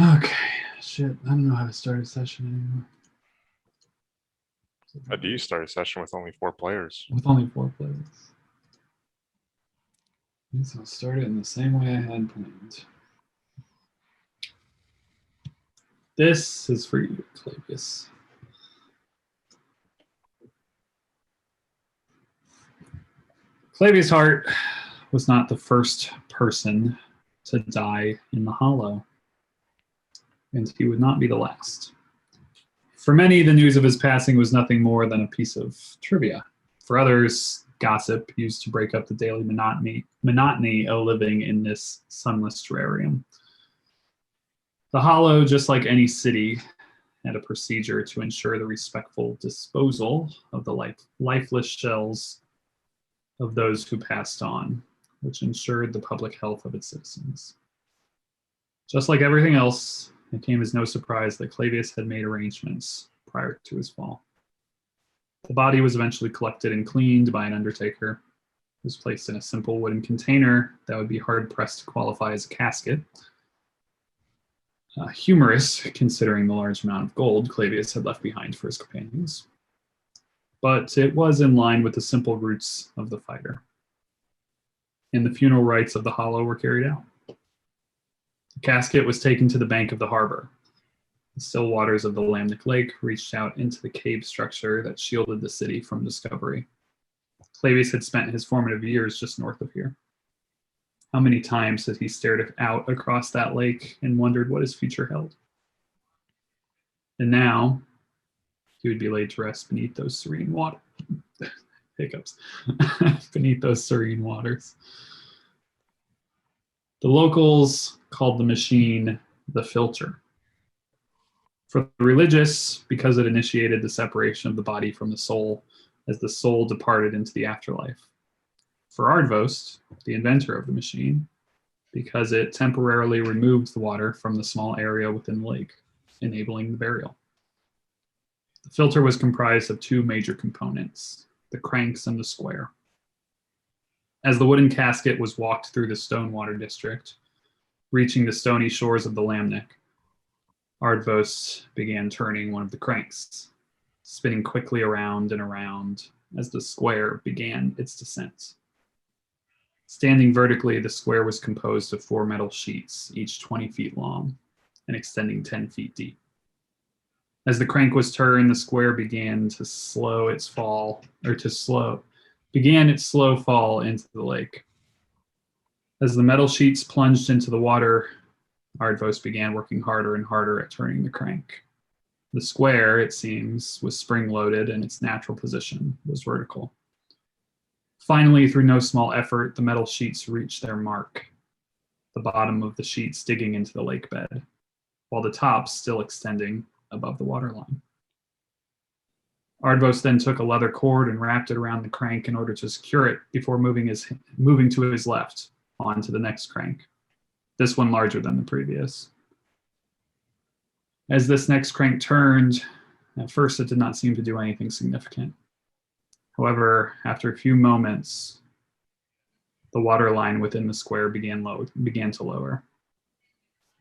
Okay, shit. I don't know how to start a session anymore. How do you start a session with only 4 players? With only 4 players. So I'll start it in the same way I had planned. This is for you, Clavius. Clavius Hart was not the first person to die in the Hollow, and he would not be the last. For many, the news of his passing was nothing more than a piece of trivia. For others, gossip used to break up the daily monotony of living in this sunless terrarium. The Hollow, just like any city, had a procedure to ensure the respectful disposal of the lifeless shells of those who passed on, which ensured the public health of its citizens. Just like everything else, it came as no surprise that Clavius had made arrangements prior to his fall. The body was eventually collected and cleaned by an undertaker. It was placed in a simple wooden container that would be hard-pressed to qualify as a casket. Humorous, considering the large amount of gold Clavius had left behind for his companions. But it was in line with the simple roots of the fighter. And the funeral rites of the Hollow were carried out. The casket was taken to the bank of the harbor. The still waters of the Lamnic Lake reached out into the cave structure that shielded the city from discovery. Clavius had spent his formative years just north of here. How many times had he stared out across that lake and wondered what his future held? And now, he would be laid to rest beneath those serene waters. Hiccups. Beneath those serene waters. The locals called the machine the filter. For the religious, because it initiated the separation of the body from the soul as the soul departed into the afterlife. For Ardvost, the inventor of the machine, because it temporarily removed the water from the small area within the lake, enabling the burial. The filter was comprised of 2 major components, the cranks and the square. As the wooden casket was walked through the Stonewater district, reaching the stony shores of the Lamnic, Ardvost began turning one of the cranks, spinning quickly around and around as the square began its descent. Standing vertically, the square was composed of 4 metal sheets, each 20 feet long and extending 10 feet deep. As the crank was turned, the square began its slow fall into the lake. As the metal sheets plunged into the water, Ardvost began working harder and harder at turning the crank. The square, it seems, was spring-loaded and its natural position was vertical. Finally, through no small effort, the metal sheets reached their mark, the bottom of the sheets digging into the lake bed, while the tops still extending above the waterline. Ardvost then took a leather cord and wrapped it around the crank in order to secure it before moving to his left onto the next crank, this one larger than the previous. As this next crank turned, at first it did not seem to do anything significant. However, after a few moments, the water line within the square began to lower.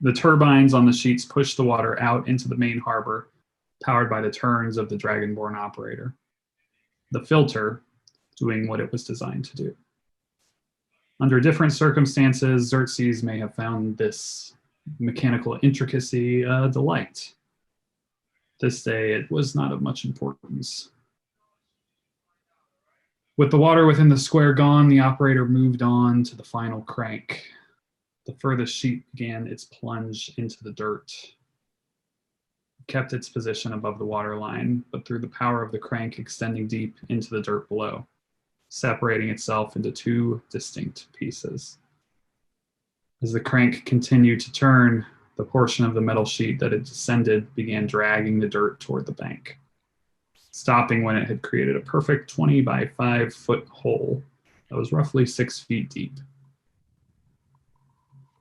The turbines on the sheets pushed the water out into the main harbor, powered by the turns of the Dragonborn operator. The filter doing what it was designed to do. Under different circumstances, Xerxes may have found this mechanical intricacy a delight. This day, it was not of much importance. With the water within the square gone, the operator moved on to the final crank. The furthest sheet began its plunge into the dirt. It kept its position above the water line, but through the power of the crank extending deep into the dirt below, separating itself into 2 distinct pieces. As the crank continued to turn, the portion of the metal sheet that had descended began dragging the dirt toward the bank, stopping when it had created a perfect 20 by 5 foot hole that was roughly 6 feet deep.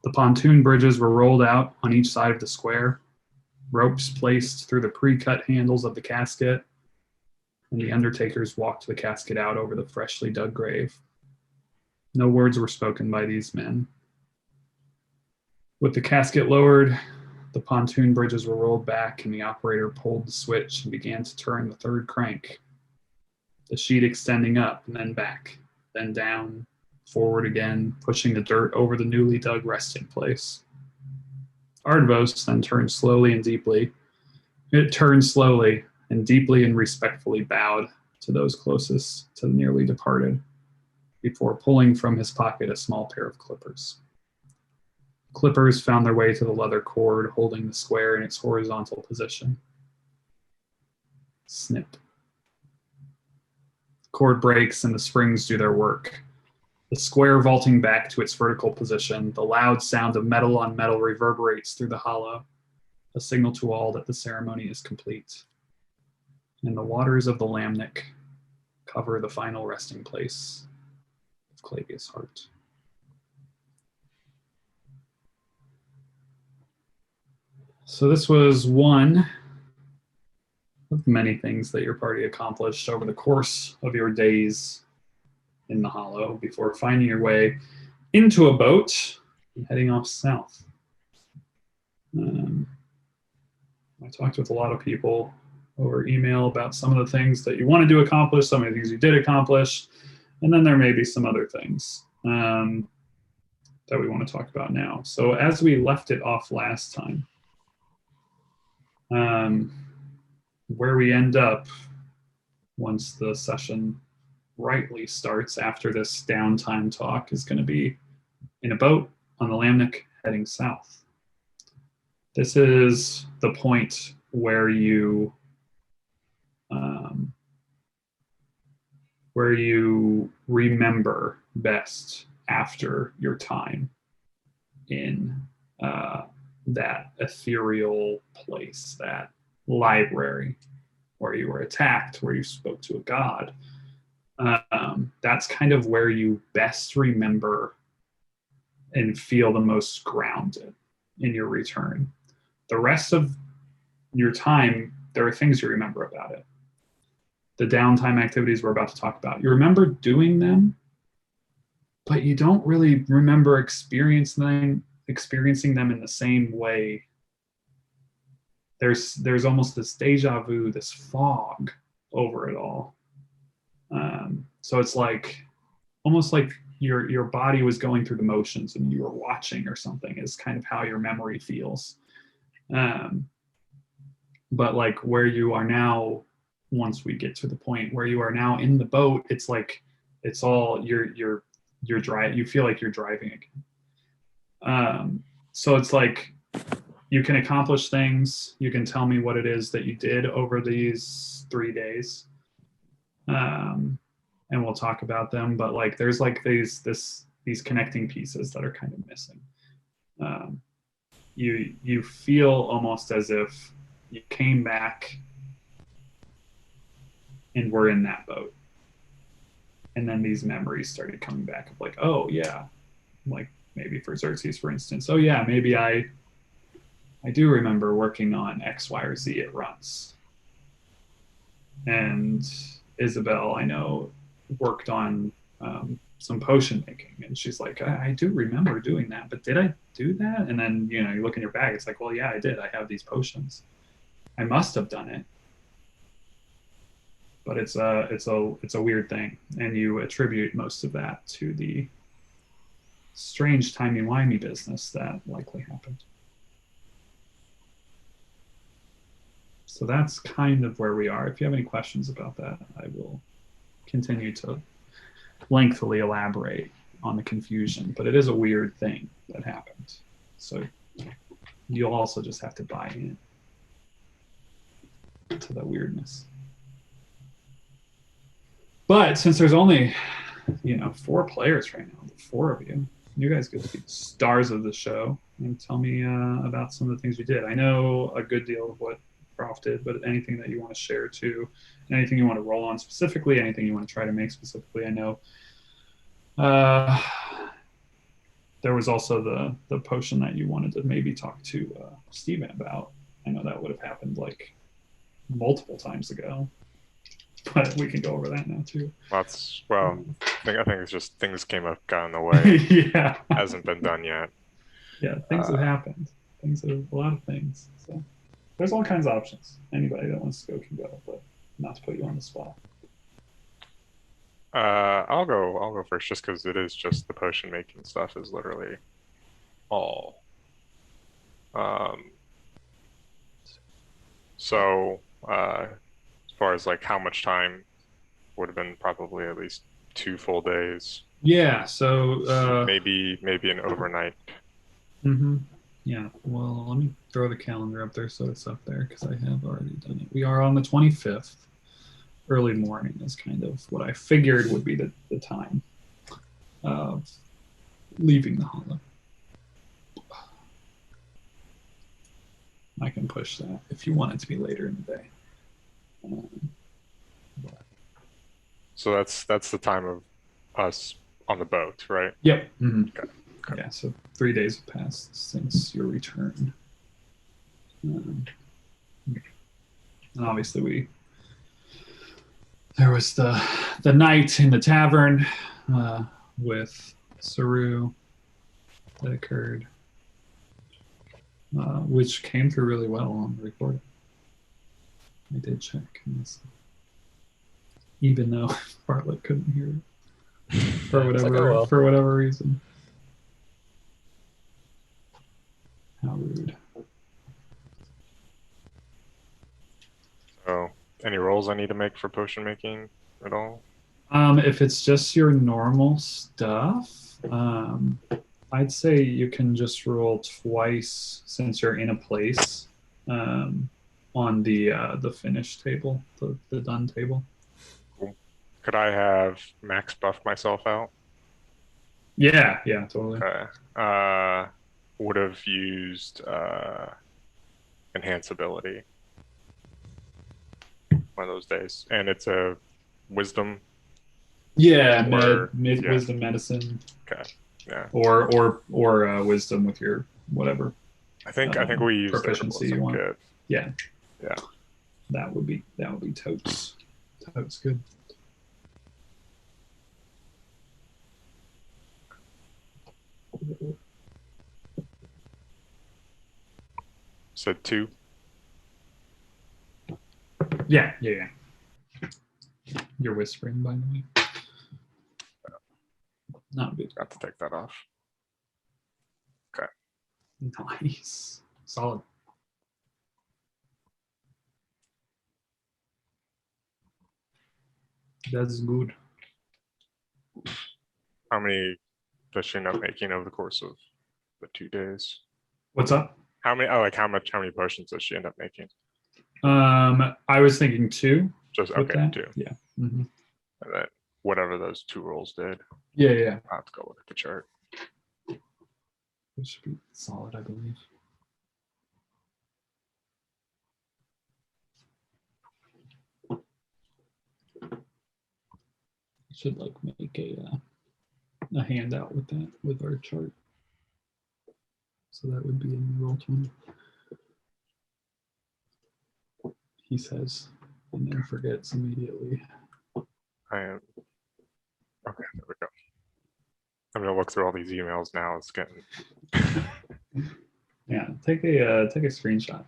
The pontoon bridges were rolled out on each side of the square, ropes placed through the pre-cut handles of the casket, and the undertakers walked the casket out over the freshly dug grave. No words were spoken by these men. With the casket lowered, The pontoon bridges were rolled back, and the operator pulled the switch and began to turn the third crank. The sheet extending up and then back, then down, forward again, pushing the dirt over the newly dug resting place. Ardvos then turned slowly and deeply. It turned slowly and deeply and respectfully bowed to those closest to the nearly departed, before pulling from his pocket a small pair of clippers. Clippers found their way to the leather cord holding the square in its horizontal position. Snip. The cord breaks and the springs do their work. The square vaulting back to its vertical position, the loud sound of metal on metal reverberates through the hollow, a signal to all that the ceremony is complete. And the waters of the Lamnik cover the final resting place of Clavius' heart. So this was one of many things that your party accomplished over the course of your days in the Hollow before finding your way into a boat and heading off south. I talked with a lot of people over email about some of the things that you wanted to accomplish, some of the things you did accomplish, and then there may be some other things that we want to talk about now. So as we left it off last time, where we end up once the session rightly starts after this downtime talk is going to be in a boat on the Lamnik heading south. This is the point where you remember best after your time in that ethereal place, that library where you were attacked, where you spoke to a god. That's kind of where you best remember and feel the most grounded in your return. The rest of your time, there are things you remember about it. The downtime activities we're about to talk about, you remember doing them, but you don't really remember experiencing them in the same way. There's almost this deja vu, this fog over it all. So it's like almost like your body was going through the motions and you were watching or something is kind of how your memory feels. But like where you are now, once we get to the point where you are now in the boat, it's like it's all you're driving. You feel like you're driving again. So it's like you can accomplish things. You can tell me what it is that you did over these 3 days. And we'll talk about them, but like there's like these connecting pieces that are kind of missing. You feel almost as if you came back and were in that boat, and then these memories started coming back of like, oh yeah, like maybe for Xerxes, for instance, oh yeah, maybe I do remember working on X, Y, or Z at Runts, and Isabel, I know, worked on some potion making, and she's like, I do remember doing that, but did I do that? And then you look in your bag, it's like, well, yeah, I did. I have these potions. I must have done it, but it's a weird thing, and you attribute most of that to the strange timey-wimey business that likely happened. So that's kind of where we are. If you have any questions about that, I will continue to lengthily elaborate on the confusion, but it is a weird thing that happened. So you'll also just have to buy in to the weirdness. But since there's only, 4 players right now, the 4 of you guys get to be the stars of the show and tell me about some of the things you did. I know a good deal of what Prof did, but anything that you want to share too, anything you want to roll on specifically, anything you want to try to make specifically. I know there was also the potion that you wanted to maybe talk to Steven about. I know that would have happened like multiple times ago, but we can go over that now too. I think it's just things got in the way. Yeah, hasn't been done yet. Yeah, things have happened. things are a lot of things. So there's all kinds of options. Anybody that wants to go can go, but not to put you on the spot. I'll go first just because it is just the potion making stuff is literally all. Um, so as far as like how much time would have been probably at least 2 full days, Yeah. So maybe an overnight. yeah. Well, let me throw the calendar up there so it's up there because I have already done it. We are on the 25th. Early morning is kind of what I figured would be the time of leaving the hollow. I can push that if you want it to be later in the day. So that's the time of us on the boat, right? Yep. Okay. Yeah, so 3 days have passed since your return. And obviously there was the night in the tavern with Saru that occurred, which came through really well on the recording. I did check, even though Bartlett couldn't hear it for whatever like, oh, well. for whatever reason. How rude. So any rolls I need to make for potion making at all? If it's just your normal stuff, I'd say you can just roll twice since you're in a place on the finish table, the done table. Cool. Could I have max buff myself out? Yeah, totally. Okay. Would have used enhance ability one of those days, and it's a wisdom. Yeah, Or- yeah. Wisdom medicine, Okay. Yeah. or wisdom with your whatever I think we used the proficiency you want. kit. Yeah. Yeah. That would be totes good. Said 2. Yeah. You're whispering, by the way. Not good. Got to take that off. Okay. Nice. Solid. That's good. How many does she end up making over the course of the 2 days? What's up? How many? Oh, like how many potions does she end up making? I was thinking 2. Just with okay, that. 2. Yeah. Mm-hmm. And then whatever those 2 rolls did, Yeah. I'll have to go look at the chart. It should be solid, I believe. Should like make a handout with that with our chart. So that would be in Roll20. He says, and then forgets immediately. I am. Okay, there we go. I'm gonna look through all these emails now. It's getting. Yeah, take a screenshot.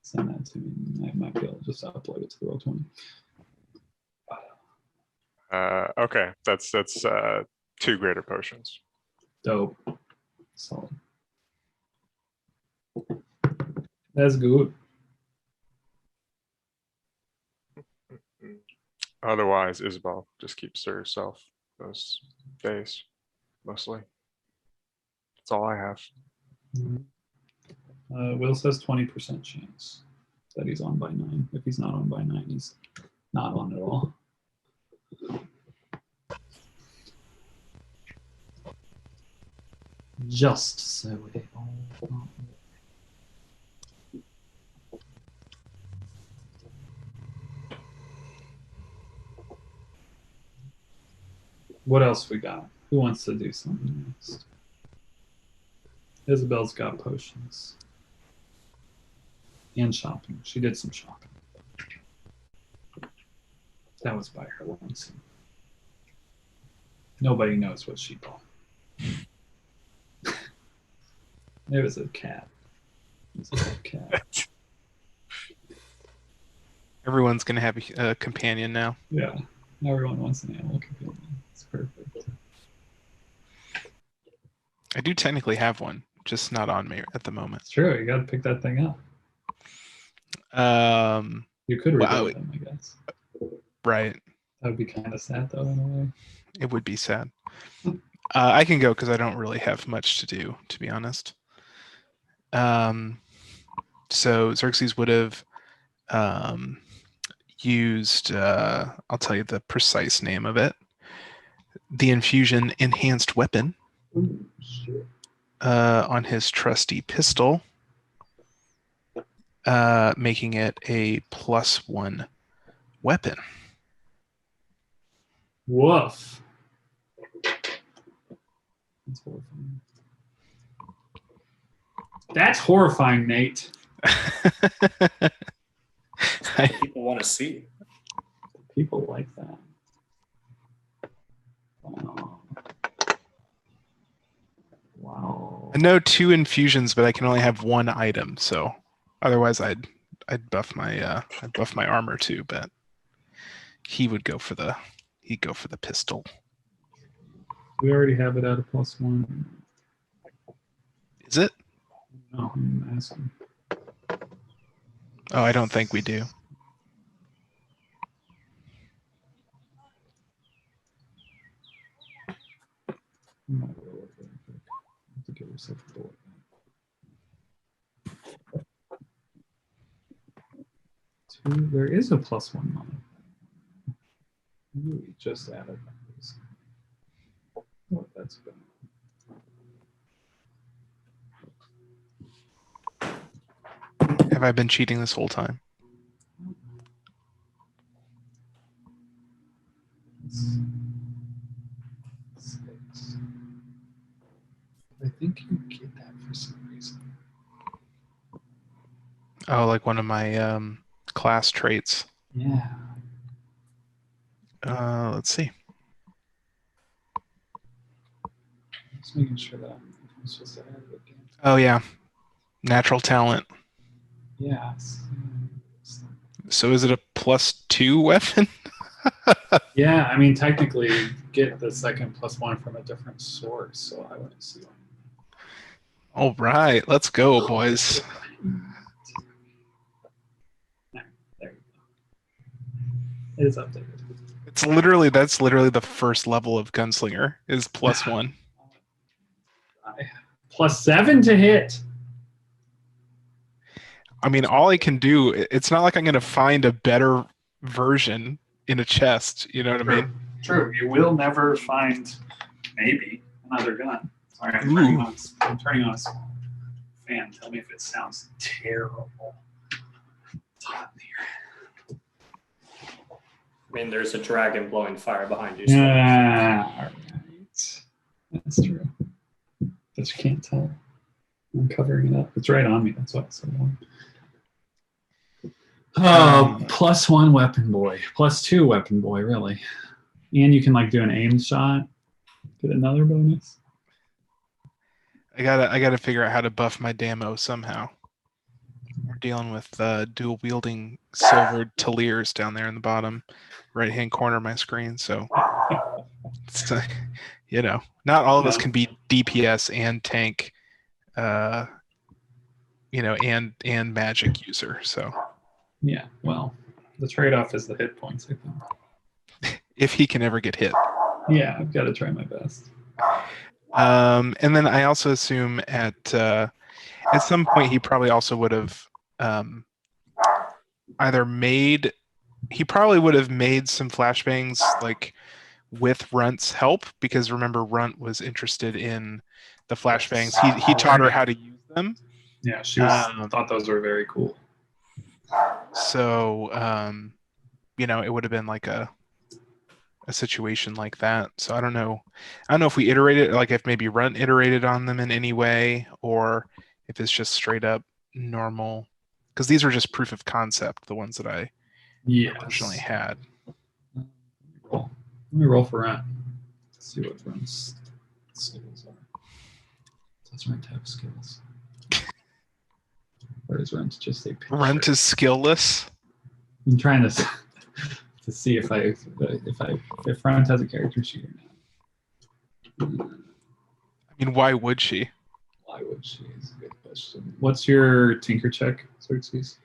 Send that to me. I might be able to just upload it to the Roll20. Okay, that's 2 greater potions. Dope. Solid. That's good. Otherwise, Isabel just keeps to herself those days, mostly. That's all I have. Will says 20% chance that he's on by 9. If he's not on by 9, he's not on at all. Just so it all. What else we got? Who wants to do something next? Isabel's got potions. And shopping. She did some shopping. That was by her lonesome. Nobody knows what she bought. It was a cat. It's a little cat. Everyone's gonna have a companion now. Yeah. Everyone wants an animal companion. It's perfect. I do technically have one, just not on me at the moment. It's true. You got to pick that thing up. You could Wow. rebuild them, I guess. Right. That would be kind of sad, though, in a way. It would be sad. I can go because I don't really have much to do, to be honest. So Xerxes would have used, I'll tell you the precise name of it, the infusion enhanced weapon Ooh, shit. on his trusty pistol, making it a +1 weapon. Woof. That's horrifying. That's horrifying, Nate. People want to see. People like that. Wow. I know 2 infusions, but I can only have 1 item, so otherwise I'd buff my armor too, but he'd go for the pistol. We already have it at a +1. Is it? No, I'm asking. Oh, I don't think we do. I'm not really looking at it. I have to give yourself a bullet. There is a +1 modifier. We just added those. Oh, that's good. Have I been cheating this whole time? Six. I think you get that for some reason. Oh, like one of my class traits. Yeah. Let's see. Just making sure that I'm supposed to add it again. Oh yeah, natural talent. Yeah. So is it a +2 weapon? Yeah, I mean, technically, you get the second +1 from a different source, so I wouldn't see one. All right, let's go, boys. There you go. It is updated. That's literally the first level of gunslinger is +1. +7 to hit. I mean, all I can do. It's not like I'm gonna find a better version in a chest. You know what I mean? True. You will never find maybe another gun. Sorry, I'm turning on a small fan. Tell me if it sounds terrible. It's hot in here. I mean, there's a dragon blowing fire behind you. So Yeah, all right. That's true. But you can't tell. I'm covering it up. It's right on me. That's why it's so warm. Oh, +1 weapon boy. +2 weapon boy, really. And you can like do an aimed shot. Get another bonus. I gotta figure out how to buff my damo somehow. We're dealing with dual wielding silver Talirs down there in the bottom right hand corner of my screen. So it's, not all of us can be DPS and tank, and magic user. So Yeah, well, the trade-off is the hit points, I think. if he can ever get hit. Yeah, I've got to try my best. And then I also assume at some point he probably also would have he probably would have made some flashbangs like with Runt's help, because remember Runt was interested in the flashbangs. He taught her how to use them. Yeah, she thought those were very cool. So it would have been like a situation like that. So I don't know if we iterated, like if maybe Runt iterated on them in any way, or if it's just straight up normal, because these were just proof of concept, the ones that I originally had. Let me roll for Runt. Let's see what Runt's skills are. Does Runt have skills? Or is Runt just a picture? Runt is skillless. I'm trying to see if Runt has a character sheet or not. I mean, why would she? Why would she? Is a good question. What's your tinker check, Xerxes?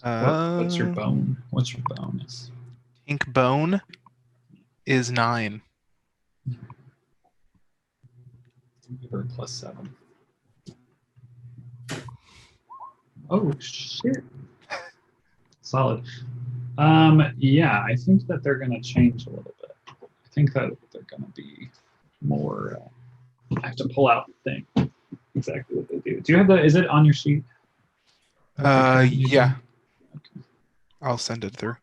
What's your bone? What's your bonus? Ink bone is 9. Give her a +7. Oh shit! Solid. Yeah, I think that they're gonna change a little bit. I think that they're gonna be more. I have to pull out the thing. Exactly what they do. Do you have the? Is it on your sheet? Yeah, Okay. I'll send it through.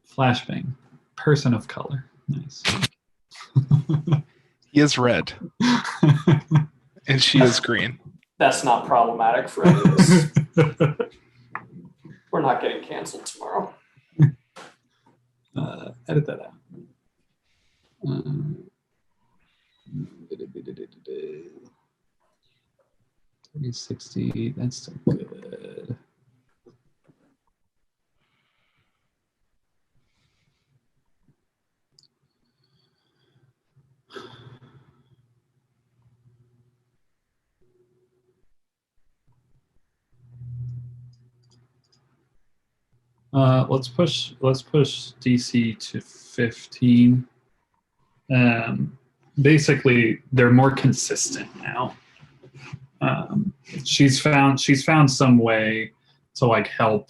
Flashbang. Person of color. Nice. He is red, and she is green. That's not problematic for any of us. We're not getting canceled tomorrow. Edit that out. 3060, that's still good. Let's push DC to 15. Basically, they're more consistent now. She's found some way to like help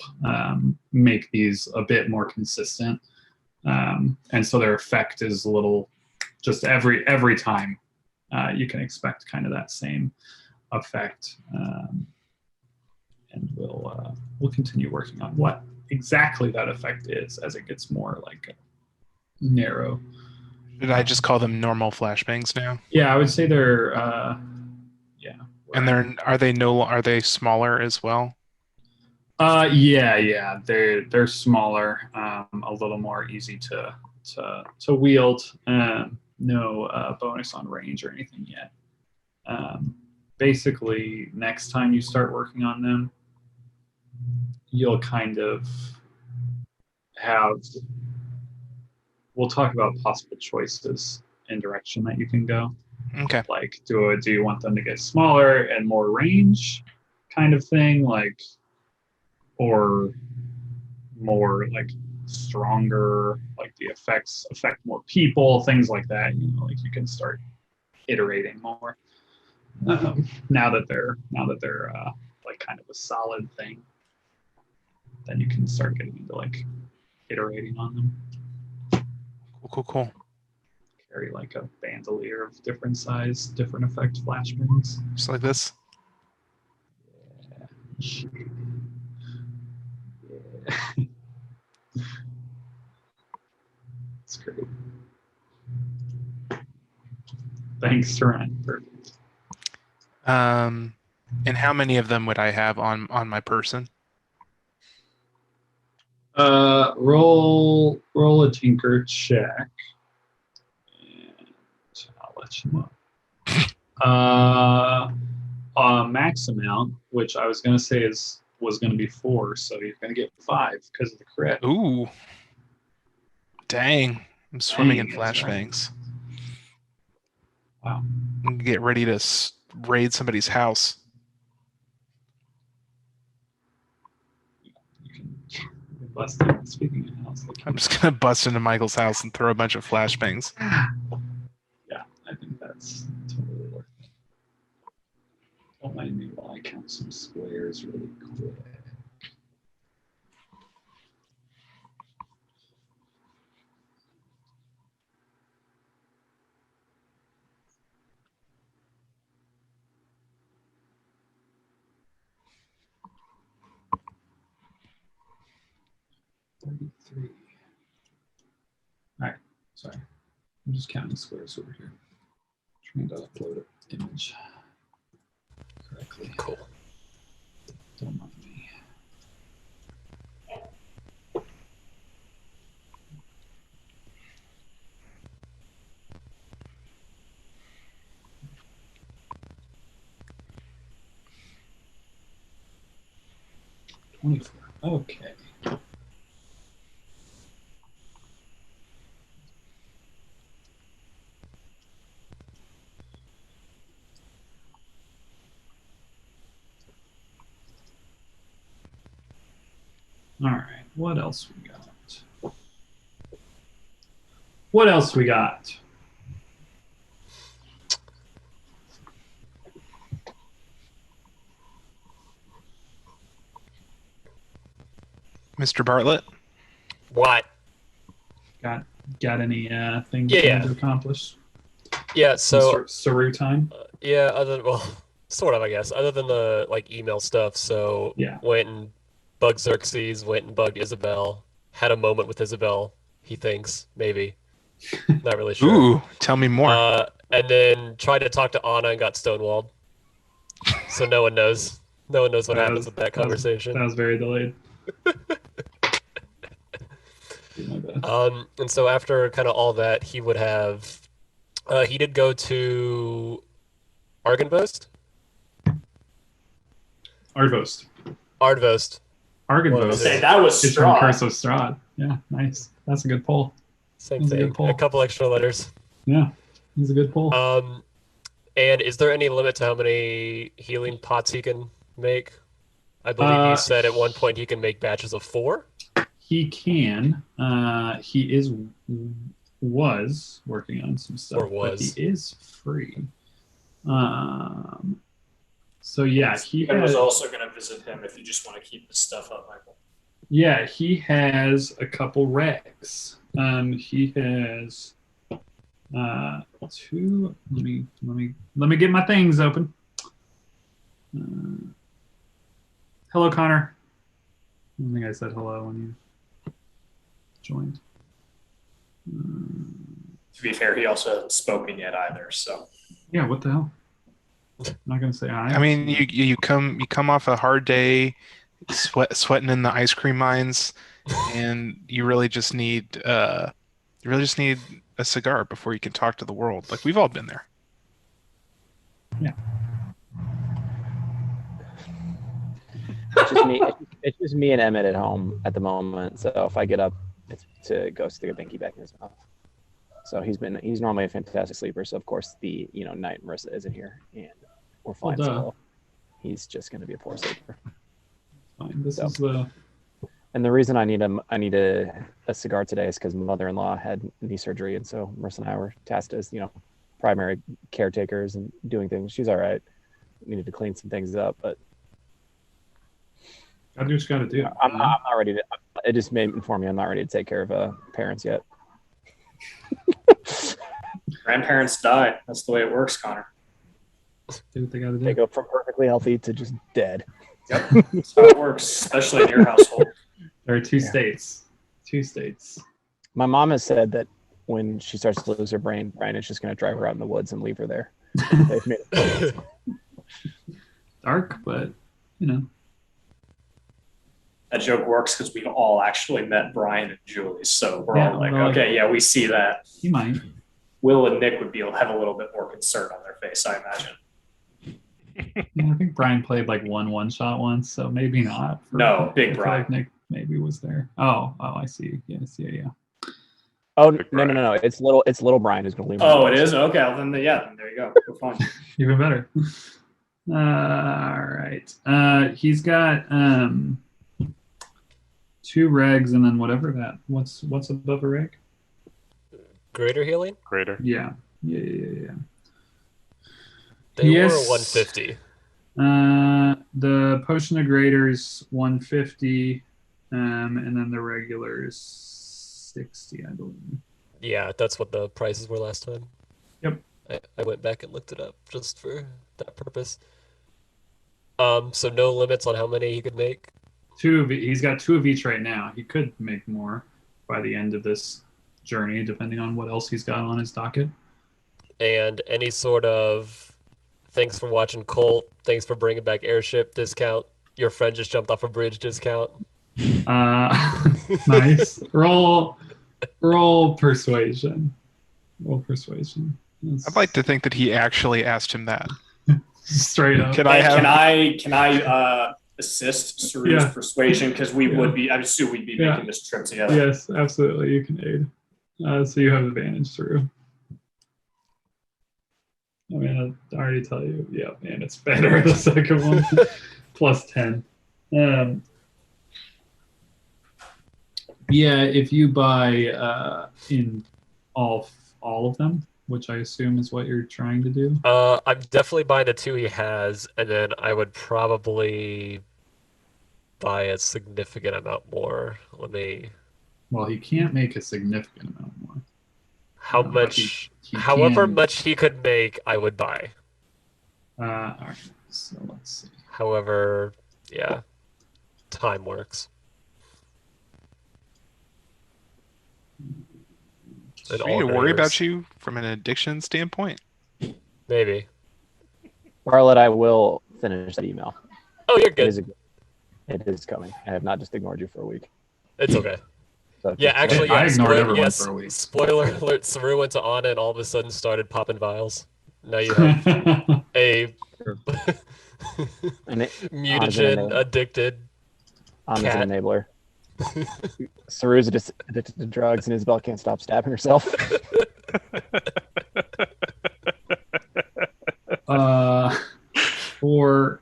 make these a bit more consistent, and so their effect is a little just every time you can expect kind of that same effect, and we'll continue working on what exactly that effect is as it gets more like narrow. Did I just call them normal flashbangs now? Yeah, I would say they're yeah. And are they smaller as well? Yeah, they're smaller, a little more easy to wield. No bonus on range or anything yet. Basically, next time you start working on them, you'll kind of have. We'll talk about possible choices in direction that you can go. Okay. Like, do you want them to get smaller and more range, kind of thing, like, or more like stronger, like the effects affect more people, things like that. You know, like you can start iterating more. Now that they're like kind of a solid thing, then you can start getting into like iterating on them. Cool. Carry like a bandolier of different size, different effect flashbangs. Just like this. Yeah. It's great. Thanks, Ryan. Perfect. And how many of them would I have on my person? Roll a tinker check, and I'll let you know. Max amount, which I was gonna say was gonna be 4, so you're gonna get 5 because of the crit. Ooh. Dang. I'm swimming in Dang, that's right. flashbangs. Wow. I'm gonna get ready to raid somebody's house. You can bust in. Speaking of house, I'm just gonna bust into Michael's house and throw a bunch of flashbangs. yeah, I think that's totally worth it. Don't mind me while I count some squares really quick. $33. All right, sorry. I'm just counting squares over here. Trying to upload an image correctly. Cool. Don't mind me. 24. Okay. All right. What else we got? What else we got? Mr. Bartlett? What? Got any things Yeah, you yeah. want to accomplish? Yeah, so Saru time. yeah, sort of, I guess. Other than the like email stuff, so Yeah. went and bugged Xerxes, went and bugged Isabel, had a moment with Isabel, he thinks, maybe. Not really sure. Ooh, tell me more. And then tried to talk to Anna and got stonewalled. So no one knows. No one knows what happens with that conversation. That was very delayed. My bad. And so after kind of all that, he would have, he did go to Argynvost? Ardvost. Ardvost. Argynvost. Say that was It's from strong. Curse of Strahd. Yeah, nice. That's a good pull. Same That's a good thing. pull. A couple extra letters. Yeah, he's a good pull. And is there any limit to how many healing pots he can make? I believe he said at one point he can make batches of 4. He can. He was working on some stuff, Or was. but he is free. So yeah, he I was has, also going to visit him if you just want to keep this stuff up, Michael. yeah, he has a couple regs. He has 2. Let me get my things open. Hello, Connor. I don't think I said hello when you joined. To be fair, he also hasn't spoken yet either. So Yeah, what the hell? I'm not gonna say hi. I mean, you come off a hard day, sweating in the ice cream mines, and you really just need a cigar before you can talk to the world. Like we've all been there. It's just me. It's just me and Emmett at home at the moment. So if I get up, it's to go stick a binky back in his mouth. So he's normally a fantastic sleeper. So of course the night Marissa isn't here, and we're fine. Well, duh. So he's just going to be a poor sleeper. Fine. This So. is the And the reason I need a cigar today is because mother-in-law had knee surgery, and so Marissa and I were tasked as primary caretakers and doing things. She's all right. Needed to clean some things up, but I do what you gotta do. I'm not ready to. It just made inform me I'm not ready to take care of parents yet. grandparents die. That's the way it works, Connor. Do what they gotta They do. go from perfectly healthy to just dead. Yep, that's how it works, especially in your household. There are two Yeah. states. Two states. My mom has said that when she starts to lose her brain, Brian is just going to drive her out in the woods and leave her there. They've made it. Dark, but That joke works because we've all actually met Brian and Julie, so we're Yeah, all like, well, okay, yeah, we see that. he might. Will and Nick would have a little bit more concern on their face, I imagine. Yeah, I think Brian played like one shot once, so maybe not. No, big I feel Brian. like Nick maybe was there. Oh, I see. Yes, yeah. Oh Big no, Brian. no! It's little Brian who's going to leave. her Oh, in it the is? Okay, well, then there you go. We're fine. Even better. All right. He's got 2 regs and then whatever that. What's above a reg? Greater healing? Greater. Yeah. They Yes. were 150. The potion of greaters 150, and then the regular is 60, I believe. Yeah, that's what the prices were last time. Yep. I went back and looked it up just for that purpose. So no limits on how many he could make. He's got 2 of each right now. He could make more by the end of this journey, depending on what else he's got on his docket. And any sort of thanks for watching Colt, thanks for bringing back airship discount, your friend just jumped off a bridge discount. Nice. Roll persuasion. Roll persuasion. That's I'd like to think that he actually asked him that. straight up. Can I have? Can I assist Saru's Yeah. persuasion? Because we Yeah. would be, I assume we'd be Yeah. making this trip together. Yes, absolutely. You can aid. So you have advantage through. I mean, I already tell you. Yeah, man, it's better. The second one, plus 10. Yeah, if you buy in all of them, which I assume is what you're trying to do. I'm definitely buying the 2 he has, and then I would probably buy a significant amount more. Let me. Well, he can't make a significant amount more. How but much? he However can- much he could make, I would buy. All right. So let's see. However, yeah, time works. I need to worry about you from an addiction standpoint. Maybe. Scarlett, I will finish that email. Oh, you're It good. is, it is coming. I have not just ignored you for a week. It's okay. So Yeah, actually, yeah. I ignored everyone for a week. Spoiler alert: Saru went to Anna and all of a sudden started popping vials. Now you have a And mutagen addicted. I'm Cat. an enabler. Saru's addicted to drugs, and Isabel can't stop stabbing herself. For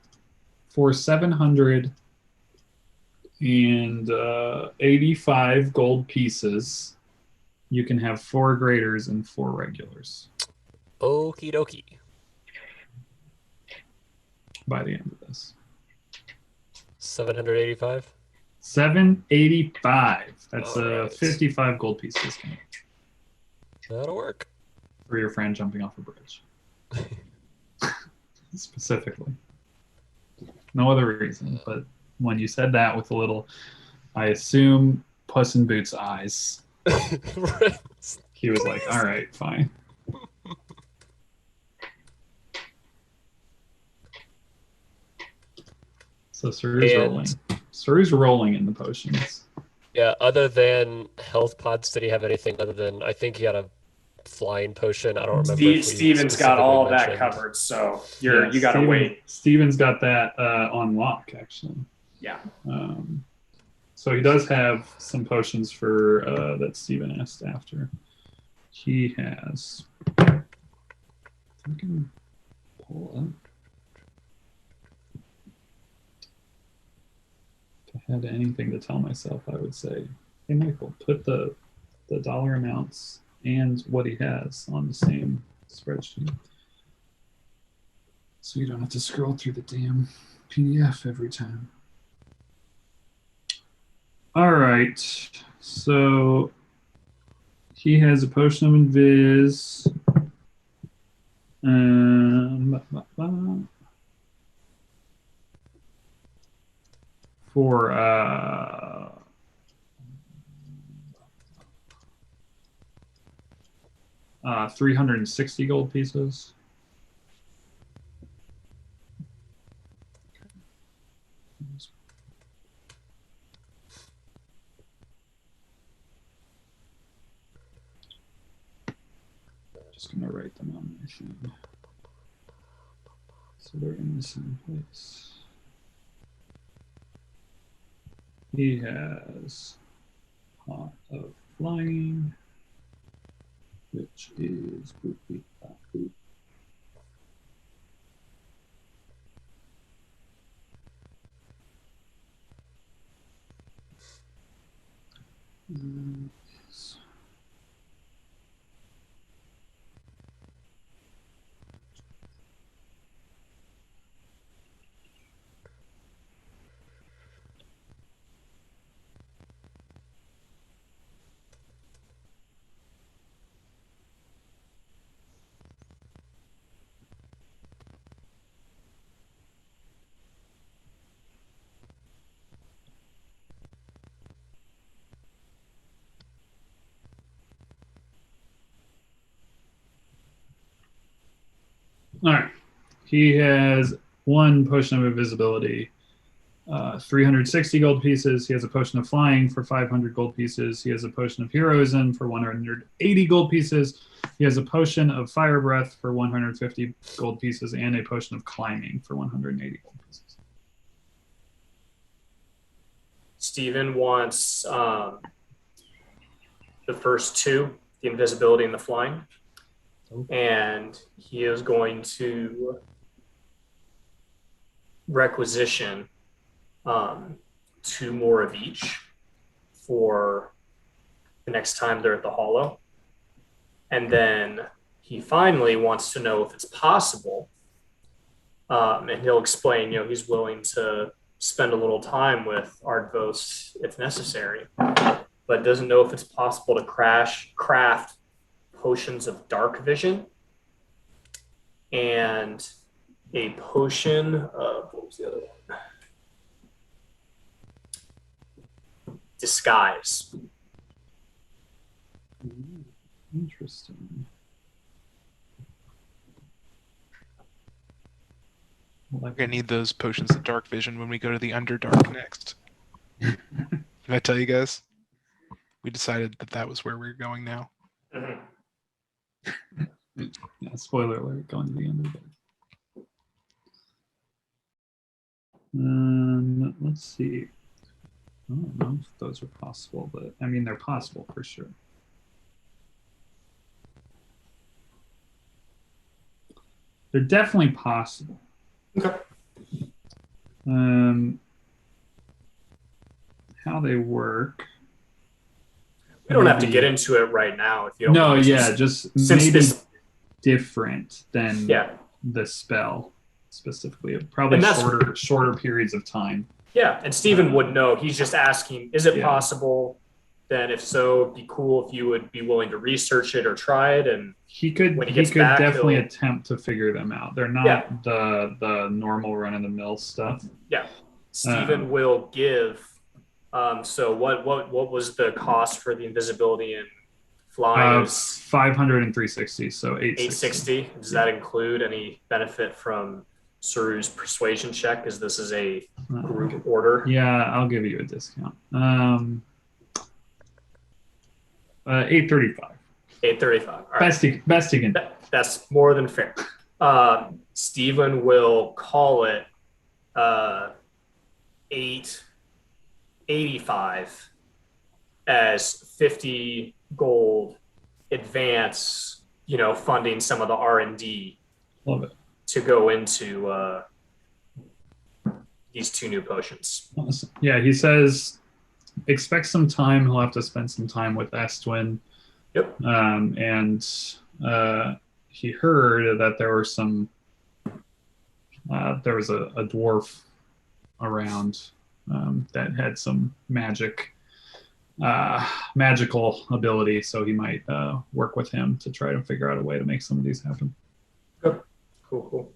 785 gold pieces, you can have 4 graders and 4 regulars Okie dokie. by the end of this. 785. 785. That's Alright. 55 gold pieces That'll work. for your friend jumping off a bridge. Specifically. No other reason, but when you said that with a little, I assume Puss in Boots' eyes, Right. he was like, all right, fine. So Saru's And- rolling. Saru's rolling in the potions. Yeah, other than health pods, did he have anything other than I think he had a flying potion? I don't remember. if we Steven's got all of that specifically covered, so Yeah, you gotta wait. Steven's got that on lock, actually. Yeah. So he does have some potions for that Steven asked after. He has. I can pull up. If I had anything to tell myself, I would say, "Hey, Michael, put the dollar amounts and what he has on the same spreadsheet, so you don't have to scroll through the damn PDF every time." All right, so he has a potion of invis. For 360 gold pieces. Just gonna write them on my thing, so they're in the same place. He has Pot of Flying, which is boop, beep, bop, boop. All right. He has 1 potion of invisibility, 360 gold pieces. He has a potion of flying for 500 gold pieces. He has a potion of heroism for 180 gold pieces. He has a potion of fire breath for 150 gold pieces and a potion of climbing for 180 gold pieces. Steven wants the first two, the invisibility and the flying. And he is going to requisition 2 more of each for the next time they're at the Hollow. And then he finally wants to know if it's possible. And he'll explain, he's willing to spend a little time with Ardvos if necessary, but doesn't know if it's possible to craft potions of dark vision and a potion of, what was the other one? Disguise. Interesting. We're gonna need those potions of dark vision when we go to the Underdark next. Did I tell you guys? We decided that was where we're going now. Mhm. Yeah, spoiler alert, going to the end of it. Let's see. I don't know if those are possible, but I mean, they're possible for sure. They're definitely possible. Okay. How they work. We don't have to maybe- get into it right now if you don't No, want to. yeah, just Since maybe this, different than yeah, the spell specifically. Probably And that's- shorter periods of time. yeah, and Stephen would know. He's just asking, is it Yeah. possible? Then if so, it'd be cool if you would be willing to research it or try it. And He could When he he gets could back, definitely he'll- attempt to figure them out. They're not Yeah. the normal run of the mill stuff. Stephen will give. So what was the cost for the invisibility and flying? It was 500 and 360, so 860. 860. Does that include any benefit from Saru's persuasion check? Because this is a group order. Yeah, I'll give you a discount. 835. 835. All right. Best you can. That's more than fair. Stephen will call it 885 as 50 gold advance, funding some of the R&D Love it. to go into these 2 new potions. Awesome. Yeah, he says expect some time. He'll have to spend some time with Estwin. Yep. And he heard that there were some. There was a dwarf around that had some magical ability, so he might work with him to try to figure out a way to make some of these happen. Cool.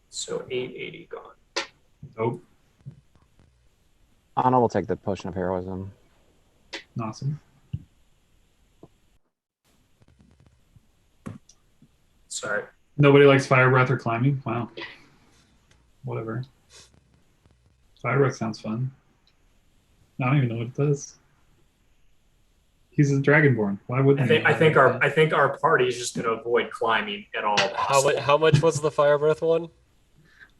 So 880 gone. Oh, Anna will take the potion of heroism. awesome. Sorry. Nobody likes fire breath or climbing. Wow. Whatever. Fire breath sounds fun. I don't even know what it does. He's a dragonborn. Why wouldn't he? I think our party is just going to avoid climbing at all possible. How much was the fire breath one?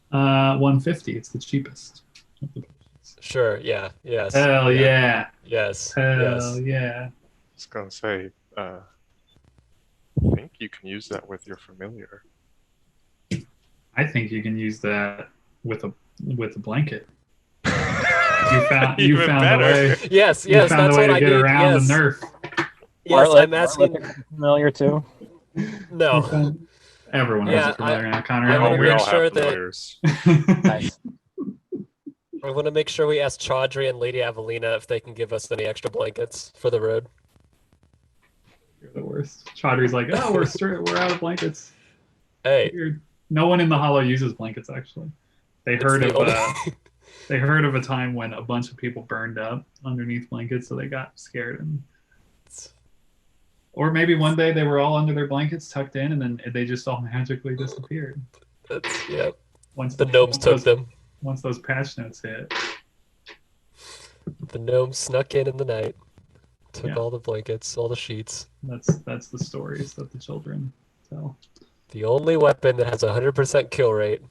150. It's the cheapest. of the potions. Sure. Yeah. Yes. Hell yeah. Yes. Hell Yes. yeah. I was gonna say, I think you can use that with your familiar. I think you can use that with a blanket. You found Even the better. way. Yes. You Yes. found That's the way what to I get need. around Yes. the nerf. Yes. Bartlett- I'm asking. Bartlett is familiar too. No. Everyone Yeah, has a familiar now, Connor. I Oh, wanna we make all sure have that- familiars. Nice. I want to make sure we ask Chaudhry and Lady Avelina if they can give us any extra blankets for the road. You're the worst. Chaudhry's like, oh, we're out of blankets. Hey, Weird. No one in the Hollow uses blankets actually. They it's heard the of only- they heard of a time when a bunch of people burned up underneath blankets, so they got scared and. Or maybe one day they were all under their blankets tucked in, and then they just all magically disappeared. yeah. Once The gnomes took those, them. Once those patch notes hit. The gnomes snuck in the night, took Yeah. all the blankets, all the sheets. That's the stories that the children tell. The only weapon that has a 100% kill rate,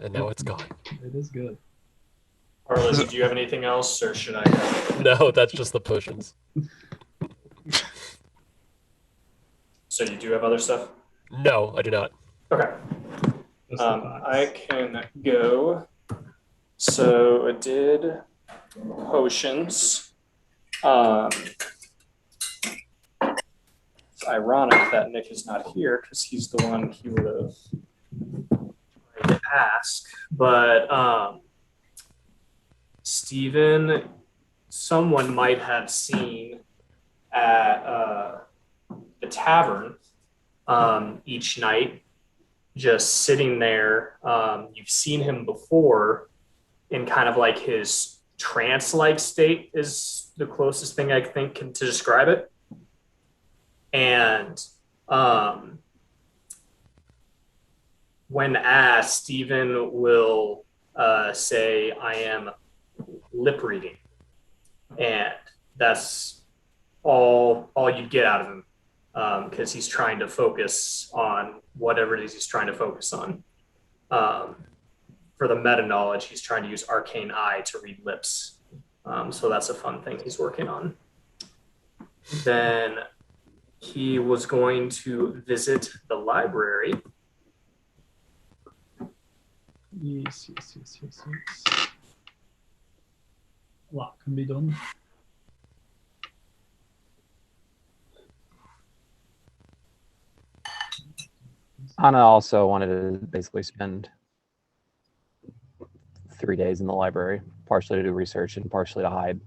and now it's gone. It is good. Lizzie, do you have anything else, or should I go? No, that's just the potions. So you do have other stuff? No, I do not. Okay. Just the thoughts. I can go. So I did potions. It's ironic that Nick is not here because he's the one he would have tried to ask. But Stephen, someone might have seen at the tavern each night, just sitting there. You've seen him before in kind of like his trance-like state is the closest thing I think to describe it. And when asked, Stephen will say, "I am lip reading," and that's all you get out of him, because he's trying to focus on whatever it is he's trying to focus on. For the meta knowledge, he's trying to use Arcane Eye to read lips. So that's a fun thing he's working on. Then he was going to visit the library. Yes. A lot can be done. Anna also wanted to basically spend 3 days in the library, partially to do research and partially to hide.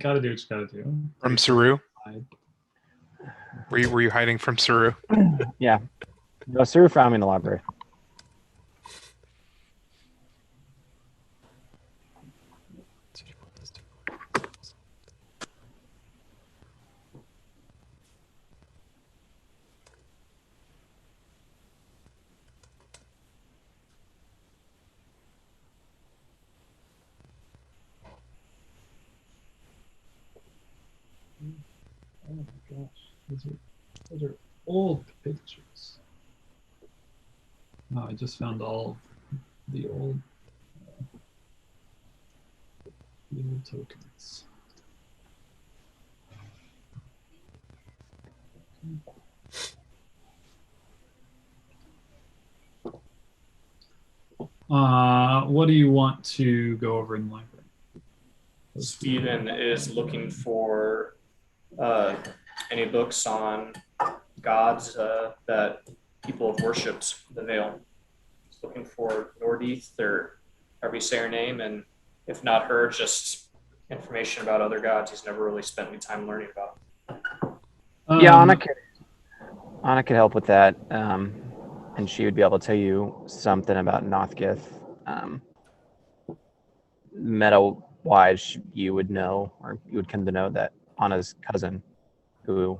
Gotta do what you gotta do. From Saru? Hide. Were you hiding from Saru? Yeah. No, Sir found me in the library. Oh my gosh, those are old pictures. Oh, I just found all the old tokens. What do you want to go over in the library? Stephen is looking for any books on gods that people have worshipped the Vale. He's looking for Nordeath, or however you say her name, and if not her, just information about other gods he's never really spent any time learning about. Yeah, Anna could help with that, and she would be able to tell you something about Nothgith. Meta-wise, you would know, or you would come to know that Anna's cousin, who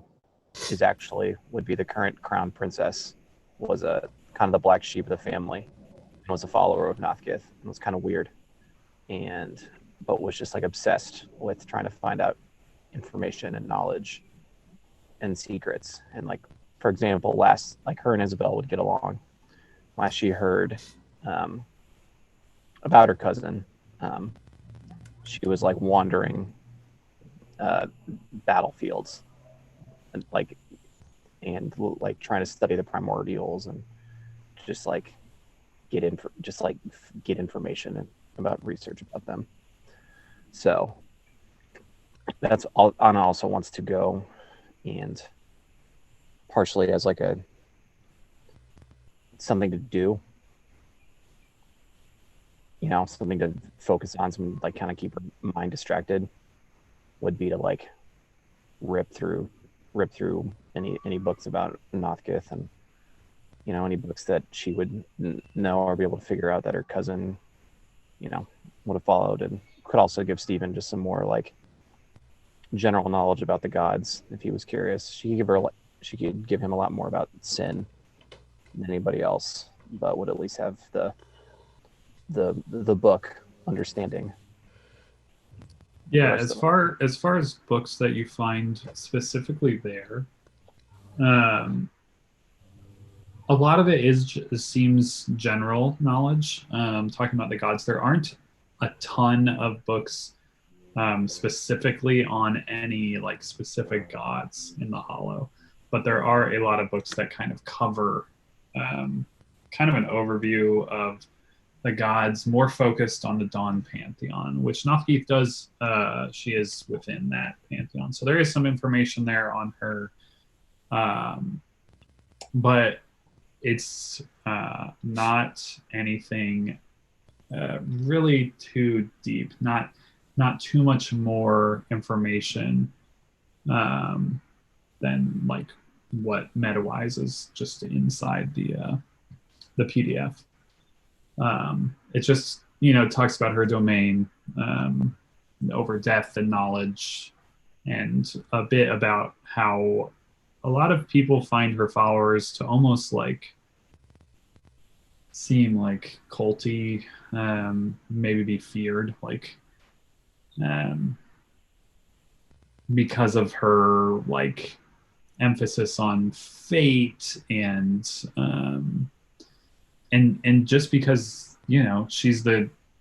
is actually would be the current crown princess, was a kind of the black sheep of the family, and was a follower of Nothgith, and was kind of weird, but was just like obsessed with trying to find out information and knowledge and secrets. And like, for example, like her and Isabel would get along. Last she heard about her cousin, she was like wandering battlefields and like trying to study the primordials and just like get information about research about them. So that's all. Anna also wants to go, and partially as like something to do, something to focus on, some like kind of keep her mind distracted, would be to like rip through any books about Nothgith, and any books that she would know or be able to figure out that her cousin would have followed, and could also give Stephen just some more like general knowledge about the gods if he was curious. She could give him a lot more about sin than anybody else, but would at least have the book understanding. Yeah, as far as books that you find specifically there, a lot of it seems general knowledge. Talking about the gods, there aren't a ton of books specifically on any like specific gods in the Hollow, but there are a lot of books that kind of cover kind of an overview of the gods, more focused on the Dawn pantheon, which Nothgeeth does. She is within that pantheon, so there is some information there on her, but it's not anything really too deep. Not too much more information than like what MetaWise is just inside the PDF. It just talks about her domain over death and knowledge, and a bit about how a lot of people find her followers to almost like seem like culty, maybe be feared, like because of her like emphasis on fate and just because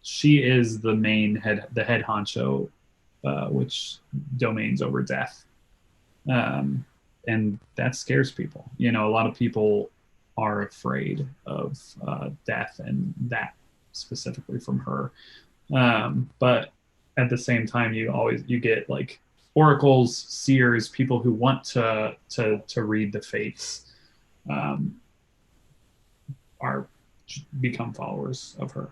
she is the head honcho, which domains over death, and that scares people. A lot of people are afraid of death, and that specifically from her. But at the same time, you get like oracles, seers, people who want to read the fates, are become followers of her.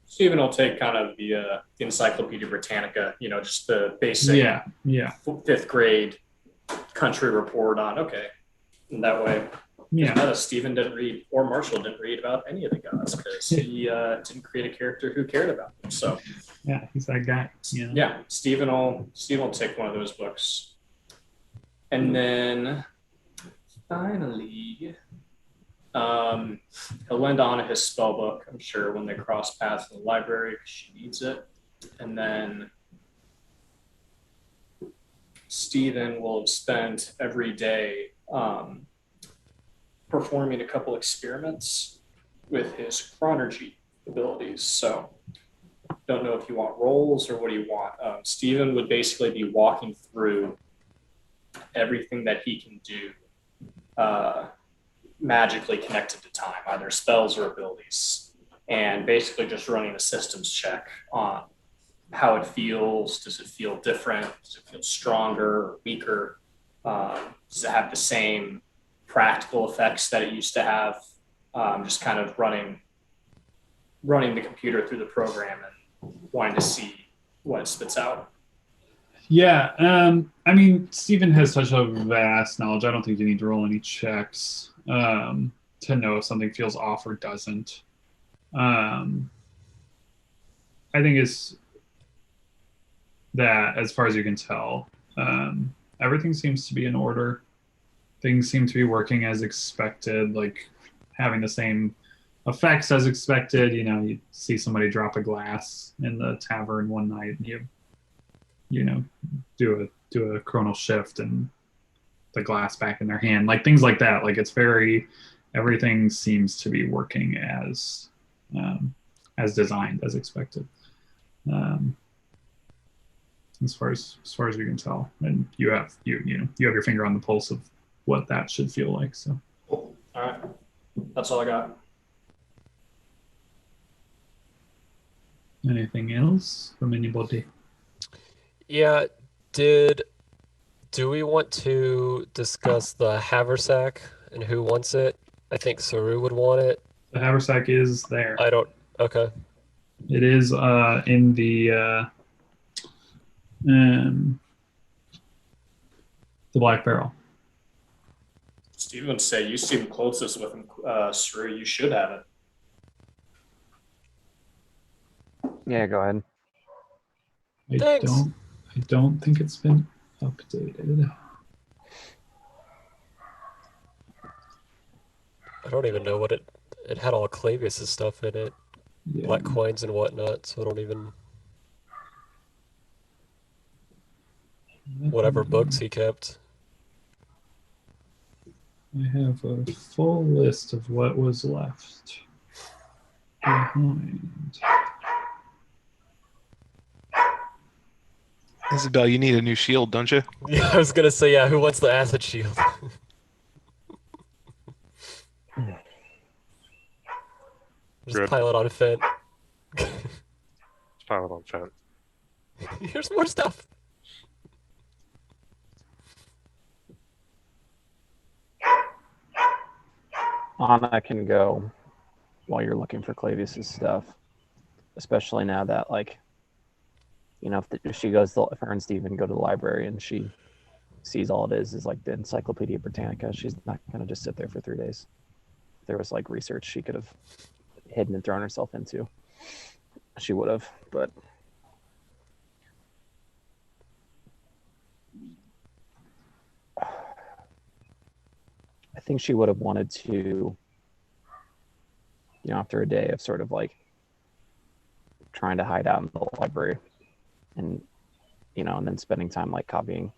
Stephen will take kind of the Encyclopedia Britannica, just the basic yeah fifth grade country report on, okay. And that way, Stephen didn't read, or Marshall didn't read about any of the gods because he didn't create a character who cared about them. So yeah, he's that guy. Yeah, Stephen will take one of those books. And then finally, he'll lend Anna his spell book, I'm sure, when they cross paths in the library because she needs it. And then Stephen will have spent every day performing a couple experiments with his chronergy abilities. So don't know if you want rolls or what do you want. Stephen would basically be walking through everything that he can do magically connected to time, either spells or abilities, and basically just running a systems check on how it feels. Does it feel different? Does it feel stronger or weaker? Does it have the same practical effects that it used to have? Just kind of running the computer through the program and wanting to see what it spits out. Yeah, I mean, Stephen has such a vast knowledge. I don't think you need to roll any checks to know if something feels off or doesn't. I think it's that, as far as you can tell, everything seems to be in order. Things seem to be working as expected, like having the same effects as expected. You see somebody drop a glass in the tavern one night, and you do a chronal shift and the glass back in their hand, like things like that. Like everything seems to be working as designed, as expected, as far as you can tell. And you have your finger on the pulse of what that should feel like. So All right, that's all I got. anything else from anybody? Yeah, do we want to discuss the haversack and who wants it? I think Saru would want it. The haversack is there. I don't. Okay. It is in the Black Barrel. Stephen would say you seem closest with him, Saru. You should have it. Yeah, go ahead. Thanks. I don't think it's been updated. I don't even know what it had all Clavius' stuff in it, Yeah. black coins and whatnot. So I don't even whatever books he kept. I have a full list of what was left behind. Isabel, you need a new shield, don't you? Yeah, I was gonna say, yeah, who wants the acid shield? Just Good. pile it on Fent. Let's pile it on Fent. Here's more stuff. Anna can go while you're looking for Clavius's stuff, especially now that, like, you know, if she goes, if her and Steven go to the library and she sees all it is like the Encyclopedia Britannica, she's not going to just sit there for 3 days. If there was like research she could have hidden and thrown herself into, she would have, but I think she would have wanted to, you know, after a day of sort of like trying to hide out in the library and, you know, and then spending time like copying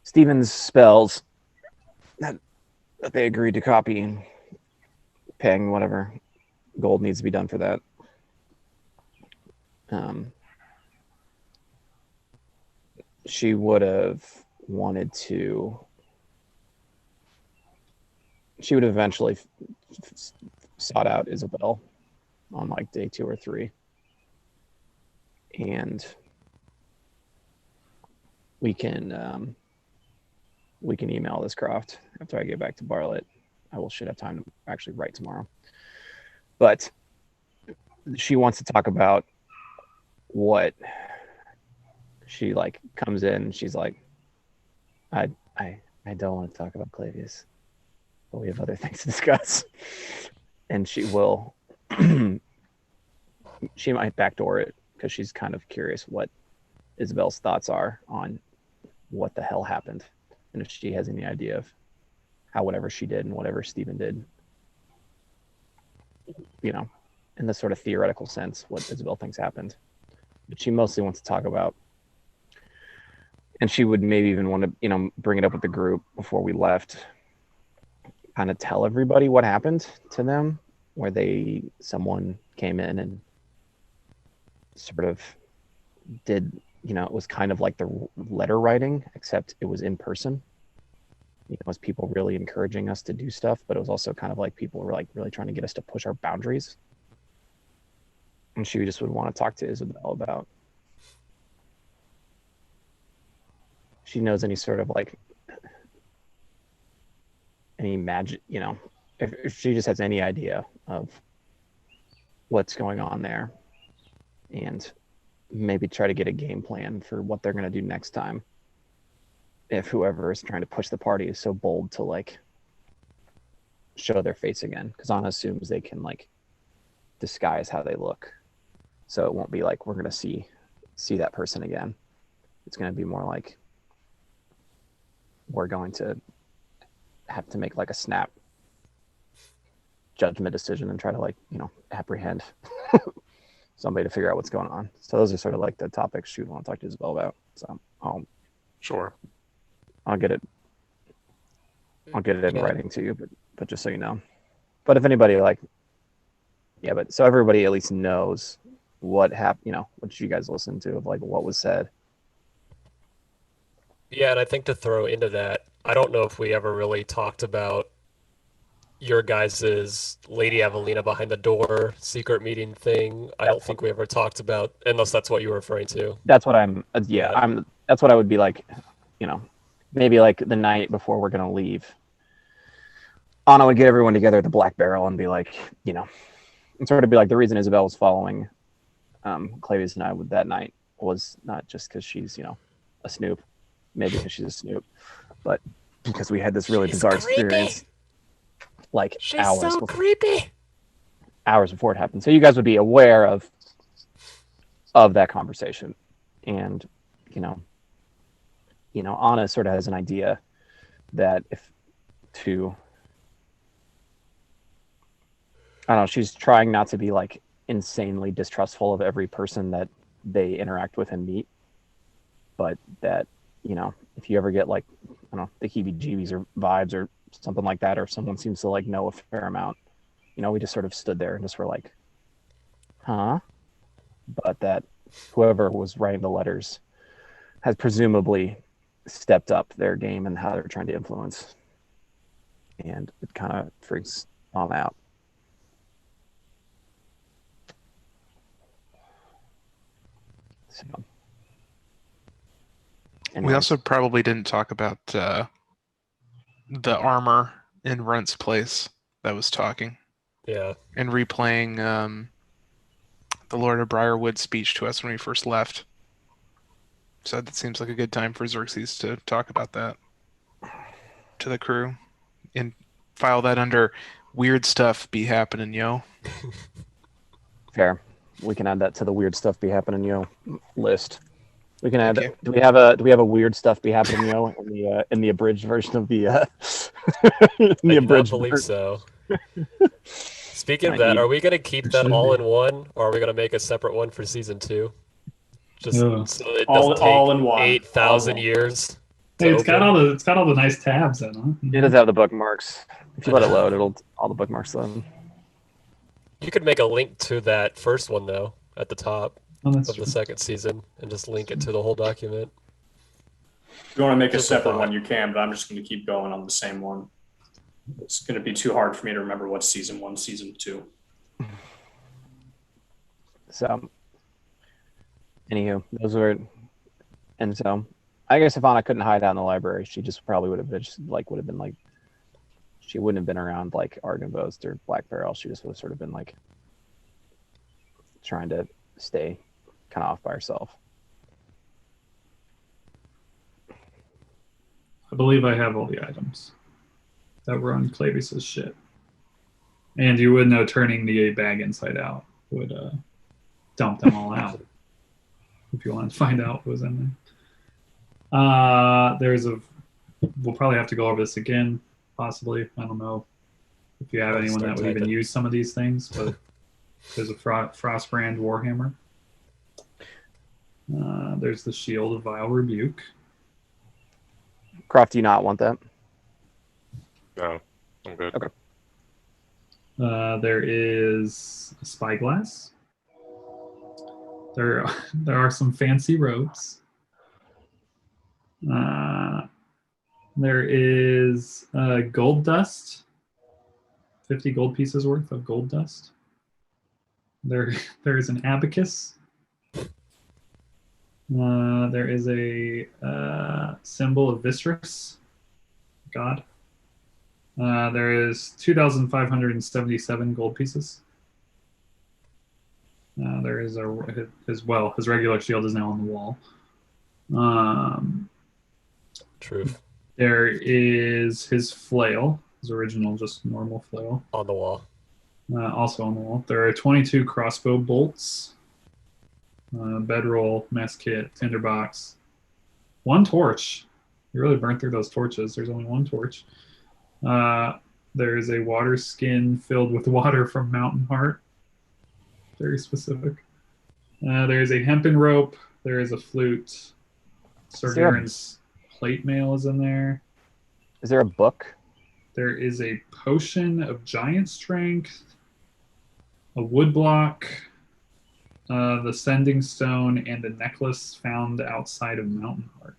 Steven's spells that they agreed to copy and paying whatever gold needs to be done for that. She would have wanted to. She would have eventually sought out Isabel on like day 2 or 3, and we can email this Croft after I get back to Bartlett. I should have time to actually write tomorrow. But she wants to talk about what she like comes in and she's like, I don't want to talk about Clavius, but we have other things to discuss. And she will she might backdoor it because she's kind of curious what Isabel's thoughts are on what the hell happened, and if she has any idea of how whatever she did and whatever Steven did, you know, in the sort of theoretical sense, what Isabel thinks happened. But she mostly wants to talk about, and she would maybe even want to, you know, bring it up with the group before we left, kind of tell everybody what happened to them, where someone came in and sort of did, you know, it was kind of like the letter writing, except it was in person. You know, it was people really encouraging us to do stuff, but it was also kind of like people were like really trying to get us to push our boundaries. And she just would want to talk to Isabel about, she knows any sort of like any magic, you know, if she just has any idea of what's going on there, and maybe try to get a game plan for what they're going to do next time if whoever is trying to push the party is so bold to like show their face again, because Anna assumes they can like disguise how they look, so it won't be like we're going to see that person again. It's going to be more like we're going to have to make like a snap judgment decision and try to like, you know, apprehend somebody to figure out what's going on. So those are sort of like the topics she would want to talk to Isabel about. So Sure. I'll get it in Yeah. writing to you, but just so you know. But if anybody like, yeah, but so everybody at least knows what happened, you know, what you guys listened to of like what was said. Yeah, and I think to throw into that, I don't know if we ever really talked about your guys' Lady Evelina behind the door secret meeting thing. I don't think we ever talked about, unless that's what you were referring to. That's what I'm, Yeah. that's what I would be like, you know, maybe like the night before we're going to leave. Anna would get everyone together at the Black Barrel and be like, you know, and sort of be like, the reason Isabel was following Clavius and I with that night was not just because she's, you know, a snoop, maybe because she's a snoop, but because we had this really She's bizarre creepy. experience like She's hours so before, creepy. hours before it happened. So you guys would be aware of that conversation. And, you know, Anna sort of has an idea that I don't know, she's trying not to be like insanely distrustful of every person that they interact with and meet, but that if you ever get like, I don't know, the heebie-jeebies or vibes or something like that, or if someone seems to like know a fair amount, we just sort of stood there and just were like, huh? But that whoever was writing the letters has presumably stepped up their game and how they're trying to influence. And it kind of freaks on out. So, We anyways. also probably didn't talk about the armor in Runt's place that was talking Yeah. and replaying the Lord of Briarwood speech to us when we first left. So that seems like a good time for Xerxes to talk about that to the crew and file that under weird stuff be happening, yo. Fair. We can add that to the weird stuff be happening, list. We can add. Okay. Do we have a weird stuff be happening, in the abridged version of the in I the do not abridged believe version? so. Speaking of I that, need- are we going to keep It that should all be. in one, or are we going to make a separate one for season 2? Just Ugh. so it All- doesn't take all in one. 8,000 All in one. years. to Hey, it's got open? all the nice tabs in It it. does have the bookmarks. If you let it load, it'll all the bookmarks load. You could make a link to that first one though at the top Oh, that's of the true. second season and just link it to the whole document. If you want to make a Just a separate thought. one, you can, but I'm just going to keep going on the same one. It's going to be too hard for me to remember what's season 1, season 2. So, anywho, those were, and so I guess if Anna couldn't hide out in the library, she just probably would have been she wouldn't have been around like Argynvost or Black Barrel. She just would have sort of been like trying to stay kind of off by herself. I believe I have all the items that were on Clavis's shit. And you would know turning the bag inside out would dump them all out if you wanted to find out what was in there. We'll probably have to go over this again, possibly. I don't know if you have I'll anyone start that would even typing. use some of these things, but there's a Frostbrand Warhammer. There's the Shield of Vile Rebuke. Croft, do you not want that? No, I'm good. Okay. There is a spyglass. There are some fancy robes. There is gold dust. 50 gold pieces worth of gold dust. There is an abacus. There is a symbol of Viscerus, God. There is 2,577 gold pieces. There is his regular shield is now on the wall. Truth. There is his flail, his original, just normal flail, On the wall. also on the wall. There are 22 crossbow bolts, bedroll, mess kit, tinderbox, one torch. You really burnt through those torches. There's only one torch. There is a water skin filled with water from Mountain Heart. Very specific. There is a hempen rope. There is a flute. Sir there a- Garen's plate mail is in there. Is there a book? There is a potion of giant strength, a wood block, the sending stone, and a necklace found outside of Mountain Heart.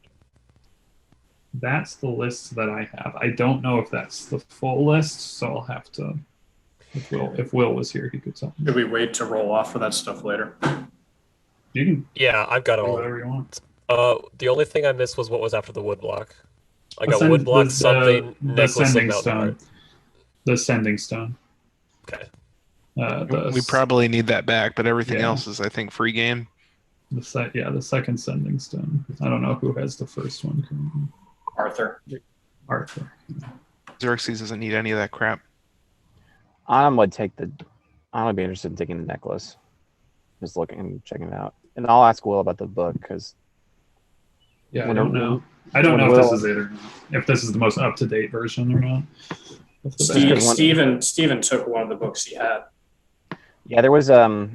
That's the list that I have. I don't know if that's the full list, so I'll have to. If Will was here, he could tell me. Should we wait to roll off for that stuff later? You can Yeah, I've got it do all. whatever you want. The only thing I missed was what was after the wood block. I got Ascend- wood block, the- something, the necklace of sending Mountain stone. Heart. The sending stone. Okay. We probably need that back, but everything Yeah. else is, I think, free game. the second sending stone. I don't know who has the first one currently. Arthur. Arthur. Xerxes doesn't need any of that crap. I would be interested in taking the necklace. Just looking and checking it out. And I'll ask Will about the book because Yeah, I When don't it- know. I don't when know if this Will- is it or not. If this is the most up to date version or not. Of the Steve, bag. Steven took one of the books he had. yeah, there was Anna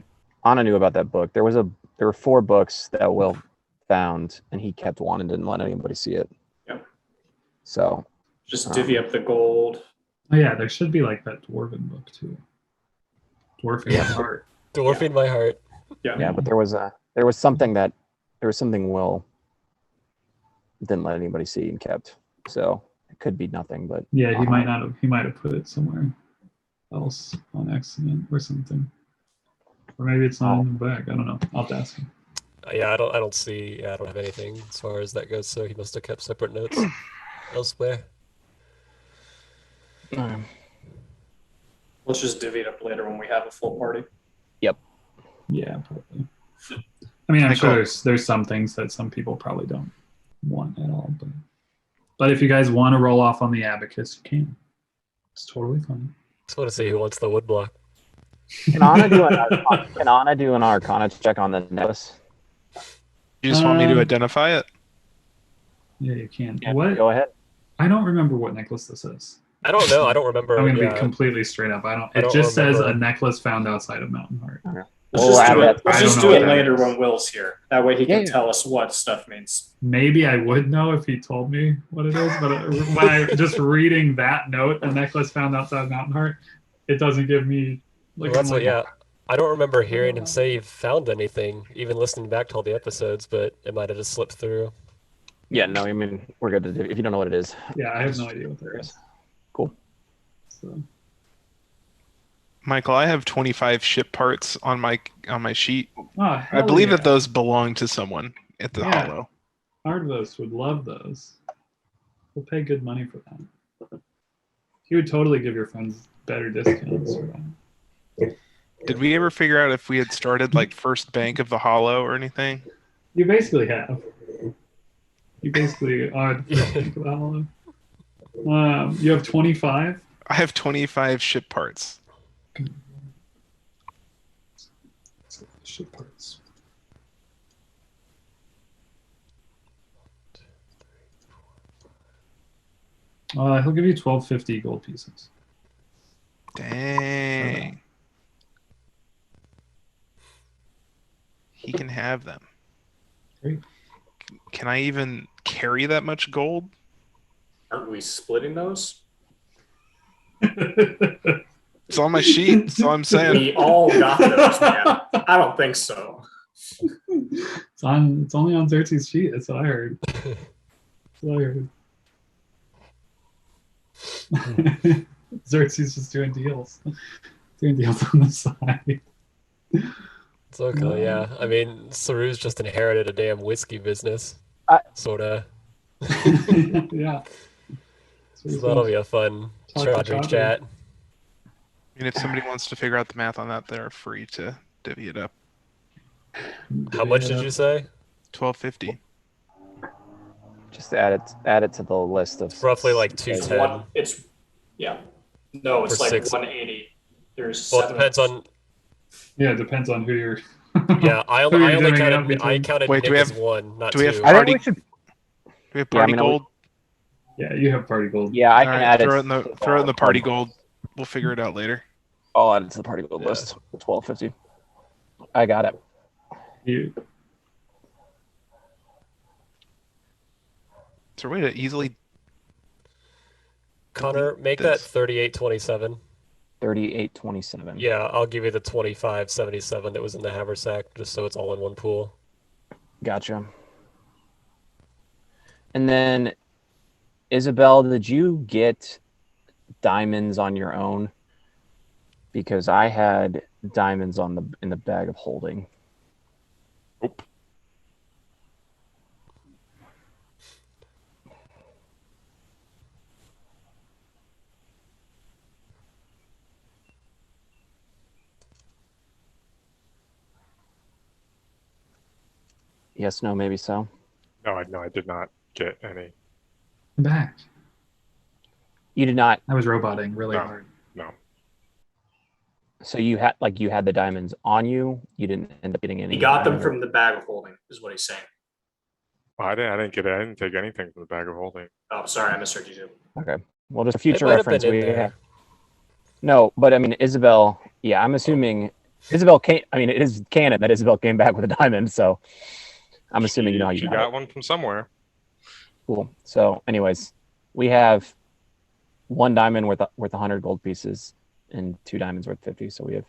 knew about that book. There were 4 books that Will found, and he kept one and didn't let anybody see it. Yep. So Just divvy up the gold. Oh yeah, there should be like that dwarven book too. Dwarfing Yeah. heart. Dwarfing my heart. yeah, but there was something Will didn't let anybody see and kept. So it could be nothing, but Yeah, he might not have. He might have put it somewhere else on accident or something, or maybe it's not in the bag. I don't know. I'll have to ask him. Yeah, I don't see. Yeah, I don't have anything as far as that goes. So he must have kept separate notes elsewhere. Let's just divvy it up later when we have a full party. Yeah, probably. I mean, I'm Michael. sure there's some things that some people probably don't want at all, but if you guys want to roll off on the abacus, you can. It's totally fine. Just want to see who wants the woodblock. Can Anna do an Arcana check on the necklace? You just want me to Um, identify it? Yeah, you can. What? Go ahead. I don't remember what necklace this is. I don't know. I don't remember. I'm gonna yeah. be completely straight up. I I It don't just says remember. a necklace found outside of Mountain Heart. Let's We'll just add do that. it. Let's I just don't do know it what that later is. when Will's here. That way he can Yeah. tell us what stuff means. Maybe I would know if he told me what it is, but when I just reading that note, a necklace found outside Mountain Heart, it doesn't give me Well, like. that's I'm what. like, Yeah, I don't remember hearing him say he found anything, even listening back to all the episodes. But it might have just slipped through. Yeah, no, I mean we're good to do. If you don't know what it is, Yeah, I have no idea what that is. Cool. So, Michael, I have 25 ship parts on my sheet. oh, I hell believe yeah. that those belong to someone at the Yeah. Hollow. Hardvost would love those. We'll pay good money for that. He would totally give your friends better discounts for that. Did we ever figure out if we had started like first bank of the Hollow or anything? You basically have. You basically are the first bank of the Hollow. You have 25? I have 25 ship parts. Shit parts. He'll give you 1250 gold pieces. Dang. He can have them. Great. Can I even carry that much gold? Aren't we splitting those? It's on my sheet. That's all I'm saying. We all got those, man. I don't think so. It's only on Xerxes' sheet. That's what I heard. That's what I heard. Xerxes just doing deals. Doing deals on the side. It's okay. Yeah, I mean, Saru's just inherited a damn whiskey business, sorta. Yeah. So that'll be a fun Talk Chaudhry to chat. And if somebody wants to figure out the math on that, they're free to divvy it up. How much did you say? 1250. just add it to the list of It's roughly like It's 210. yeah. No, it's For like 6. 180. There's Well, it 7. depends on. Yeah, it depends on who you're. Yeah, I Who you're only divvying it up counted. I between. counted Wait, Nick do we as have- one, not do we have two. I think Party- we should. Do we have Yeah, I party mean, gold? Yeah, you have party gold. Yeah, I All can right, add it. throw it in the party gold. gold. We'll figure it out later. I'll add it to the party gold Yeah. list. 1250. I got it. You, Is there a way to easily? Connor, make this. that 3827. 3827. Yeah, I'll give you the 2577 that was in the haversack, just so it's all in one pool. Gotcha. And then, Isabel, did you get diamonds on your own? Because I had diamonds in the bag of holding. Nope. Yes, no, maybe so. No, I did not get any. I'm back. You did not. I was roboting really No. hard. No. So you had the diamonds on you. You didn't end up getting any. He got them diamonds? from the bag of holding, is what he's saying. I didn't take anything from the bag of holding. Oh, sorry, I misheard you too. Okay. Well, just a It future might have reference. been in We there. No, but I mean, Isabel. Yeah, I'm assuming Isabel came. I mean, it is canon that Isabel came back with a diamond. So, I'm assuming you know how you She got got it. one from somewhere. Cool. So, anyways, we have 1 diamond worth 100 gold pieces and 2 diamonds worth 50. So we have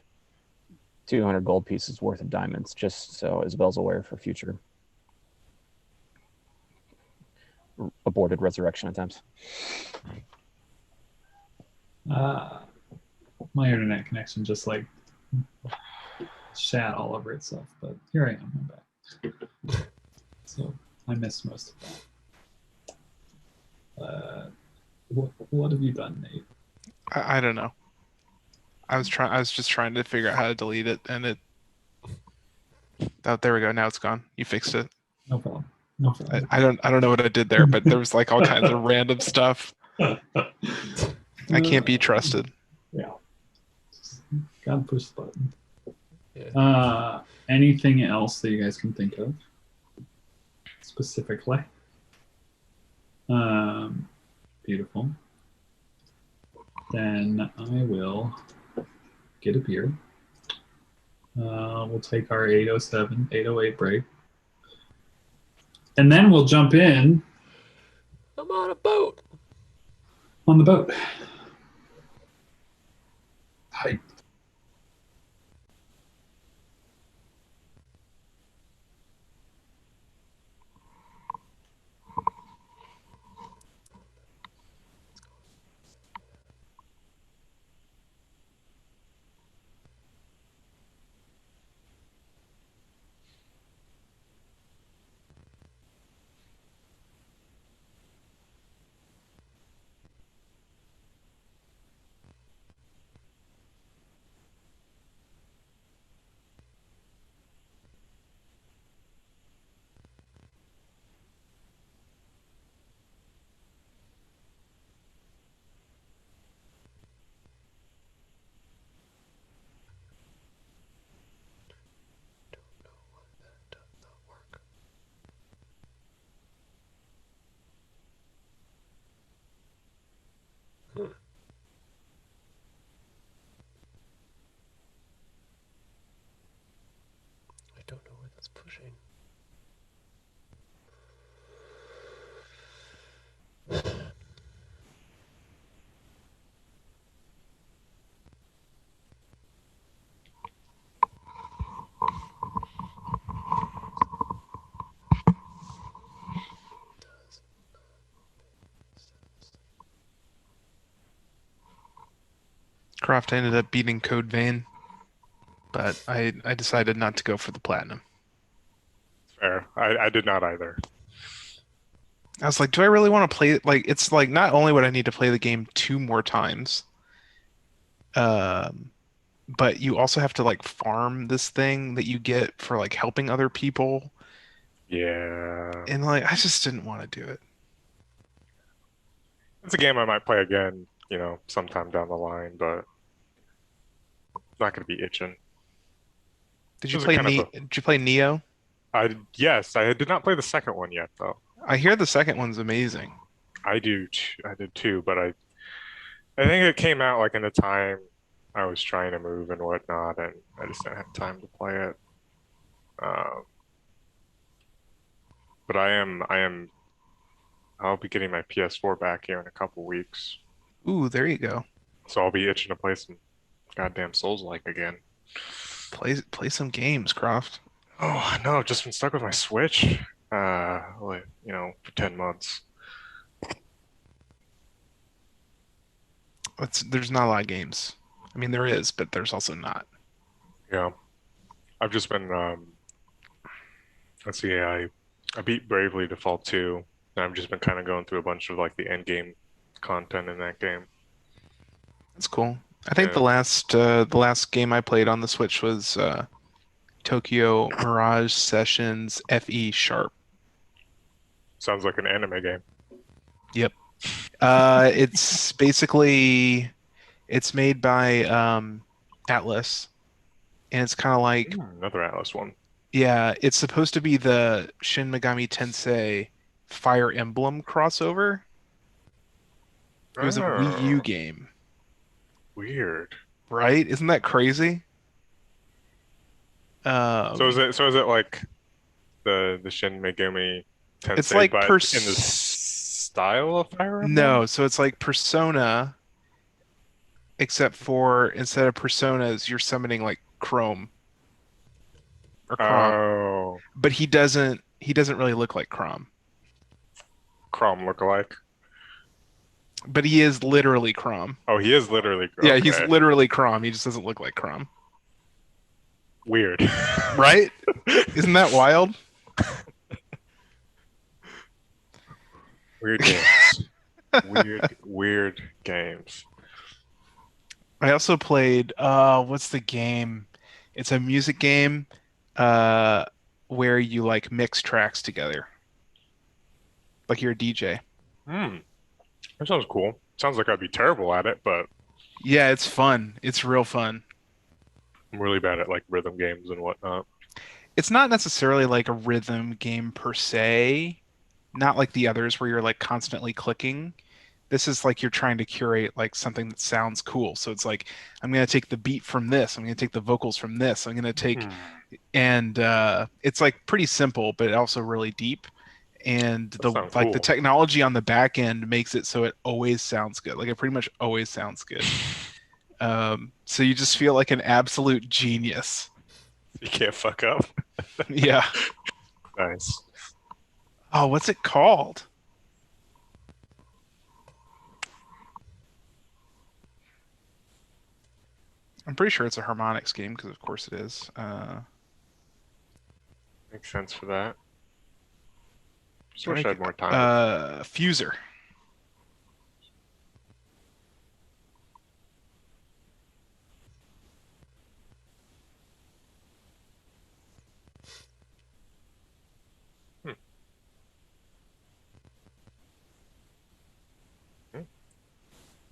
200 gold pieces worth of diamonds, just so Isabel's aware for future aborted resurrection attempts. My internet connection just like shat all over itself, but here I am. I'm back. So I missed most of that. What have you done, Nate? I don't know. I was just trying to figure out how to delete it, and it. Oh, there we go. Now it's gone. You fixed it. No problem. No problem. I don't know what I did there, but there was like all kinds of random stuff. I can't be trusted. Yeah. Just gotta push the button. Yeah. Anything else that you guys can think of specifically? Beautiful. Then I will get a beer. We'll take our 8:07, 8:08 break. And then we'll jump in I'm on a boat. on the boat. Hype. I don't know where that's pushing. Croft ended up beating Code Vein, but I decided not to go for the platinum. Fair. I did not either. I was like, do I really want to play it? Like, it's like not only would I need to play the game 2 more times, but you also have to like farm this thing that you get for like helping other people, Yeah. and like I just didn't want to do it. It's a game I might play again, sometime down the line, but not going to be itching. Did you Those are play kind of Did you play Neo? Yes, I did not play the second one yet, though. I hear the second one's amazing. I did too, but I think it came out like in a time I was trying to move and whatnot, and I just didn't have time to play it. But I'll be getting my PS4 back here in a couple weeks, Ooh, there you go. so I'll be itching to play some goddamn Souls-like again. Play some games, Croft. Oh no, I've just been stuck with my Switch, for 10 months. There's not a lot of games. I mean, there is, but there's also not. Yeah, I've just been let's see, I beat Bravely Default 2, and I've just been kind of going through a bunch of like the end game content in that game. That's cool. I think Yeah. the last game I played on the Switch was Tokyo Mirage Sessions FE Sharp. Sounds like an anime game. Yep. It's basically made by Atlas, and it's kind of like Another Atlas one. yeah, it's supposed to be the Shin Megami Tensei Fire Emblem crossover. It was a Wii U Oh, game, weird. right? Isn't that crazy? So is it like the Shin Megami Tensei, It's like but in the style of Fire Emblem? No, so it's like Persona, except for instead of personas, you're summoning like Chrome or Crom. Oh, But he doesn't really look like Crom. Chrome lookalike. But he is literally Crom. Oh, he is literally. Yeah, he's okay. literally Crom. He just doesn't look like Crom. Weird. Right? Isn't that wild? Weird games. Weird games. I also played what's the game? It's a music game where you like mix tracks together. Like you're a DJ. That sounds cool. Sounds like I'd be terrible at it, but Yeah, it's fun. It's real fun. I'm really bad at like rhythm games and whatnot. It's not necessarily like a rhythm game per se, not like the others where you're like constantly clicking. This is like you're trying to curate like something that sounds cool. So it's like I'm going to take the beat from this, I'm going to take the vocals from this, I'm going to take and it's like pretty simple but also really deep. And the sounds like the cool. technology on the back end makes it so it always sounds good. Like it pretty much always sounds good. So you just feel like an absolute genius. You can't fuck up. Yeah. Nice. Oh, what's it called? I'm pretty sure it's a harmonics game because of course it is. Makes sense for that. Just wish I had more time. Fuser.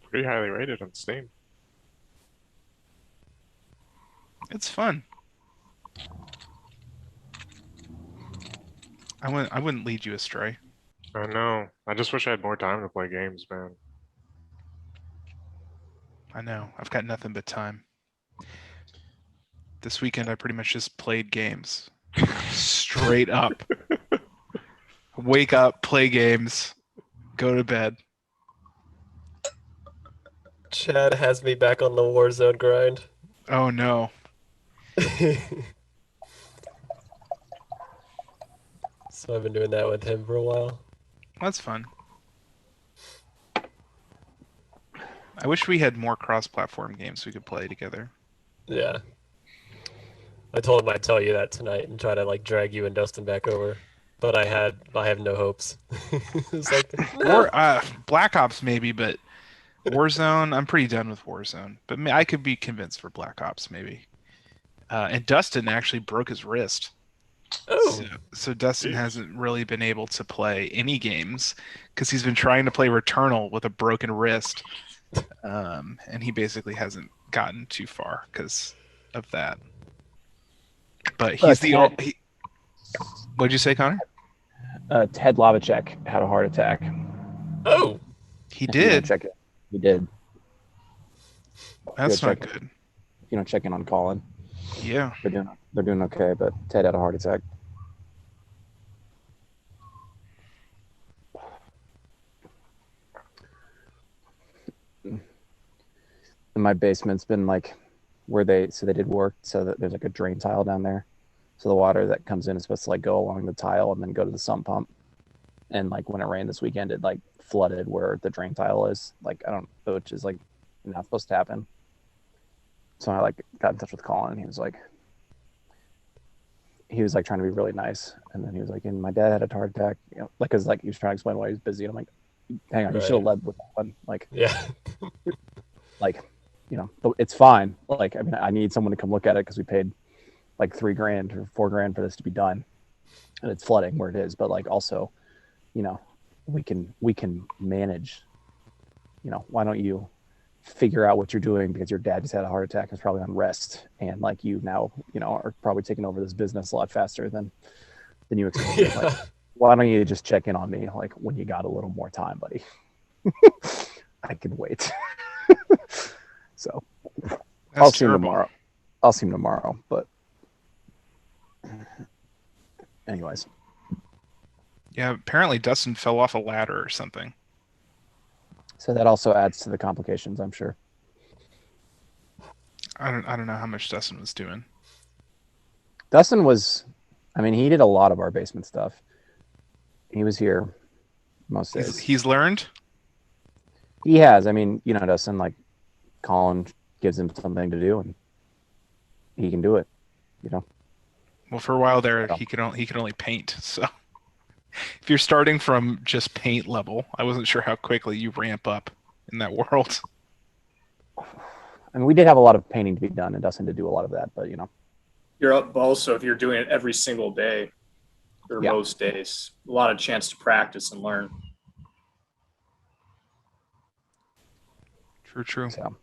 Pretty highly rated on Steam. It's fun. I wouldn't lead you astray. I know. I just wish I had more time to play games, man. I know. I've got nothing but time. This weekend I pretty much just played games. Straight up. Wake up, play games, go to bed. Chad has me back on the Warzone grind. Oh no. So I've been doing that with him for a while. That's fun. I wish we had more cross-platform games we could play together. Yeah. I told him I'd tell you that tonight and try to like drag you and Dustin back over. But I have no hopes. It's like Or Black Ops maybe, but Warzone, I'm pretty done with Warzone. But I could be convinced for Black Ops maybe. And Dustin actually broke his wrist. oh, So Dustin Jeez. hasn't really been able to play any games because he's been trying to play Returnal with a broken wrist. And he basically hasn't gotten too far because of that. But he's what'd you say, Connor? Ted Lavacek had a heart attack. oh, He If you don't did. check it. He did. That's Go not check it. good. If you don't check in on Colin, Yeah. they're doing okay. But Ted had a heart attack. And my basement's been like where they did work so that there's like a drain tile down there. So the water that comes in is supposed to like go along the tile and then go to the sump pump. And like when it rained this weekend, it like flooded where the drain tile is. Like I don't, which is like not supposed to happen. So I like got in touch with Colin and he was like trying to be really nice. And then he was like, and my dad had a heart attack, you know, like, cause like he was trying to explain why he was busy. And I'm like, hang on, you Right. should have led with that one. Like, yeah. you know, it's fine. Like, I mean, I need someone to come look at it because we paid like $3,000 or $4,000 for this to be done, and it's flooding where it is. But like, also, you know, we can manage. You know, why don't you figure out what you're doing because your dad just had a heart attack and is probably on rest, and like you now, you know, are probably taking over this business a lot faster than you expected. Yeah. Like, why don't you just check in on me like when you got a little more time, buddy? I can wait. So That's I'll see him terrible. tomorrow. I'll see him tomorrow, but anyways. Yeah, apparently Dustin fell off a ladder or something. So that also adds to the complications, I'm sure. I don't know how much Dustin was doing. Dustin was, I mean, he did a lot of our basement stuff. He was here most days. He's learned. He has. I mean, you know, Dustin, like, Colin gives him something to do, and he can do it. You know. Well, for a while there, he could only paint. So if you're starting from just paint level, I wasn't sure how quickly you ramp up in that world. I mean, we did have a lot of painting to be done, and Dustin did do a lot of that. But you know, You're up also if you're doing it every single day or Yeah. most days, a lot of chance to practice and learn. True. so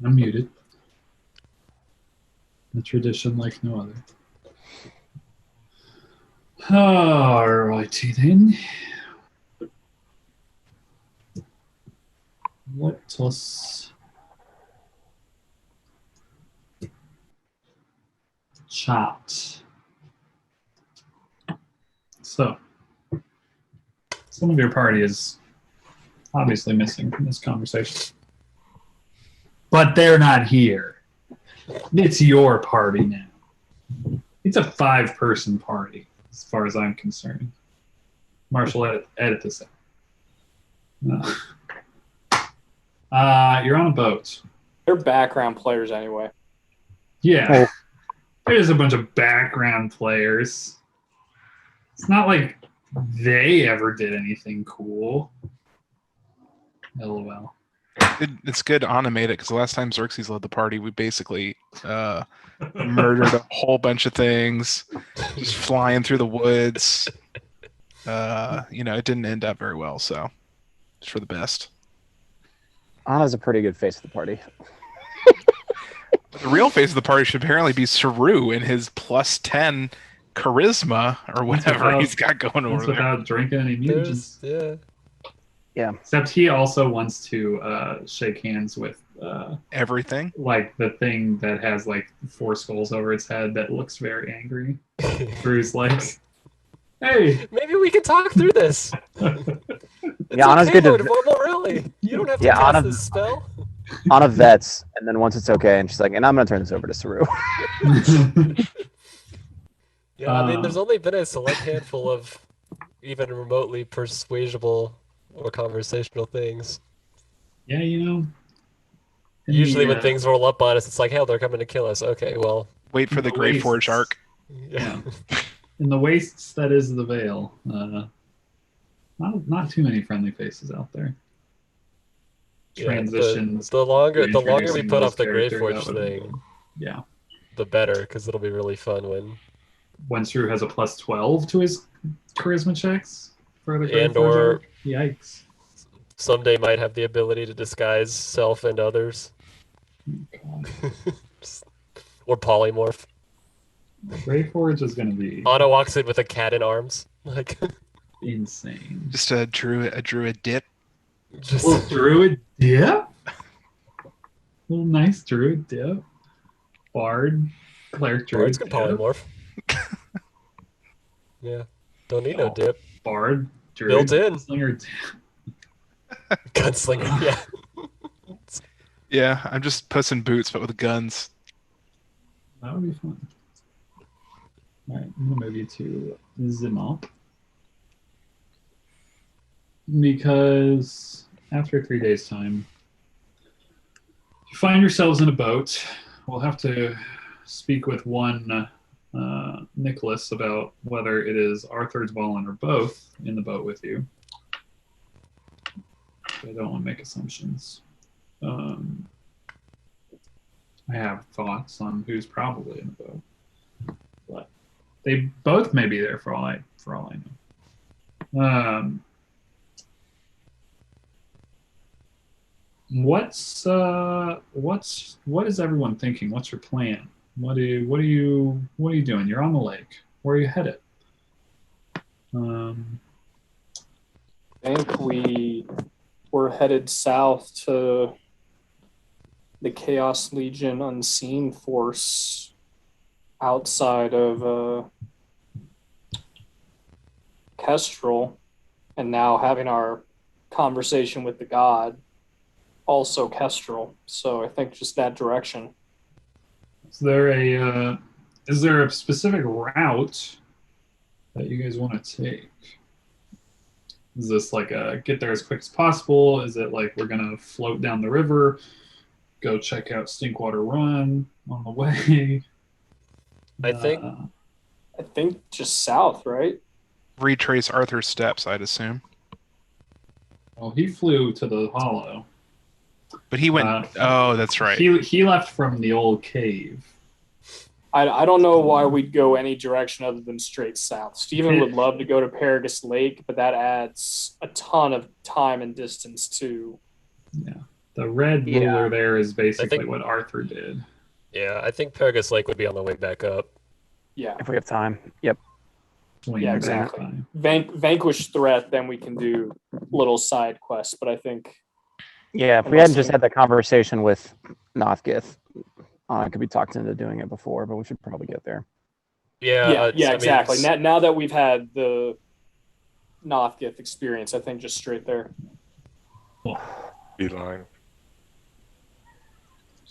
I'm muted. A tradition like no other. Alrighty then. Let us chat. So, some of your party is obviously missing from this conversation. But they're not here. It's your party now. It's a 5-person party, as far as I'm concerned. Marshall, edit this out. No. You're on a boat. They're background players anyway. Yeah. There's a bunch of background players. It's not like they ever did anything cool. LOL. It's good to animate it because the last time Xerxes led the party, we basically murdered a whole bunch of things, just flying through the woods. It didn't end up very well, so it's for the best. Anna's a pretty good face of the party. The real face of the party should apparently be Saru and his +10 charisma or whatever without- he's got going That's over there. without drinking any mutagens. Yeah. Except he also wants to shake hands with Everything. like the thing that has like 4 skulls over its head that looks very angry. Drew's like, hey. Maybe we can talk through this. Yeah, Anna's good to. Well, really. You don't have to Yeah, cast Anna- this spell. Anna vets, and then once it's okay, and she's like, and I'm gonna turn this over to Saru. Yeah, I mean, there's only been a select handful of even remotely persuadable or conversational things. Yeah, Usually, when Yeah. things roll up on us, it's like, hell, they're coming to kill us. Okay, well, Wait for the The Grey Forge wastes. arc. yeah. In the wastes that is the Veil, not too many friendly faces out there. Yeah, Transitions. The longer we introducing put those off the Grey characters, Forge that would've thing, been- Yeah. the better, because it'll be really fun when. Drew has a +12 to his charisma checks for the Grey And Forge or- arc. Yikes. Someday might have the ability to disguise self and others. God. Or polymorph. Grey Forge is going to be Anna walks in with a cat in arms. Like, insane. Just a druid dip. just. Little druid dip. Little nice druid dip. Bard. Cleric druid Bards can dip. polymorph. Yeah. Don't need no Oh. dip. Bard. Druid. Built in. Slinger dip. Gunslinger, yeah. Yeah, I'm just Puss in Boots, but with guns. That would be fun. All right, I'm gonna move you to Zimop because after 3 days' time, you find yourselves in a boat. We'll have to speak with one Nicholas about whether it is Arthur's Wallen or both in the boat with you. I don't want to make assumptions. I have thoughts on who's probably in the boat, but they both may be there for all I know. What is everyone thinking? What's your plan? What are you doing? You're on the lake. where are you headed? Um, I think we were headed south to the Chaos Legion Unseen Force outside of Kestrel, and now having our conversation with the god, also Kestrel. So I think just that direction. is there a specific route that you guys want to take? Is this like a get there as quick as possible? Is it like we're gonna float down the river, go check out Stinkwater Run on the way? I think I think just south, right? Retrace Arthur's steps, I'd assume. Well, he flew to the Hollow. But he went. Oh, that's right. He left from the old cave. I don't know why we'd go any direction other than straight south. Steven would love to go to Paragus Lake, but that adds a ton of time and distance to. Yeah, the red Yeah. ruler there is basically think- what Arthur did. yeah, I think Paragus Lake would be on the way back up. Yeah. If we have time. Yep. Swing Yeah, back exactly. time. Vanquish threat, then we can do little side quests. But I think Yeah, if we hadn't just had the conversation with Nothgith, I could be talked into doing it before, but we should probably get there. Yeah, I mean, exactly. Now that we've had the Nothgith experience, I think just straight there. Beeline.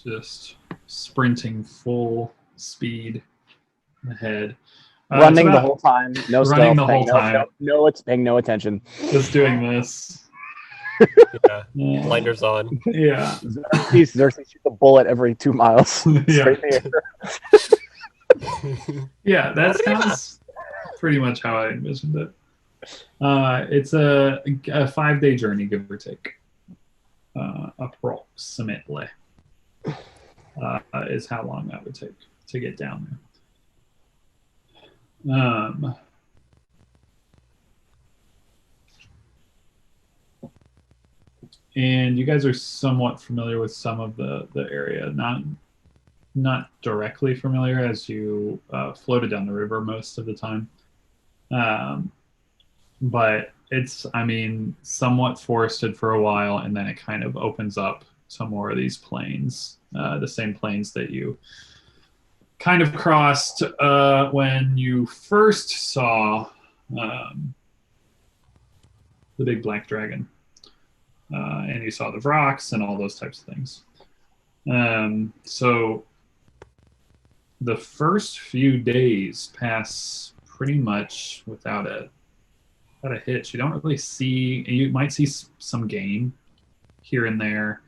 Just sprinting full speed ahead. Running it's the about- whole time, no Running stealth, the whole paying time. it's paying no attention. Just doing this. yeah, Yeah. blinders on. Yeah. Xerxes shoots a bullet every 2 miles. Yeah. Straight in the air. Yeah, that sounds pretty much how I envisioned it. It's a 5-day journey, give or take. Approximately is how long that would take to get down there. And you guys are somewhat familiar with some of the area, not directly familiar as you floated down the river most of the time. But it's, I mean, somewhat forested for a while, and then it kind of opens up to more of these plains, the same plains that you kind of crossed when you first saw the big black dragon. And you saw the Vrox and all those types of things. So the first few days pass pretty much without a hitch. You don't really see. You might see some game here and there.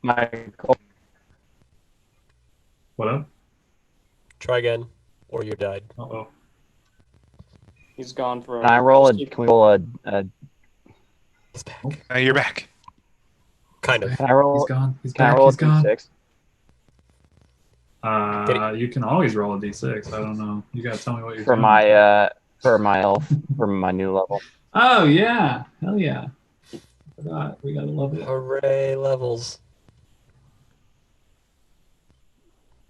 Michael, What up? Try again, or you died. Uh-oh. He's gone for. can I roll a? Can we roll a? He's back. You're back. Kind of. Can I roll? He's gone. He's Can I back. roll a He's gone. d6 You can always roll a d6. I don't know. You gotta tell me what you're for doing. my elf for my new level? Oh yeah, hell yeah! Forgot. We gotta love it. Hooray, levels.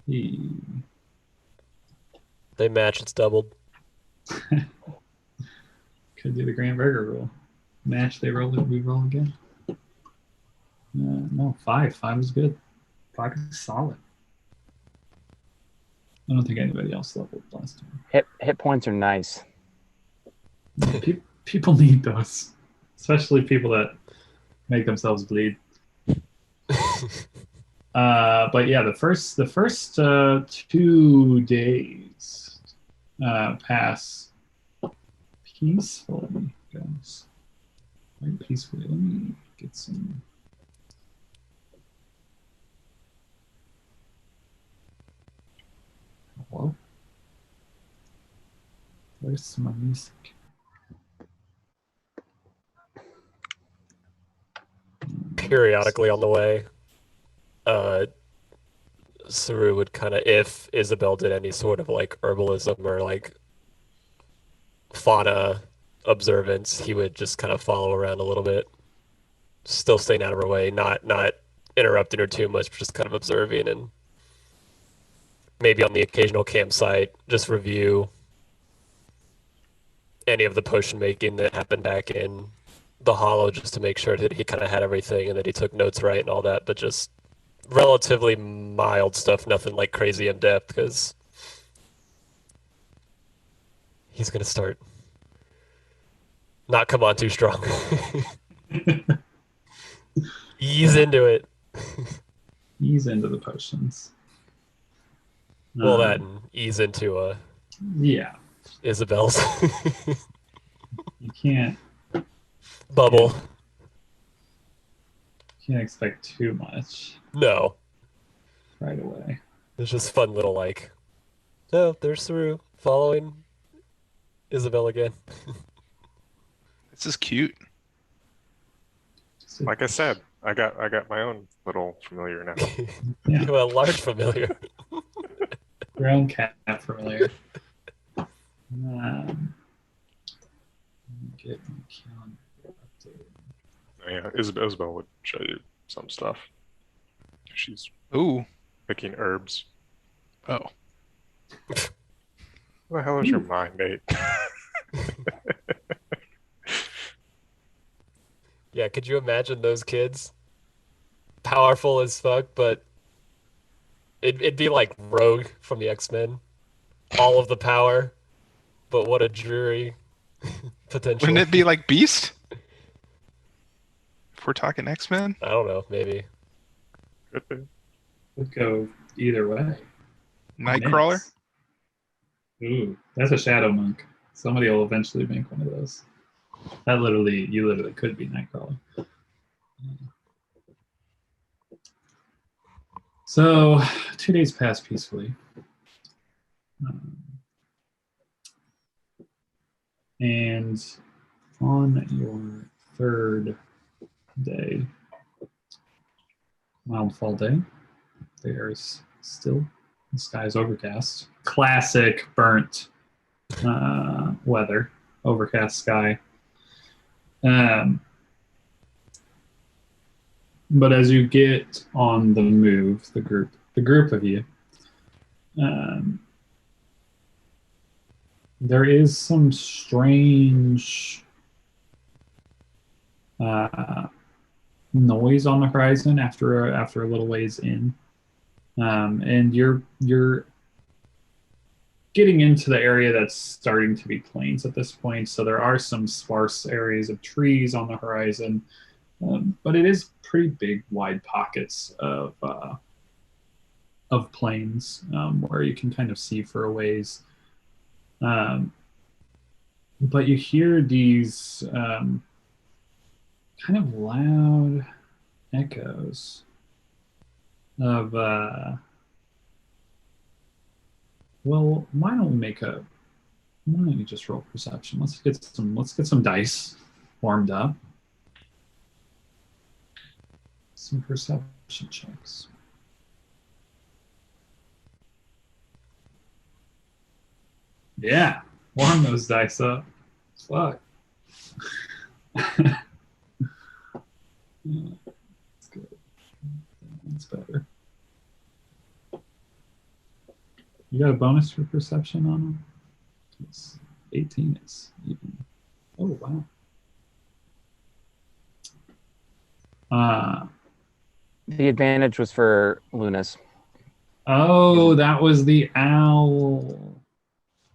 He- They match, it's doubled. Could do the Grand Burger rule. Match, they roll it, we roll again. No, 5. 5 is good. 5 is solid. I don't think anybody else leveled last time. Hit points are nice. People need those, especially people that make themselves bleed. But yeah, the first 2 days pass peacefully, guys. Quite peacefully. Let me get some. Hello? Where's my music? Periodically on the way, Saru would kind of, if Isabel did any sort of like herbalism or like fauna observance, he would just kind of follow around a little bit, still staying out of her way, not interrupting her too much, but just kind of observing and maybe on the occasional campsite, just review any of the potion making that happened back in the Hollow, just to make sure that he kind of had everything and that he took notes right and all that, but just relatively mild stuff, nothing like crazy in depth, because he's gonna start not come on too strong. Ease into it. Ease into the potions. Well, Um, that and ease into Yeah, Isabel's you can't bubble. expect too much No, right away. it's just fun little like, oh, there's through following Isabel again. This is cute. Just a- Like I said, I got my own little familiar now. Yeah. You have a large familiar. Your own cat familiar. Get my calendar updated. Yeah, Isabel would show you some stuff. She's Ooh. picking herbs. Oh. What the hell is your mind, Nate? Yeah, could you imagine those kids? Powerful as fuck, but it'd be like Rogue from the X-Men. All of the power, but what a dreary potential. Wouldn't it be like Beast? If we're talking X-Men? I don't know, maybe. Could be. Would go either way. Nightcrawler? Mix. Ooh, that's a shadow monk. Somebody will eventually make one of those. You literally could be Nightcrawler. So 2 days pass peacefully. And on your third day, mild fall day, there's still, the sky is overcast. Classic burnt weather, overcast sky. But as you get on the move, the group of you, there is some strange noise on the horizon after a little ways in, and you're getting into the area that's starting to be plains at this point. So there are some sparse areas of trees on the horizon, but it is pretty big, wide pockets of plains where you can kind of see for a ways. But you hear these kind of loud echoes of well, why don't you just roll perception? Let's get some dice warmed up. Some perception checks. Yeah, warm those dice up. Fuck. Yeah, that's good. That's better. You got a bonus for perception on them? It's 18 is even. Oh, wow. The advantage was for Lunas. Oh, that was the owl.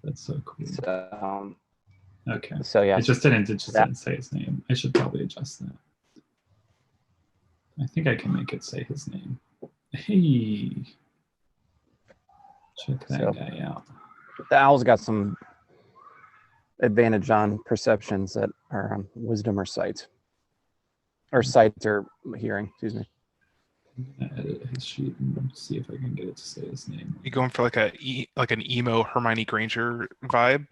That's so cool. So, Okay. so yeah. It just didn't say his name. I should probably adjust that. I think I can make it say his name. Hey. Check that So- guy out. The owl's got some advantage on perceptions that are on wisdom or sight. Or sight or hearing, excuse me. I'm gonna edit his sheet and see if I can get it to say his name. You going for like an emo Hermione Granger vibe?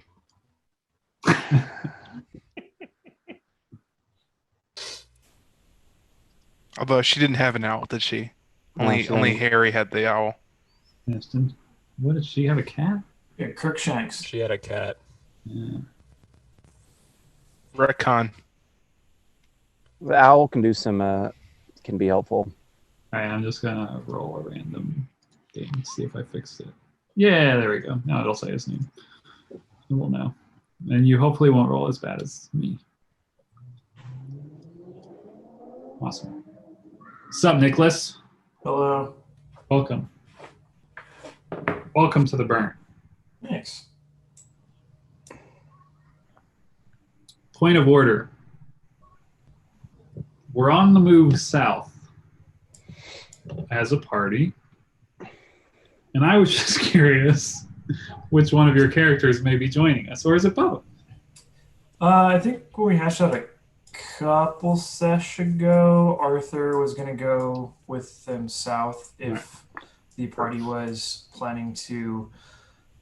Although she didn't have an owl, did she? No, Only she only didn't. Harry had the owl. Instant. What did she have, a cat? Yeah, Kirkshanks. She had a cat. Yeah. Retcon. The owl can do some can be helpful. All right, I'm just gonna roll a random thing, see if I fixed it. Yeah, there we go. Now it'll say his name. And we'll know. And you hopefully won't roll as bad as me. Awesome. What's up, Nicholas? Hello. Welcome. Welcome to the burn. Thanks. Point of order. We're on the move south as a party. And I was just curious which one of your characters may be joining us, or is it both? I think when we hashed out a couple sessions ago, Arthur was going to go with them south if the party was planning to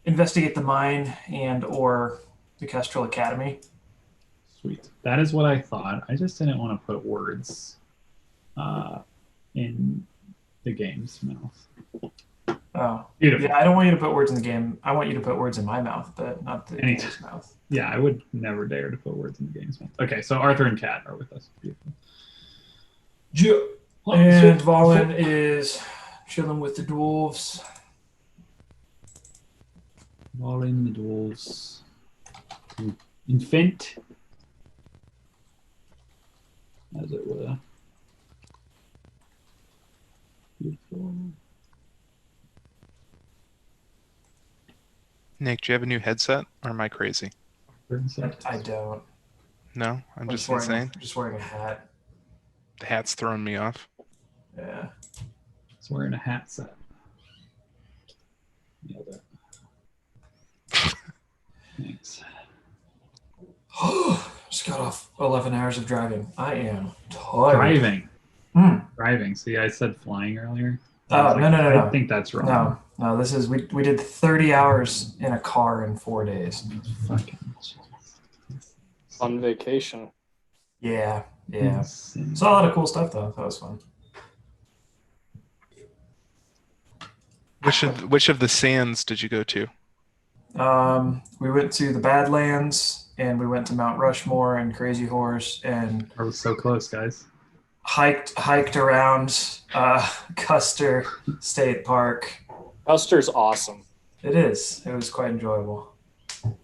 investigate the mine and or the Kestrel Academy. Sweet. That is what I thought. I just didn't want to put words in the game's mouth. Oh, Beautiful. yeah. I don't want you to put words in the game. I want you to put words in my mouth, but not the Anytime. game's mouth. Yeah, I would never dare to put words in the game's mouth. Okay, so Arthur and Kat are with us. Beautiful. And Valen is chilling with the dwarves. All in the dwarves. Infant. As it were. Beautiful. Nick, do you have a new headset, or am I crazy? I don't. No, I'm just wearing, insane. Just wearing a hat. The hat's throwing me off. Yeah. He's wearing a hat set. Nailed it. Thanks. Just got off 11 hours of driving. I am tired. Driving. Hmm. Driving. See, I said flying earlier. Oh, I was no. I think that's wrong. No, this is we did 30 hours in a car in 4 days. Fucking On vacation. Yeah. insane. Saw a lot of cool stuff though. That was fun. Which of the sands did you go to? We went to the Badlands and we went to Mount Rushmore and Crazy Horse and I was so close, guys. hiked around Custer State Park. Custer's awesome. It is. It was quite enjoyable. Fun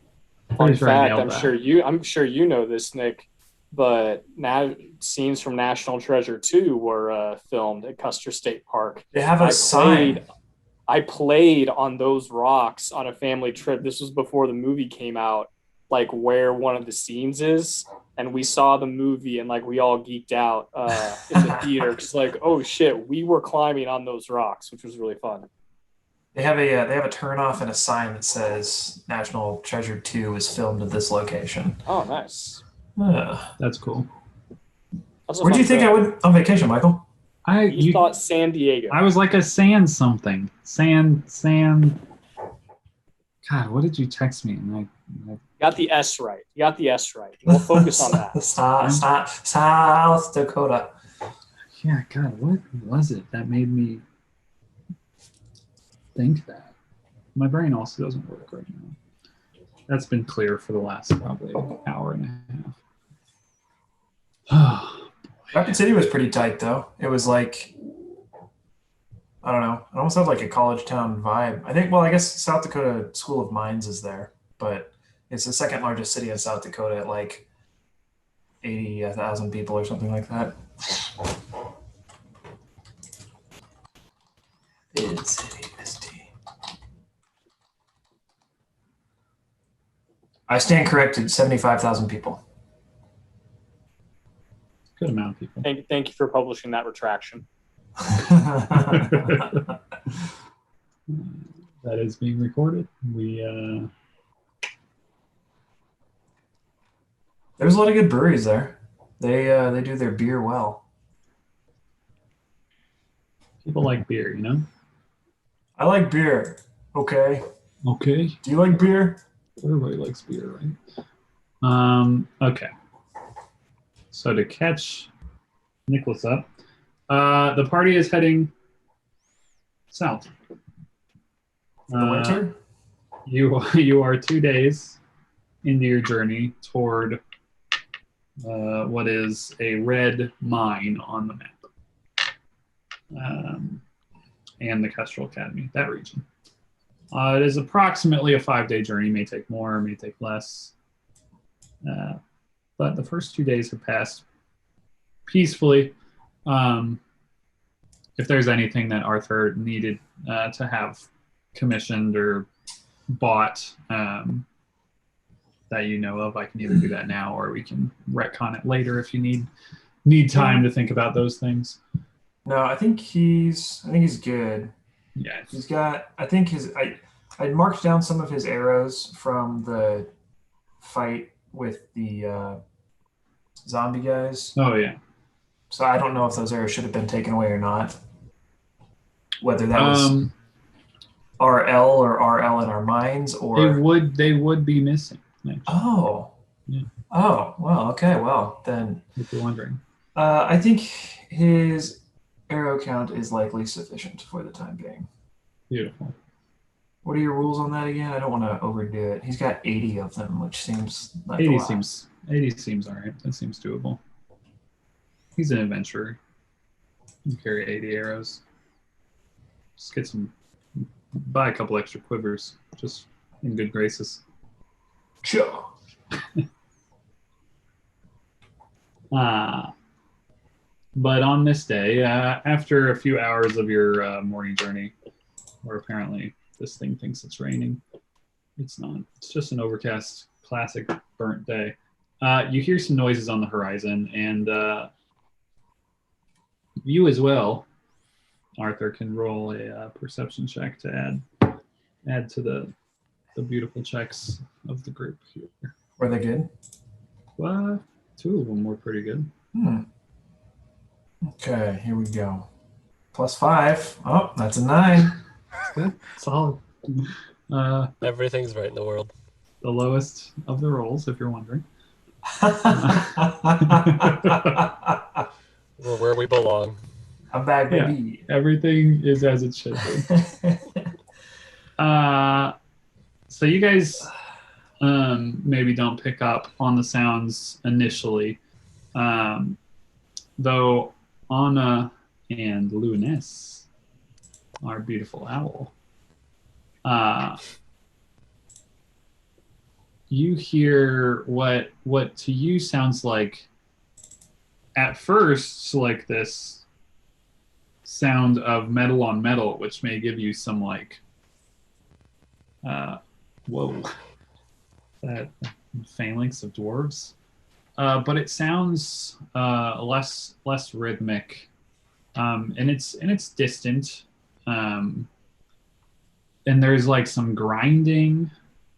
Pretty sure I fact, nailed that. I'm sure you know this, Nick, but now scenes from National Treasure 2 were filmed at Custer State Park. They have a sign. I played on those rocks on a family trip. This was before the movie came out, like where one of the scenes is. And we saw the movie and like we all geeked out in the theater. Just like, oh shit, we were climbing on those rocks, which was really fun. They have a turnoff and a sign that says National Treasure 2 is filmed at this location. Oh, nice. That's cool. That's a Where do fun you think trip. I went on vacation, Michael? You thought San Diego. I was like a sand something. Sand. God, what did you text me? And I Got the S right. You got the S right. We'll focus on that. South Dakota. yeah, God, what was it that made me think that? My brain also doesn't work right now. That's been clear for the last probably hour and a half. Rapid City was pretty tight though. It was like, I don't know. It almost had like a college town vibe. I guess South Dakota School of Mines is there, but it's the second largest city in South Dakota at like 80,000 people or something like that. Rapid City, ST. I stand corrected, 75,000 people. Good amount of people. Thank you for publishing that retraction. That is being recorded. There's a lot of good breweries there. They do their beer well. People like beer, you know? I like beer. Okay. Okay. Do you like beer? Everybody likes beer, right? Okay. So to catch Nicholas up, the party is heading south. For the winter? You are 2 days into your journey toward what is a red mine on the map, and the Kestrel Academy, that region. It is approximately a 5-day journey. May take more, may take less. But the first 2 days have passed peacefully. If there's anything that Arthur needed to have commissioned or bought that you know of, I can either do that now or we can retcon it later if you need time to think about those things. No, I think he's good. Yeah. He's got. I think I marked down some of his arrows from the fight with the zombie guys. Oh yeah. So I don't know if those arrows should have been taken away or not. Whether that was RL or RL in our minds, or they would be missing. Actually, oh, Yeah. Oh, well, okay, well then. if you're wondering. I think his arrow count is likely sufficient for the time being. Beautiful. What are your rules on that again? I don't want to overdo it. He's got 80 of them, which seems like 80 a lot. seems all right. That seems doable. He's an adventurer. You carry 80 arrows. Just get buy a couple extra quivers, just in good graces. Sure. But on this day, after a few hours of your morning journey, where apparently this thing thinks it's raining, it's not. It's just an overcast, classic burnt day. You hear some noises on the horizon, and you as well, Arthur, can roll a perception check to add to the beautiful checks of the group here. Were they good? Well, 2 of them were pretty good. Okay, here we go. +5. Oh, that's a 9. Good. Solid. Everything's right in the world. The lowest of the rolls, if you're wondering. We're where we belong. I'm back, baby. Everything is as it should be. So you guys maybe don't pick up on the sounds initially, though Anna and Lunes, our beautiful owl, you hear what to you sounds like at first like this sound of metal on metal, which may give you some like whoa, that phalanx of dwarves, but it sounds less rhythmic, and it's distant, and there's like some grinding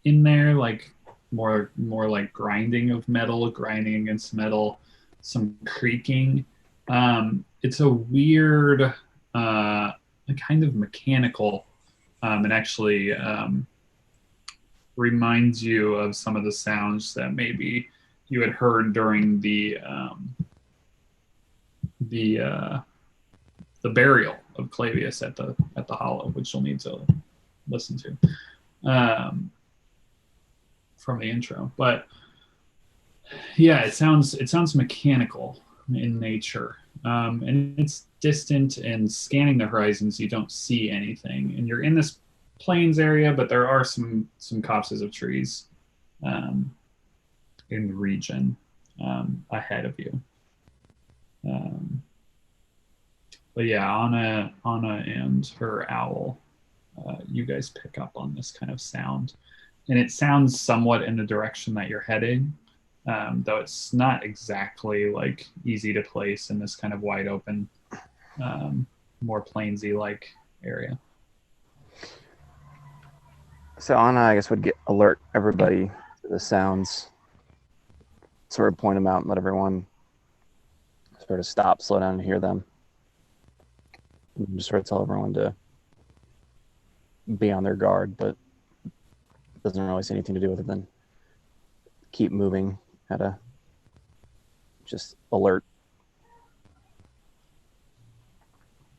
in there, like more like grinding of metal, grinding against metal, some creaking. It's a weird, kind of mechanical, and actually reminds you of some of the sounds that maybe you had heard during the burial of Clavius at the Hollow, which you'll need to listen to from the intro. But yeah, it sounds mechanical in nature, and it's distant, and scanning the horizons you don't see anything, and you're in this plains area, but there are some copses of trees in the region ahead of you. But yeah, Anna and her owl, you guys pick up on this kind of sound, and it sounds somewhat in the direction that you're heading, though it's not exactly like easy to place in this kind of wide open, more plainsy like area. So Anna, I guess, would alert everybody to the sounds, sort of point them out and let everyone sort of stop, slow down, and hear them. And just sort of tell everyone to be on their guard, but it doesn't really say anything to do with it than keep moving at a just alert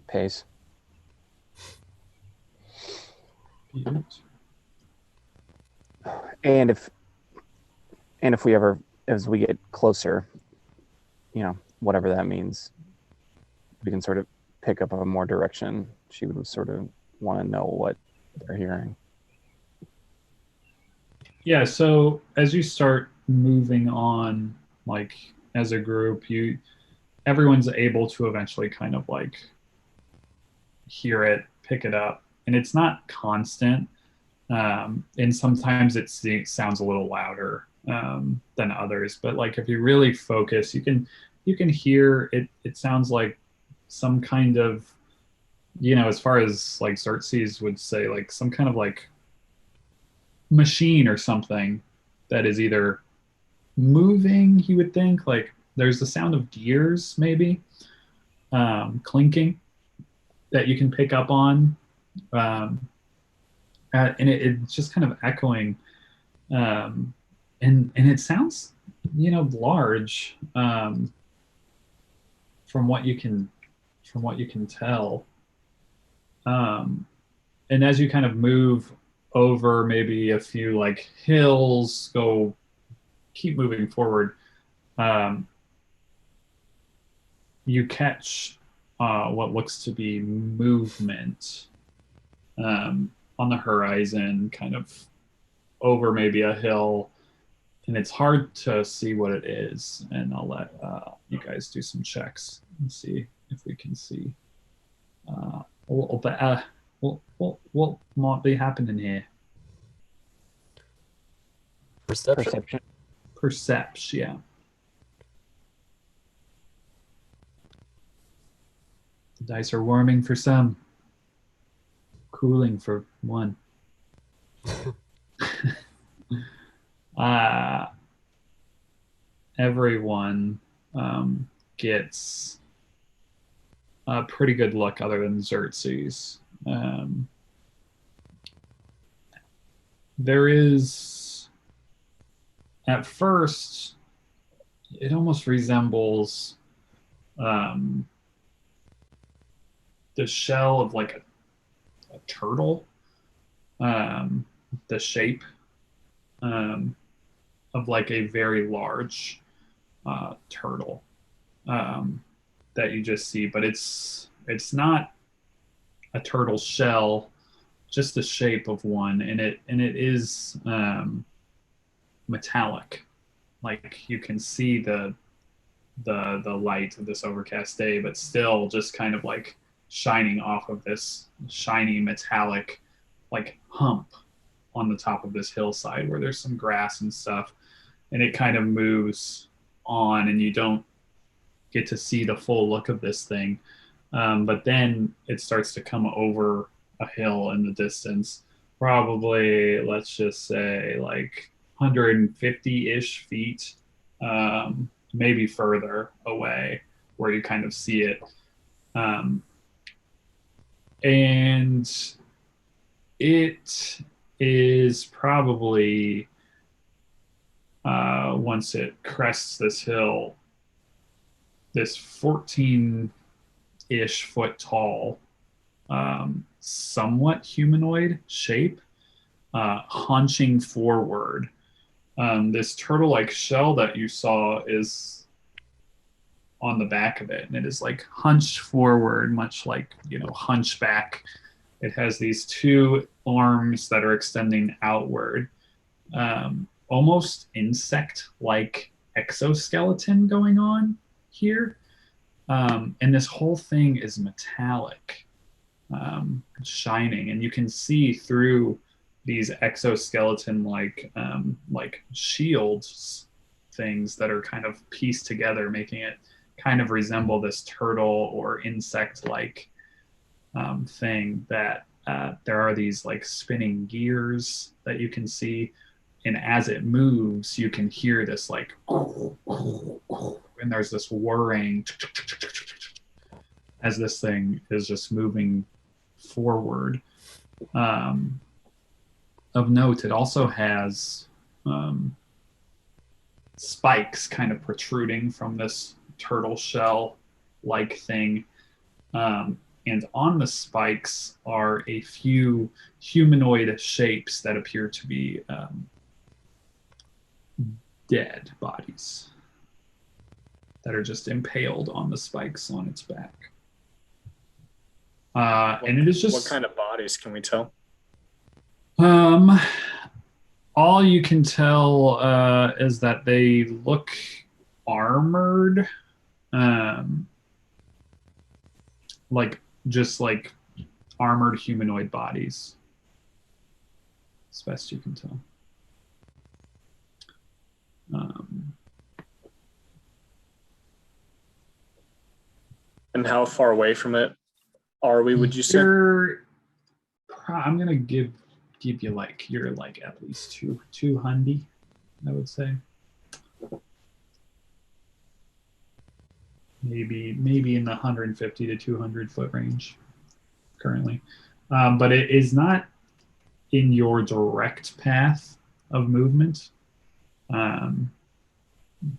pace. And if we ever, as we get closer, whatever that means, we can sort of pick up a more direction. She would sort of want to know what they're hearing. Yeah, so as you start moving on, like as a group, everyone's able to eventually kind of like hear it, pick it up, and it's not constant. And sometimes sounds a little louder than others. But like if you really focus, you can hear it. It sounds like some kind of, as far as like Xerxes would say, like some kind of like machine or something that is either moving. He would think like there's the sound of gears maybe clinking that you can pick up on. And it's just kind of echoing, and it sounds, large, from what you can tell. And as you kind of move over maybe a few like hills, keep moving forward, you catch what looks to be movement on the horizon, kind of over maybe a hill, and it's hard to see what it is. And I'll let you guys do some checks and see if we can see what might be happening here. Perception. Perception, yeah. The dice are warming for some, cooling for one. Everyone gets a pretty good look other than Xerxes. There is, at first, it almost resembles the shell of like a turtle, the shape of like a very large turtle that you just see, but it's not a turtle shell, just the shape of one, and it is metallic. Like you can see the light of this overcast day, but still just kind of like shining off of this shiny metallic like hump on the top of this hillside where there's some grass and stuff, and it kind of moves on, and you don't get to see the full look of this thing, but then it starts to come over a hill in the distance, probably, let's just say, like 150-ish feet, maybe further away, where you kind of see it. And it is probably, once it crests this hill, this 14-ish foot tall, somewhat humanoid shape, hunching forward. This turtle-like shell that you saw is on the back of it, and it is like hunched forward, much like, hunchback. It has these two arms that are extending outward, almost insect-like exoskeleton going on here. And this whole thing is metallic, shining, and you can see through these exoskeleton-like shields things that are kind of pieced together, making it kind of resemble this turtle or insect-like thing. That there are these like spinning gears that you can see, and as it moves, you can hear this like, and there's this whirring as this thing is just moving forward. Of note, it also has spikes kind of protruding from this turtle shell like thing, and on the spikes are a few humanoid shapes that appear to be dead bodies that are just impaled on the spikes on its back. And it is just, what kind of bodies can we tell? all you can tell is that they look armored, like just like armored humanoid bodies. As best you can tell. And how far away from it are we, would you say? I'm gonna give you like you're like at least 200, I would say. Maybe in the 150 to 200 foot range currently, but it is not in your direct path of movement, and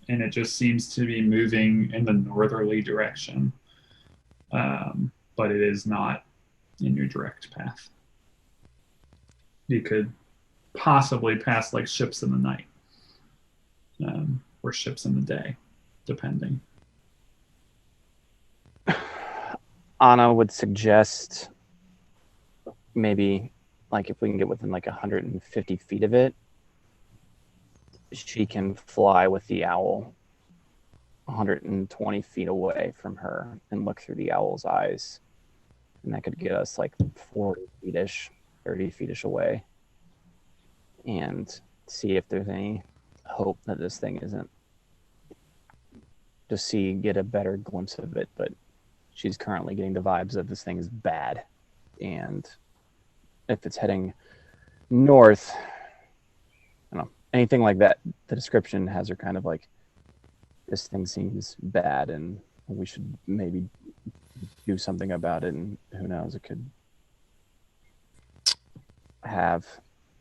it just seems to be moving in the northerly direction, but it is not in your direct path. You could possibly pass like ships in the night, or ships in the day, depending. Anna would suggest maybe like if we can get within like 150 feet of it, she can fly with the owl 120 feet away from her and look through the owl's eyes. And that could get us like 40 feet-ish, 30 feet-ish away. And see if there's any hope that this thing isn't. Just get a better glimpse of it, but she's currently getting the vibes of this thing is bad. And if it's heading north, I don't know, anything like that, the description has her kind of like, this thing seems bad and we should maybe do something about it. And who knows, it could have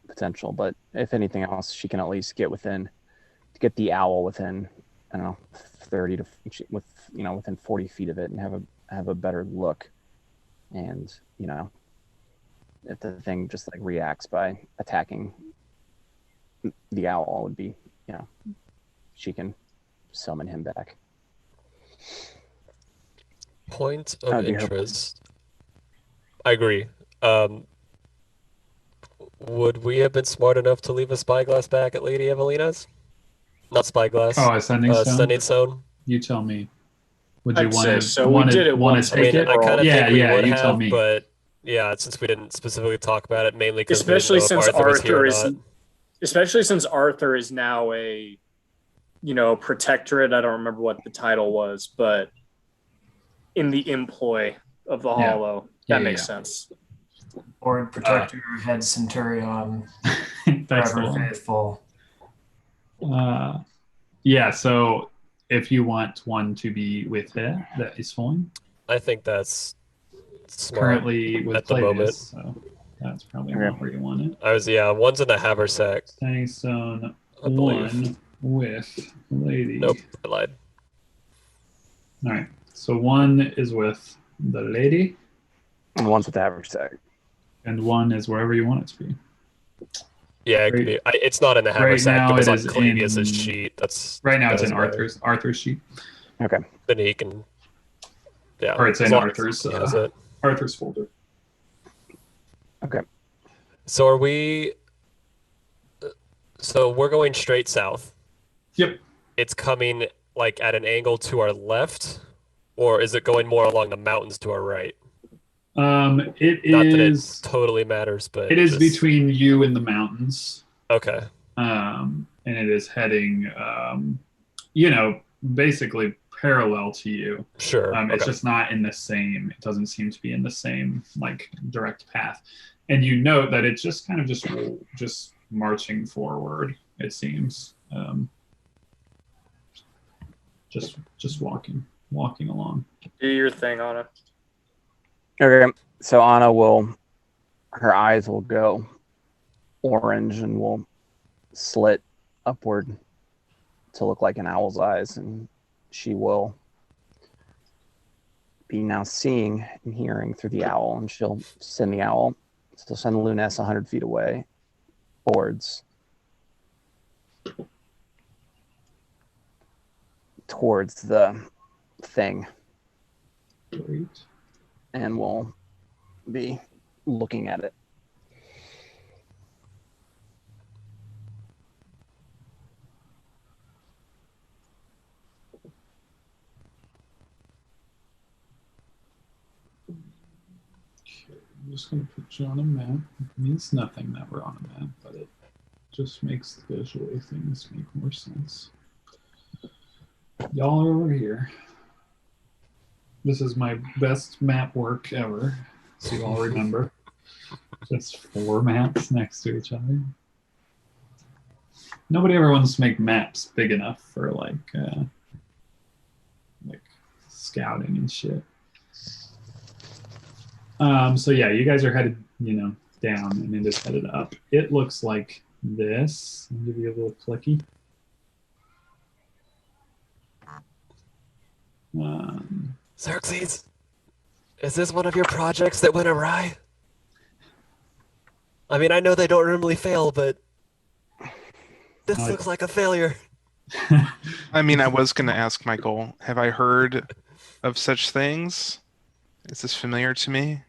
potential. But if anything else, she can at least get the owl within, I don't know, 30 to within 40 feet of it and have a better look. And if the thing just like reacts by attacking the owl, would be she can summon him back. Point of interest. I agree. Would we have been smart enough to leave a spyglass back at Lady Evelina's? Not spyglass. Oh, ascending stone. Ascending stone. You tell me. Would you I'd want say to? so. We did it want once. to take it? I kind of Yeah, think we yeah. would You have, tell me. but yeah, since we didn't specifically talk about it, mainly because Especially since Arthur is now a protectorate. I don't remember what the title was, but in the employ of the Yeah. Hollow. Yeah, That yeah, makes yeah. sense. Lord Protector, Head Centurion, That's the Forever one. Faithful. Yeah. So if you want one to be with her, that is fine. I think that's smart. Currently with at the moment. Clavis, so that's probably not where you want it. One's in the haversack. Standing stone I believe. one with lady. Nope, I lied. All right. So one is with the lady, And one's at the haversack. and one is wherever you want it to be. Yeah, it could be. It's not in the Right haversack, now but it's it on is Clavius's in- sheet. That's Right now it's That in is Arthur's sheet, Okay. then he can. Yeah. or it's as in long as Arthur's he has it. Arthur's folder. So are we? So we're going straight south. Yep. It's coming like at an angle to our left, or is it going more along the mountains to our right? It Not that is. it totally matters, but It is just- between you and the mountains. Okay. And it is heading, basically parallel to you. Sure. It's okay. just not in the same. It doesn't seem to be in the same like direct path. And you note that it's just kind of just marching forward. It seems, just walking along. Do your thing, Anna. Okay. So Anna her eyes will go orange and will slit upward to look like an owl's eyes, and she will be now seeing and hearing through the owl, and she'll send Luness 100 feet away towards the thing, Great. and we'll be looking at it. just going to put you on a map. It means nothing that we're on a map, but it just makes visually things make more sense. Y'all are over here. This is my best map work ever, so you all remember. Just 4 maps next to each other. Nobody ever wants to make maps big enough for like scouting and shit. So yeah, you guys are headed, down, and then just headed up. It looks like this. I'll give you a little clicky. Xerxes, is this one of your projects that went awry? I mean, I know they don't normally fail, but this looks like a failure. I mean, I was going to ask Michael, have I heard of such things? Is this familiar to me?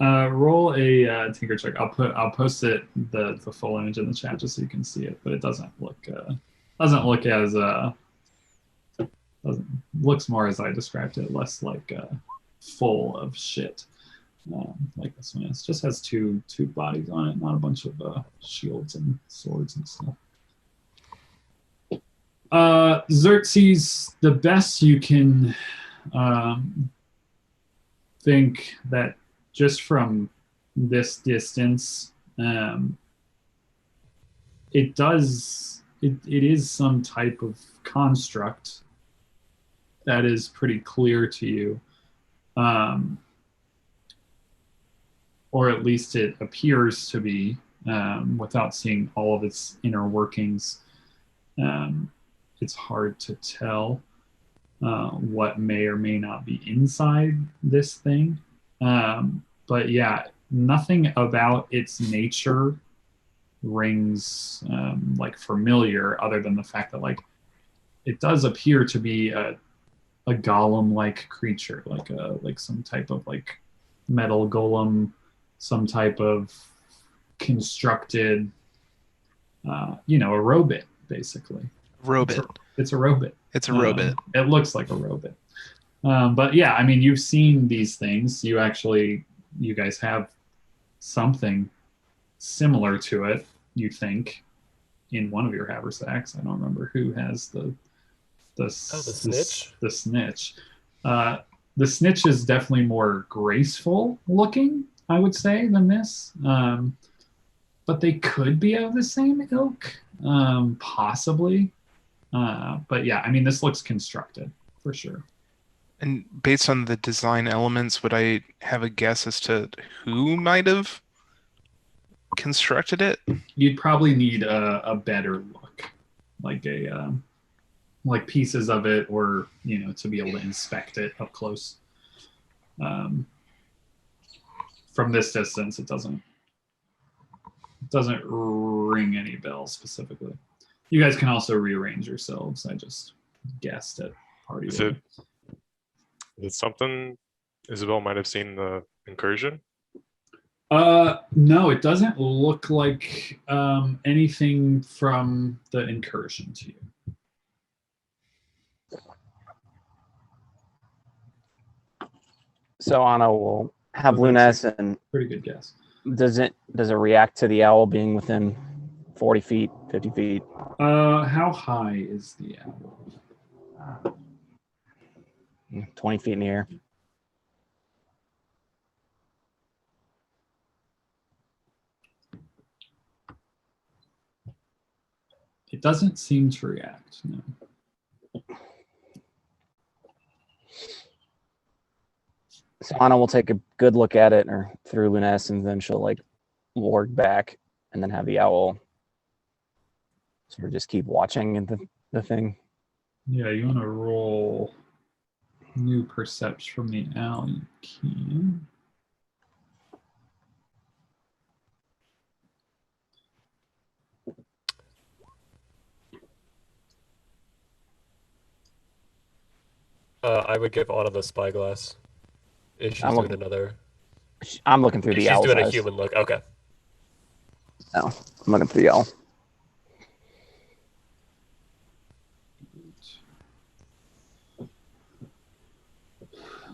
Roll a tinker check. I'll post it the full image in the chat just so you can see it, but it doesn't look as looks more as I described it, less like full of shit like this one is. Just has two bodies on it, not a bunch of shields and swords and stuff. Xerxes, the best you can think that just from this distance, it is some type of construct that is pretty clear to you, or at least it appears to be, without seeing all of its inner workings. It's hard to tell what may or may not be inside this thing. But yeah, nothing about its nature rings like familiar, other than the fact that like it does appear to be a golem-like creature, like some type of like metal golem, some type of constructed, a robot, basically. Robot. It's a robot. It's a robot. It looks like a robot. But yeah, I mean, you've seen these things. You guys have something similar to it, you think, in one of your haversacks. I don't remember who has the snitch. The snitch. The snitch is definitely more graceful looking, I would say, than this. But they could be of the same ilk, possibly. But yeah, I mean, this looks constructed for sure. And based on the design elements, would I have a guess as to who might have constructed it? You'd probably need a better look, like like pieces of it, or to be able to inspect it up close. From this distance, it doesn't ring any bells specifically. You guys can also rearrange yourselves. I just guessed at party. Is it something Isabel might have seen in the incursion? No, it doesn't look like anything from the incursion to you. So Anna will have Lunes, and Pretty good guess. does it react to the owl being within 40 feet, 50 feet? How high is the owl? 20 feet in the air. It doesn't seem to react, no. So Anna will take a good look at it, or through Lunes, and then she'll like lord back, and then have the owl sort of just keep watching the thing. Yeah, you want to roll new perception from the owl, you can. I would give Anna the spyglass. If she's doing another. I'm looking through If the she's owl. doing a human look. Okay. No, I'm looking through the owl.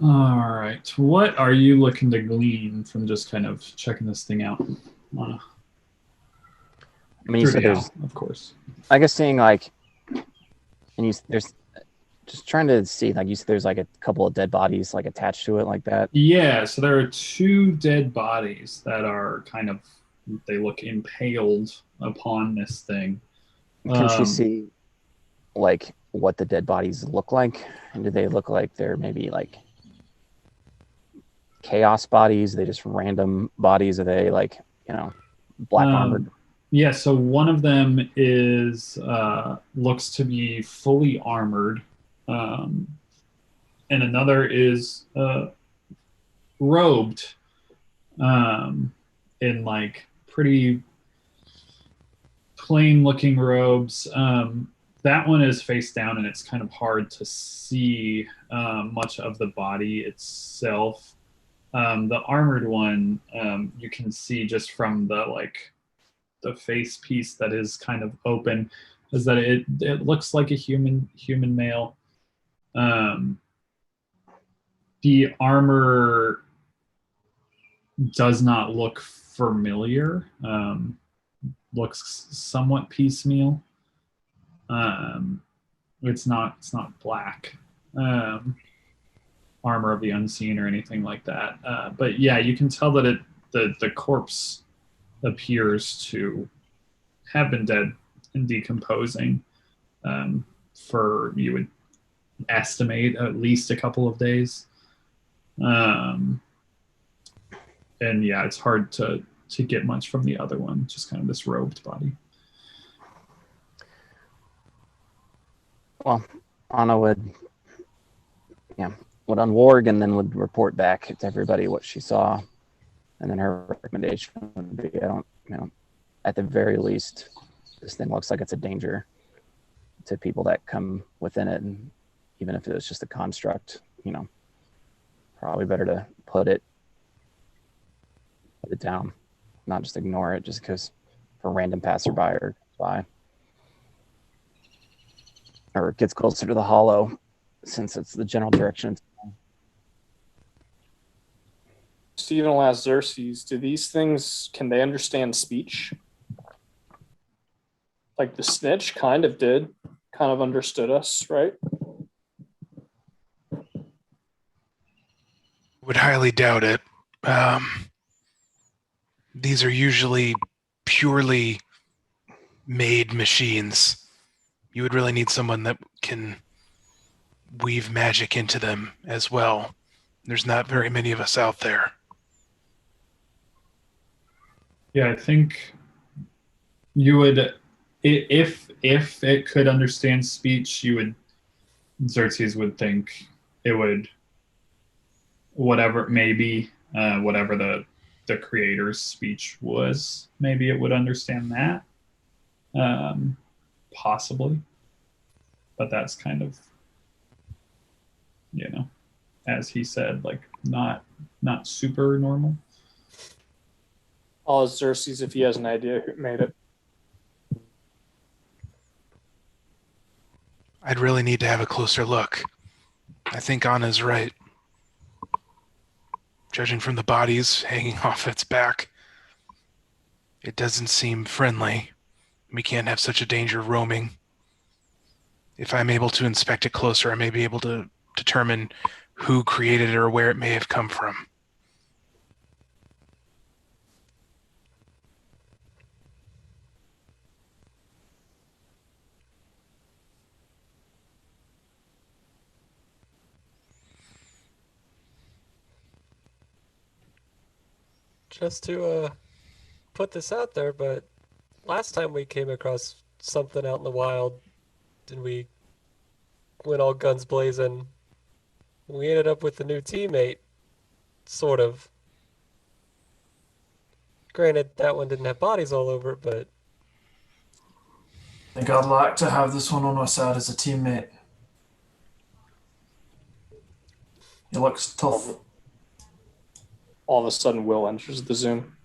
All right. What are you looking to glean from just kind of checking this thing out? I mean, you Through said the there's, owl, of course. I guess, seeing like, and there's just trying to see, like you said, there's like a couple of dead bodies like attached to it, like that. Yeah, so there are 2 dead bodies that are kind of, they look impaled upon this thing. Can she see like what the dead bodies look like? And do they look like they're maybe like chaos bodies? Are they just random bodies? Are they like, black armored? Yeah, so one of them is looks to be fully armored, and another is robed in like pretty plain looking robes. That one is face down and it's kind of hard to see much of the body itself. The armored one, you can see just from the face piece that is kind of open, is that it looks like a human male. The armor does not look familiar. Looks somewhat piecemeal. It's not black armor of the unseen or anything like that. But yeah, you can tell that the corpse appears to have been dead and decomposing for, you would estimate, at least a couple of days. And yeah, it's hard to get much from the other one, just kind of this robed body. Well, Anna would unwarg and then would report back to everybody what she saw, and then her recommendation would be, at the very least, this thing looks like it's a danger to people that come within it, and even if it was just a construct, probably better to put it down, not just ignore it just because for random passerby or by, or it gets closer to the hollow, since it's the general direction. Stephen will ask Xerxes, do these things, can they understand speech? Like the snitch kind of did, kind of understood us, right? Would highly doubt it. These are usually purely made machines. You would really need someone that can weave magic into them as well. There's not very many of us out there. Yeah, I think you would, if it could understand speech, Xerxes would think it would, whatever it may be, whatever the creator's speech was, maybe it would understand that, possibly. But that's kind of, as he said, like not super normal. I'll ask Xerxes if he has an idea who made it. I'd really need to have a closer look. I think Anna's right. Judging from the bodies hanging off its back, it doesn't seem friendly. We can't have such a danger roaming. If I'm able to inspect it closer, I may be able to determine who created it or where it may have come from. Just to put this out there, but last time we came across something out in the wild and we went all guns blazing, we ended up with a new teammate, sort of. Granted, that one didn't have bodies all over it, but I think I'd like to have this one on my side as a teammate. He looks tough. All of a sudden, Will enters the Zoom.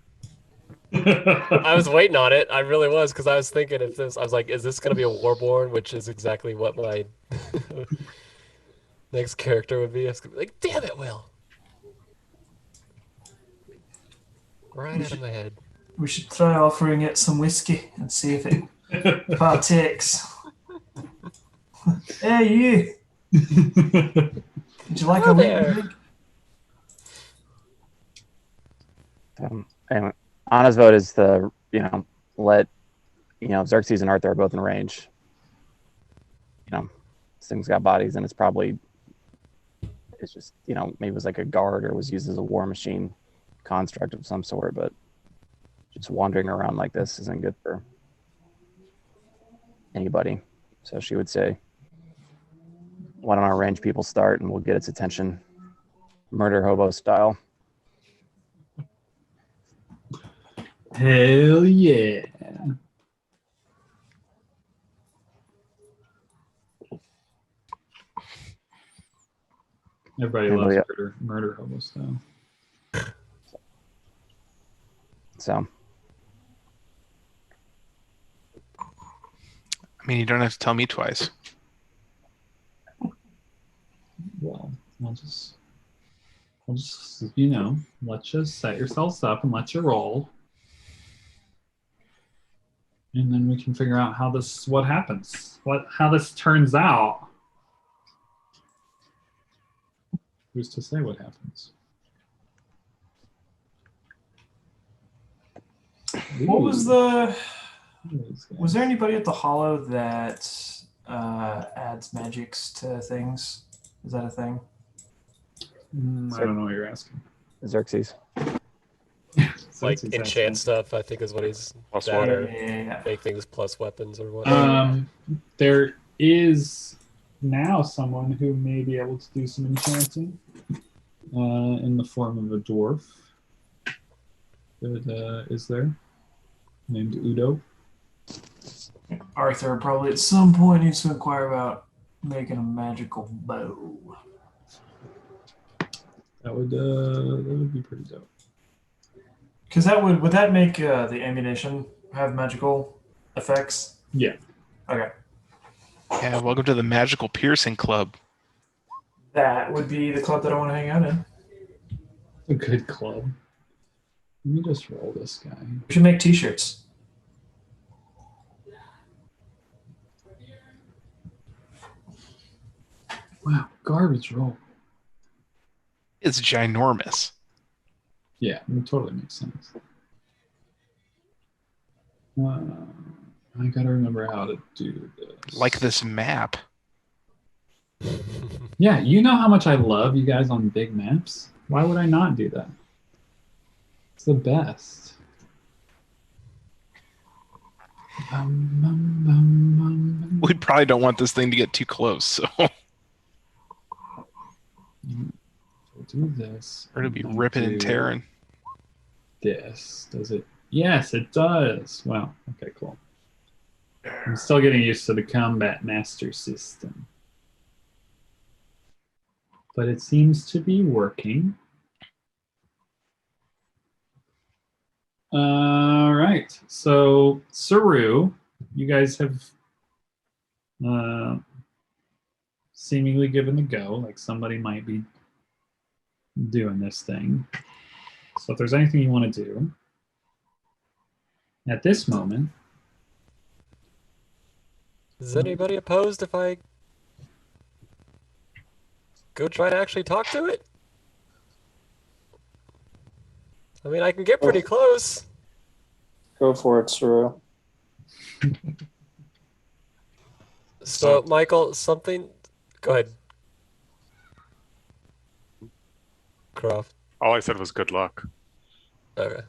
I was waiting on it. I really was, because I was thinking if this, I was like, is this going to be a Warborn, which is exactly what my Next character would be like, damn it, Will. Right out of my head. We should try offering it some whiskey and see if it partakes. Hey, you! Would you like Hello a there. wheat drink? Anyway, Anna's vote is to, let, Xerxes and Arthur are both in range. This thing's got bodies, and it's just, maybe it was like a guard or was used as a war machine construct of some sort, but just wandering around like this isn't good for anybody. So she would say, why don't our range people start and we'll get its attention, murder hobo style. Hell yeah. Everybody And loves we- murder hobo style. So I mean, you don't have to tell me twice. Well, I'll just let you set yourselves up and let you roll. And then we can figure out what happens, how this turns out. Who's to say what happens? What was the? These guys. Was there anybody at the Hollow that adds magics to things? Is that a thing? I don't know what you're asking. Xerxes. Like Xerxes enchant has stuff, I think is what he's Plus that one. or Yeah. make things plus weapons or that. whatever. There is now someone who may be able to do some enchanting in the form of a dwarf. That is there, named Udo. Arthur probably at some point needs to inquire about making a magical bow. That would be pretty dope. Because would that make the ammunition have magical effects? Yeah. Okay. Yeah, welcome to the Magical Piercing Club. That would be the club that I want to hang out in. A good club. Let me just roll this guy. We should make t-shirts. Wow, garbage roll. It's ginormous. Yeah, it totally makes sense. I gotta remember how to do this. Like this map. Yeah, you know how much I love you guys on big maps. Why would I not do that? It's the best. We probably don't want this thing to get too close, so We'll do this. we're gonna be and ripping and do tearing. This does it? Yes, it does. Wow. Okay, cool. I'm still getting used to the Combat Master system, but it seems to be working. All right. So, Saru, you guys have seemingly given the go. Like somebody might be doing this thing. So, if there's anything you want to do at this moment, Is anybody opposed if I go try to actually talk to it? I mean, I can get pretty close. Go for it, Saru. So, Michael, something. Go ahead. Croft. All I said was good luck. Okay.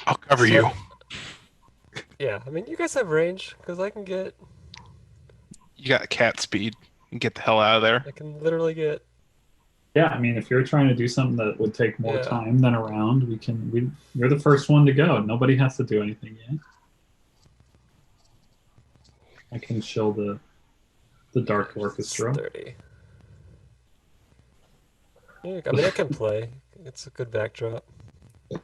I'll cover you. Yeah, I mean, you guys have range because I can get. You got cat speed. You can get the hell out of there. I can literally get. yeah, I mean, if you're trying to do something that would take more Yeah. time than a round, you're the first one to go. Nobody has to do anything yet. I can chill the Dark Orchestra. 30. Yeah, I mean, I can play. It's a good backdrop. Because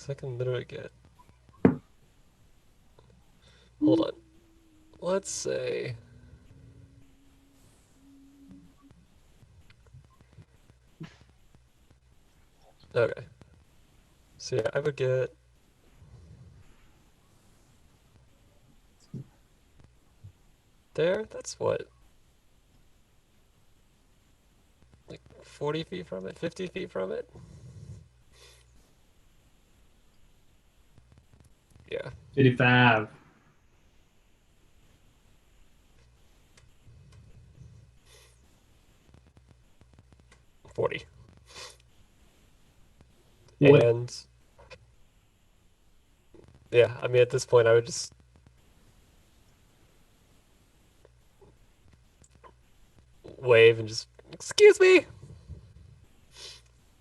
I can literally get. Hold on. Let's say. Okay. So yeah, I would get there. That's what, like 40 feet from it, 50 feet from it. Yeah. 55. $40. What? And yeah, I mean at this point I would just wave and just excuse me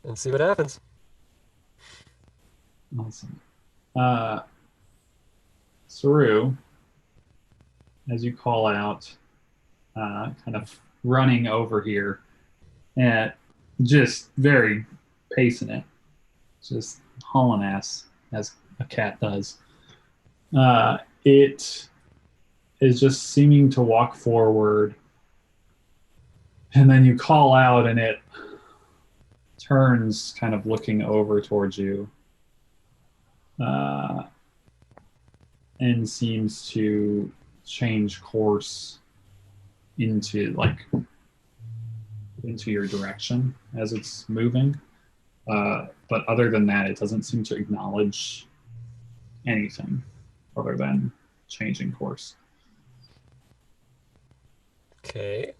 and see what happens. Awesome. Saru, as you call out, kind of running over here, and just very pacing it, just hauling ass as a cat does. It is just seeming to walk forward, and then you call out, and it turns, kind of looking over towards you, and seems to change course into your direction as it's moving. But other than that, it doesn't seem to acknowledge anything other than changing course. Okay.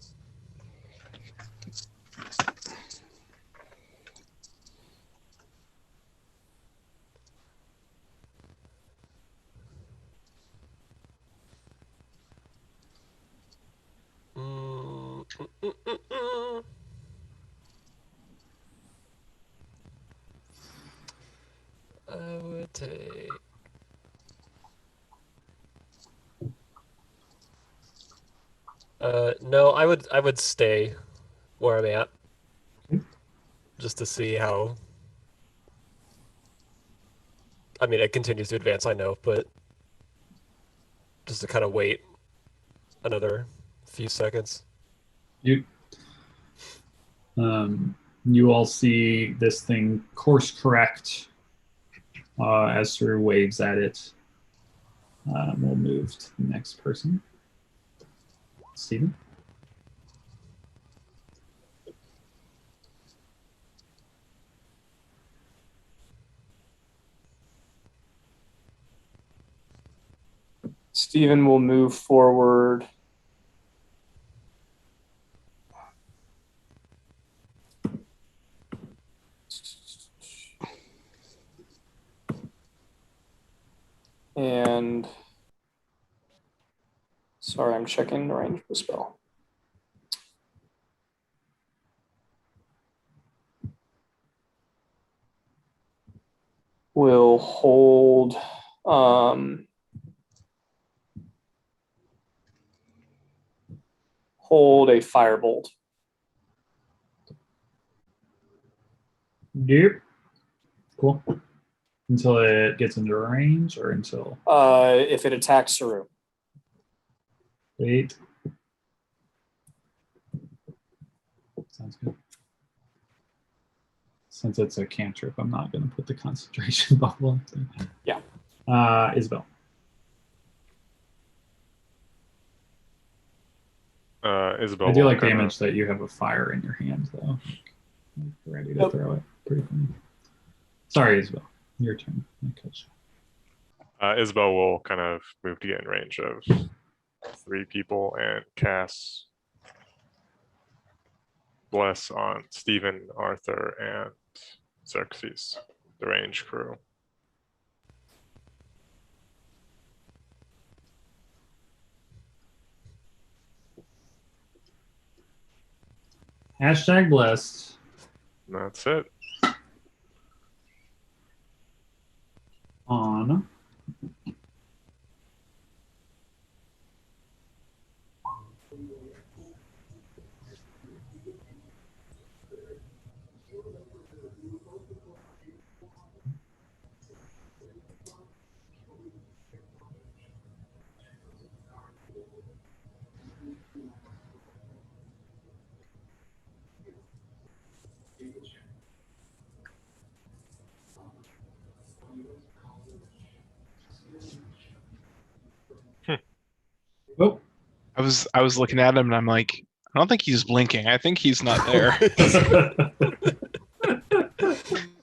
Mm, mm, mm, mm, mm. I would take. No, I would stay where I'm at, just to see how. I mean, it continues to advance, I know, but just to kind of wait another few seconds. You you all see this thing course correct as Sir waves at it. We'll move to the next person. Stephen? Steven will move forward. And sorry, I'm checking the range of the spell. Will hold hold a firebolt. Yep. Cool. Until it gets into range or until If it attacks Saru. wait. Sounds good. Since it's a cantrip, I'm not going to put the concentration bubble up there. Yeah. Isabel. Isabel. I do will like the kinda- image that you have a fire in your hand, though. Like, ready to Yep. throw it. Pretty funny. Sorry, Isabel. Your turn. I cut you. Isabel will kind of move to get in range of 3 people and cast Bless on Stephen, Arthur, and Xerxes, the range crew. Hashtag blessed. And that's it. On I was looking at him and I'm like, I don't think he's blinking. I think he's not there.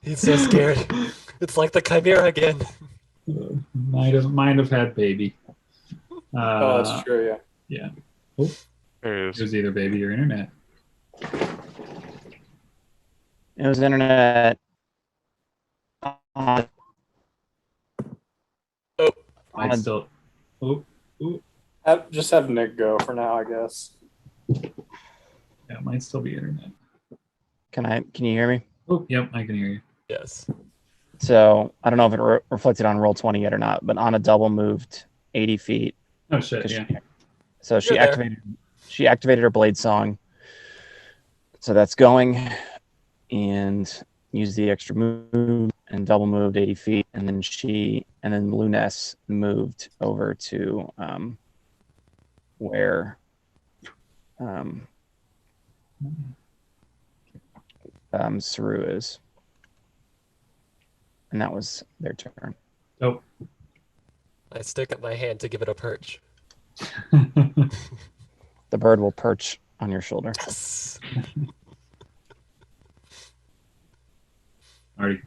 He's so scared. It's like the Chimera again. might have had baby. Oh, that's true. Yeah. There it It is. was either baby or internet. It was internet. Might still. Oh, Just have Nick go for now, I guess. yeah, it might still be internet. Can you hear me? Oh, yep, I can hear you. Yes. So I don't know if it reflected on roll 20 yet or not, but Anna double moved 80 feet. Oh shit, 'cause yeah. So she You're there. activated her blade song. So that's going, and used the extra move and double moved 80 feet, and then Luness moved over to where Saru is, and that was their turn. Oh. I stick up my hand to give it a perch. The bird will perch on your shoulder. Yes. Already.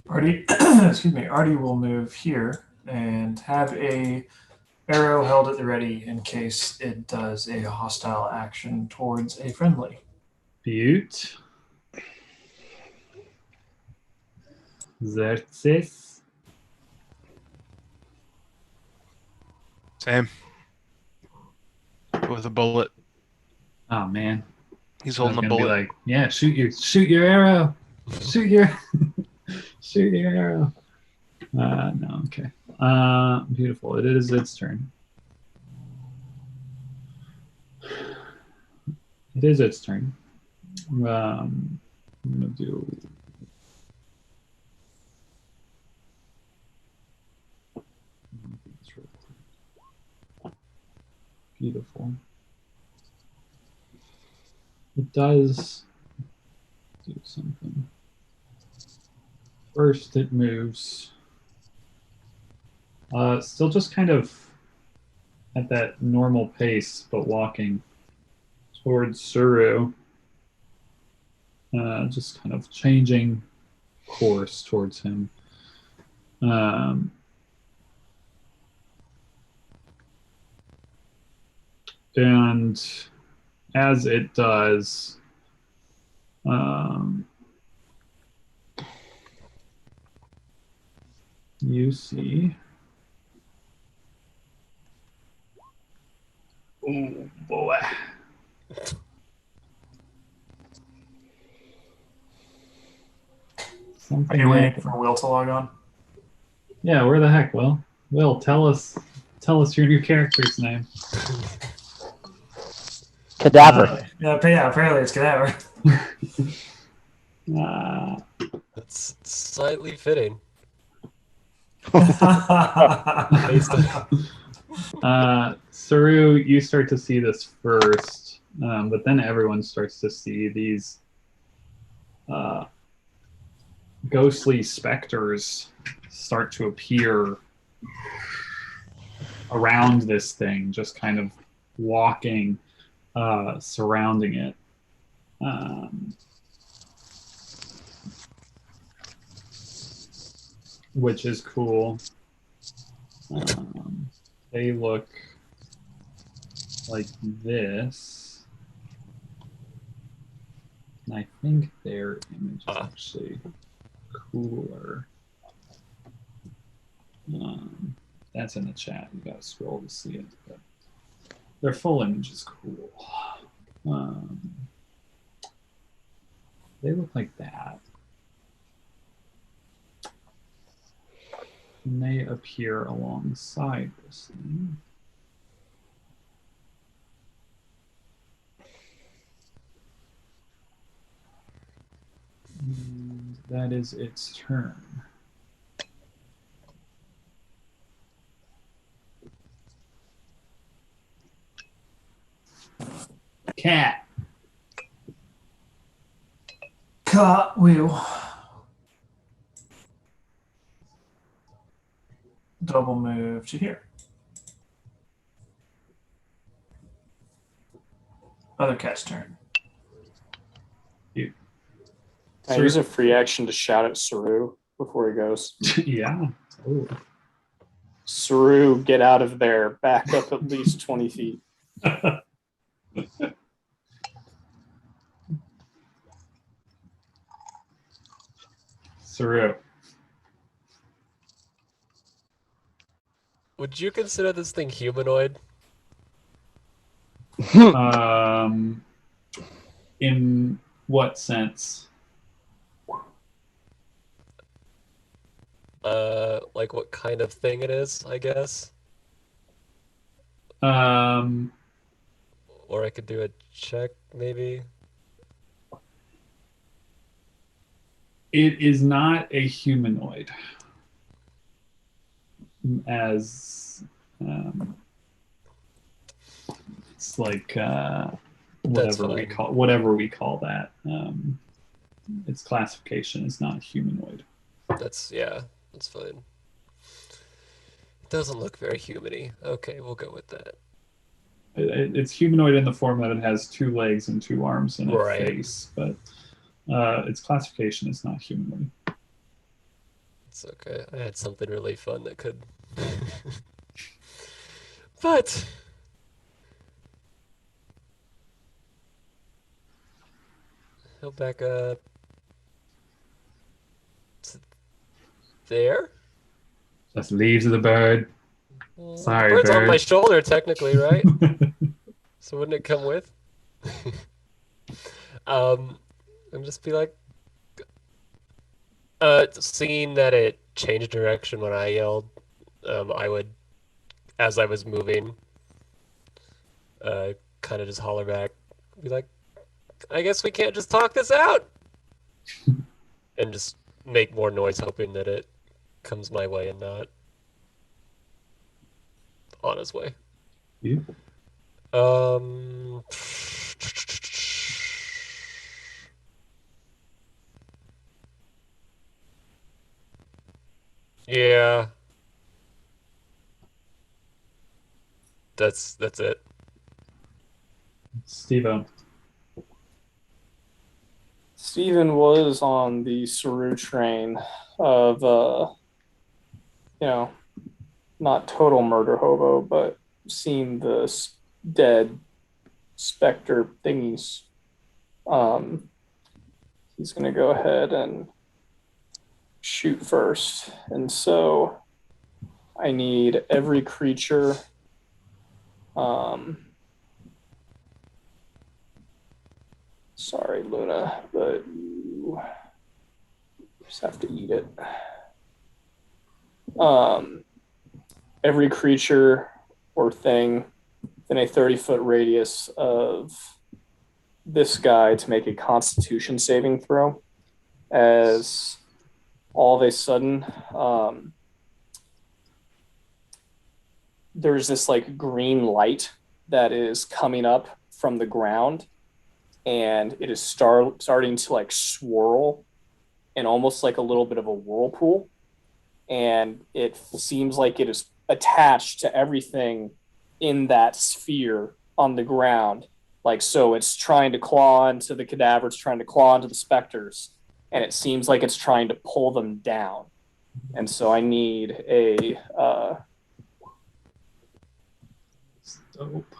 Artie, excuse me. Artie will move here and have a arrow held at the ready in case it does a hostile action towards a friendly. Butte. Xerxes. Same. With a bullet. Oh man. He's I was holding a gonna be bullet. like, yeah, shoot your arrow. Shoot your arrow. No, okay. Beautiful. It is its turn. It is its turn. I'm gonna do. Beautiful. It does do something. First, it moves. Still just kind of at that normal pace, but walking towards Suru. Just kind of changing course towards him. And as it does, you see. Oh boy. Are Something you waiting happened. for Will to log on? Yeah, where the heck, Will? Will, tell us your new character's name. Cadaver. Yeah, apparently it's Cadaver. That's slightly fitting. Saru, you start to see this first, but then everyone starts to see these ghostly specters start to appear around this thing, just kind of walking, surrounding it. Which is cool. They look like this. And I think their image is actually cooler. That's in the chat. You gotta scroll to see it. But their full image is cool. They look like that. And they appear alongside this thing. And that is its turn. Cat. Cartwheel. Double move to here. Other cat's turn. Can I use a free action to shout at Saru before he goes? Yeah. Oh. Saru, get out of there. Back up at least 20 feet. Saru. Would you consider this thing humanoid? In what sense? Like what kind of thing it is, I guess. Um, Or I could do a check, maybe. it is not a humanoid. As it's like fine. whatever we call that. Its classification is not humanoid. That's fine. It doesn't look very human-y. Okay, we'll go with that. It's humanoid in the form that it has 2 legs and 2 arms and a Right. face, but its classification is not humanoid. It's okay. I had something really fun that could. But he'll back up to there. Just leaves the bird. Well, Sorry, the bird's on bird. my shoulder, technically, right? So wouldn't it come with? And just be like, seeing that it changed direction when I yelled, I would, as I was moving, kind of just holler back, be like, I guess we can't just talk this out, and just make more noise, hoping that it comes my way and not on his way. Yeah. Yeah. That's it. Steve-O. Steven was on the Saru train of, not total murder hobo, but seeing the dead specter thingies. He's going to go ahead and shoot first. And so I need every creature. Sorry, Luna, but you just have to eat it. Every creature or thing within a 30-foot radius of this guy to make a Constitution saving throw, as all of a sudden there's this like green light that is coming up from the ground, and it is starting to like swirl in almost like a little bit of a whirlpool, and it seems like it is attached to everything in that sphere on the ground. Like, so it's trying to claw into the cadavers, trying to claw into the specters, and it seems like it's trying to pull them down. And so I need a Dope.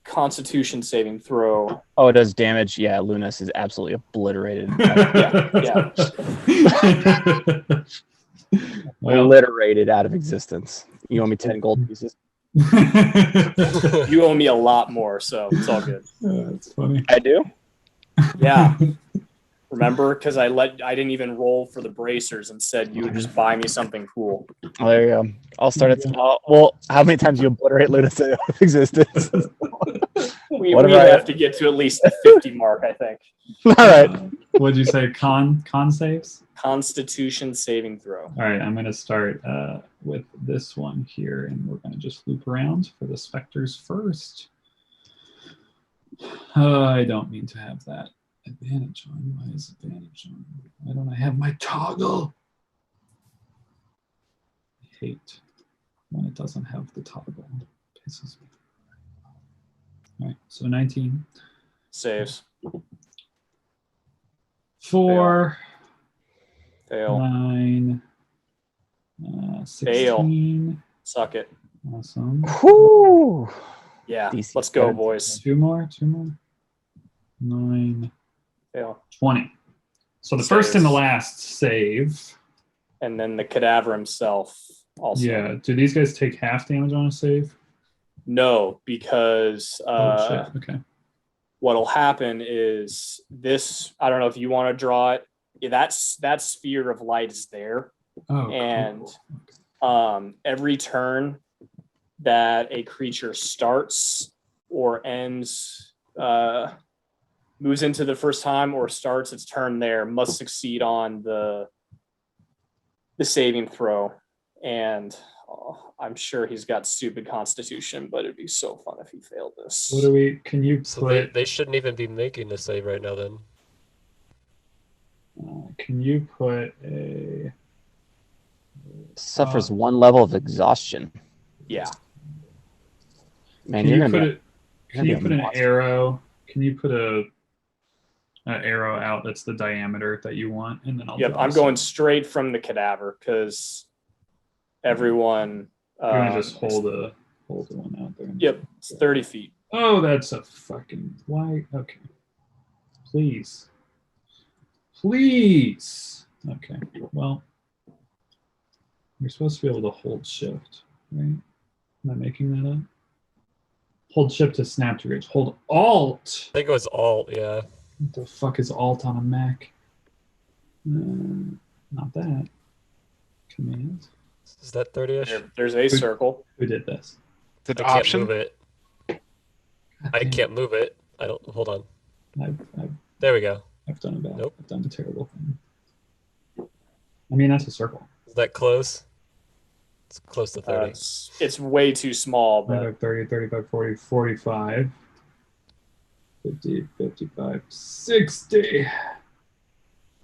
Constitution saving throw. Oh, it does damage. Yeah, Lunas is absolutely obliterated. Yeah. Well, Obliterated out of existence. You owe me 10 gold pieces. You owe me a lot more, so it's all good. that's funny. I do? Yeah. Remember? Because I didn't even roll for the bracers and said you would just buy me something cool. Well, there you go. I'll start at well, how many times you obliterate Lunas out of existence? We What about have to get to at least the 50 mark, I think. All right. What'd you say? Con saves? Constitution saving throw. All right, I'm going to start with this one here, and we're going to just loop around for the specters first. I don't mean to have that advantage on. Why is advantage on? Why don't I have my toggle? I hate when it doesn't have the toggle. It pisses me. right, so 19. Saves. 4, Fail. 9, 16. Suck it. Awesome. Whoo! Yeah. DC Let's go, 17. boys. 2 more. 9, Fail. 20. So the first and the Saves. last save. And then the cadaver himself also. Yeah. Do these guys take half damage on a save? No, because Oh shit. Okay. what'll happen is this. I don't know if you want to draw it. Yeah, that sphere of light is there, Oh. and cool. every turn that a creature starts or ends, moves into the first time or starts its turn there, must succeed on the saving throw. And I'm sure he's got stupid constitution, but it'd be so fun if he failed this. What do we? Can you So put? they shouldn't even be making the save right now then. Can you put a? Suffers 1 level of exhaustion. Yeah. Man, Can you're you gonna put be. it? you're Can gonna you be a put an monster. arrow? Can you put an arrow out that's the diameter that you want, and then I'll. Yep. draw I'm some. going straight from the cadaver because everyone. You're gonna just hold the one out there. Yep. It's 30 feet. Oh, that's a fucking why? Okay. Please. Please. Okay. Well, you're supposed to be able to hold shift, right? Am I making that up? Hold shift to snap to reach. Hold alt. I think it was Alt, yeah. What the fuck is alt on a Mac? Not that. Command. Is that 30-ish? There's a circle. Who did this? Is it I can't option? move it. I can't move it. I don't. Hold on. I've There we go. done a bad. Nope. I've done a terrible thing. I mean, that's a circle. Is that close? It's close to 30. It's way too small, but 25, 30, 35, 40, 45, 50, 55, 60,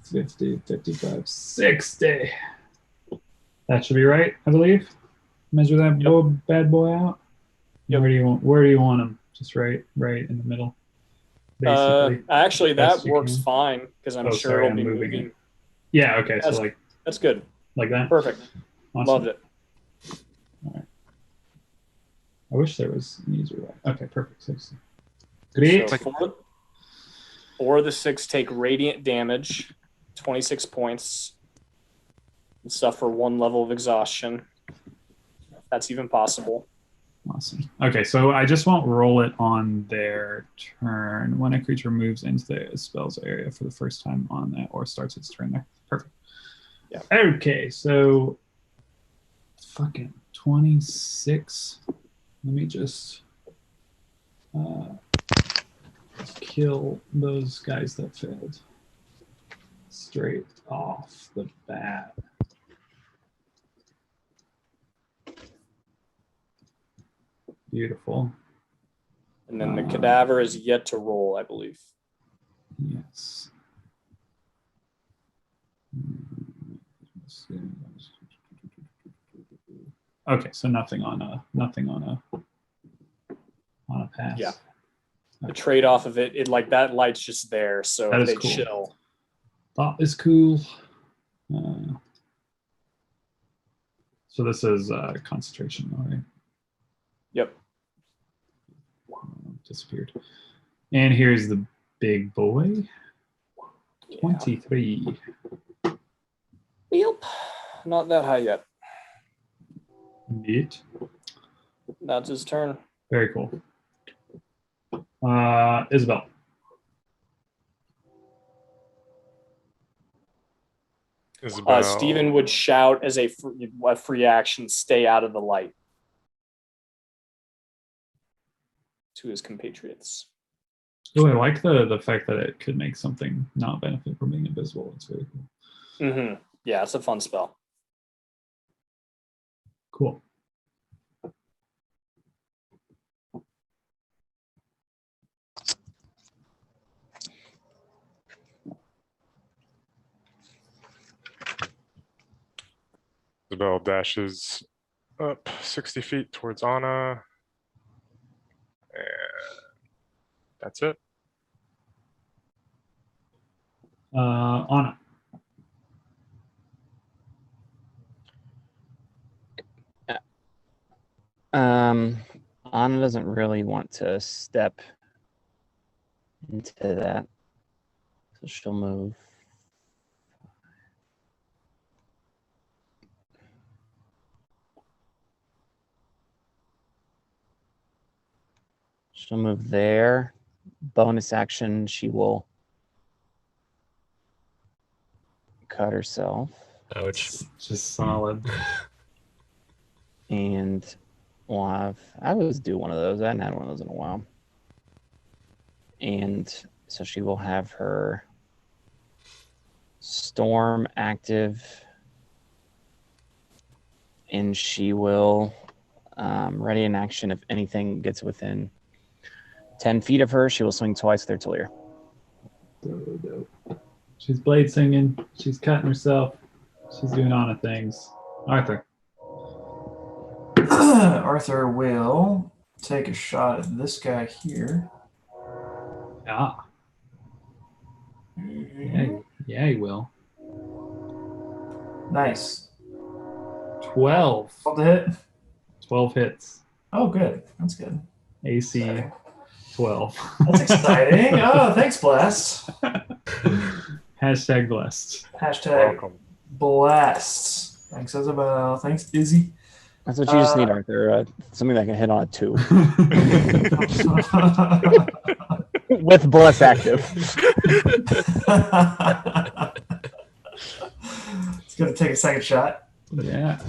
50, 55, 60. That should be right, I believe. Measure that bad boy out. Yep. Where do you want him? Just right in the middle. Basically. actually, that Best you works can. fine because I'm Oh, sure sorry, it'll I'm be moving moving. it. Yeah, okay, That's- so That's good. like that. Perfect. Awesome. Loved it. I wish there was an easier way. Okay, perfect. 60. Great. So four of the 6 take radiant damage, 26 points, and suffer 1 level of exhaustion. If that's even possible. Awesome. Okay, so I just won't roll it on their turn. When a creature moves into the spell's area for the first time on that or starts its turn there. Perfect. Yeah. Okay, so fucking 26. Let me just kill those guys that failed straight off the bat. Beautiful. And then the cadaver is yet to roll, I believe. Yes. Okay, so nothing on a pass. Yeah. The trade off of it, like that light's just there, so That if is they cool. chill. That is cool. So this is concentration, all right? Yep. Disappeared. And here's the big boy. Yeah. 23. Yep. Not that high yet. Neat. That's his turn. Very cool. Isabel. Isabel. Steven would shout as a free action, stay out of the light to his compatriots. Oh, I like the fact that it could make something not benefit from being invisible. It's very cool. Mm-hmm. Yeah, it's a fun spell. Cool. Isabel dashes up 60 feet towards Anna. And That's it. Anna. Anna doesn't really want to step into that, so she'll move. She'll move there. Bonus action, she will cut herself. Ouch. Just solid. And we'll have, I always do one of those. I hadn't had one of those in a while. And so she will have her storm active, and she will ready in action. If anything gets within 10 feet of her, she will swing twice with her Tulir. So dope. She's blade singing. She's cutting herself. She's doing Anna things. Arthur. Arthur will take a shot at this guy here. Ah. Yeah, he will. Nice. 12. 12 to hit. 12 hits. Oh, good. That's good. AC Exciting. 12. That's exciting. Oh, thanks, Blast. Hashtag blessed. Hashtag Welcome. blessed. Thanks, Isabel. Thanks, Izzy. That's what you just need, Arthur. Something that can hit on a 2 with bless active. It's going to take a second shot. Yeah.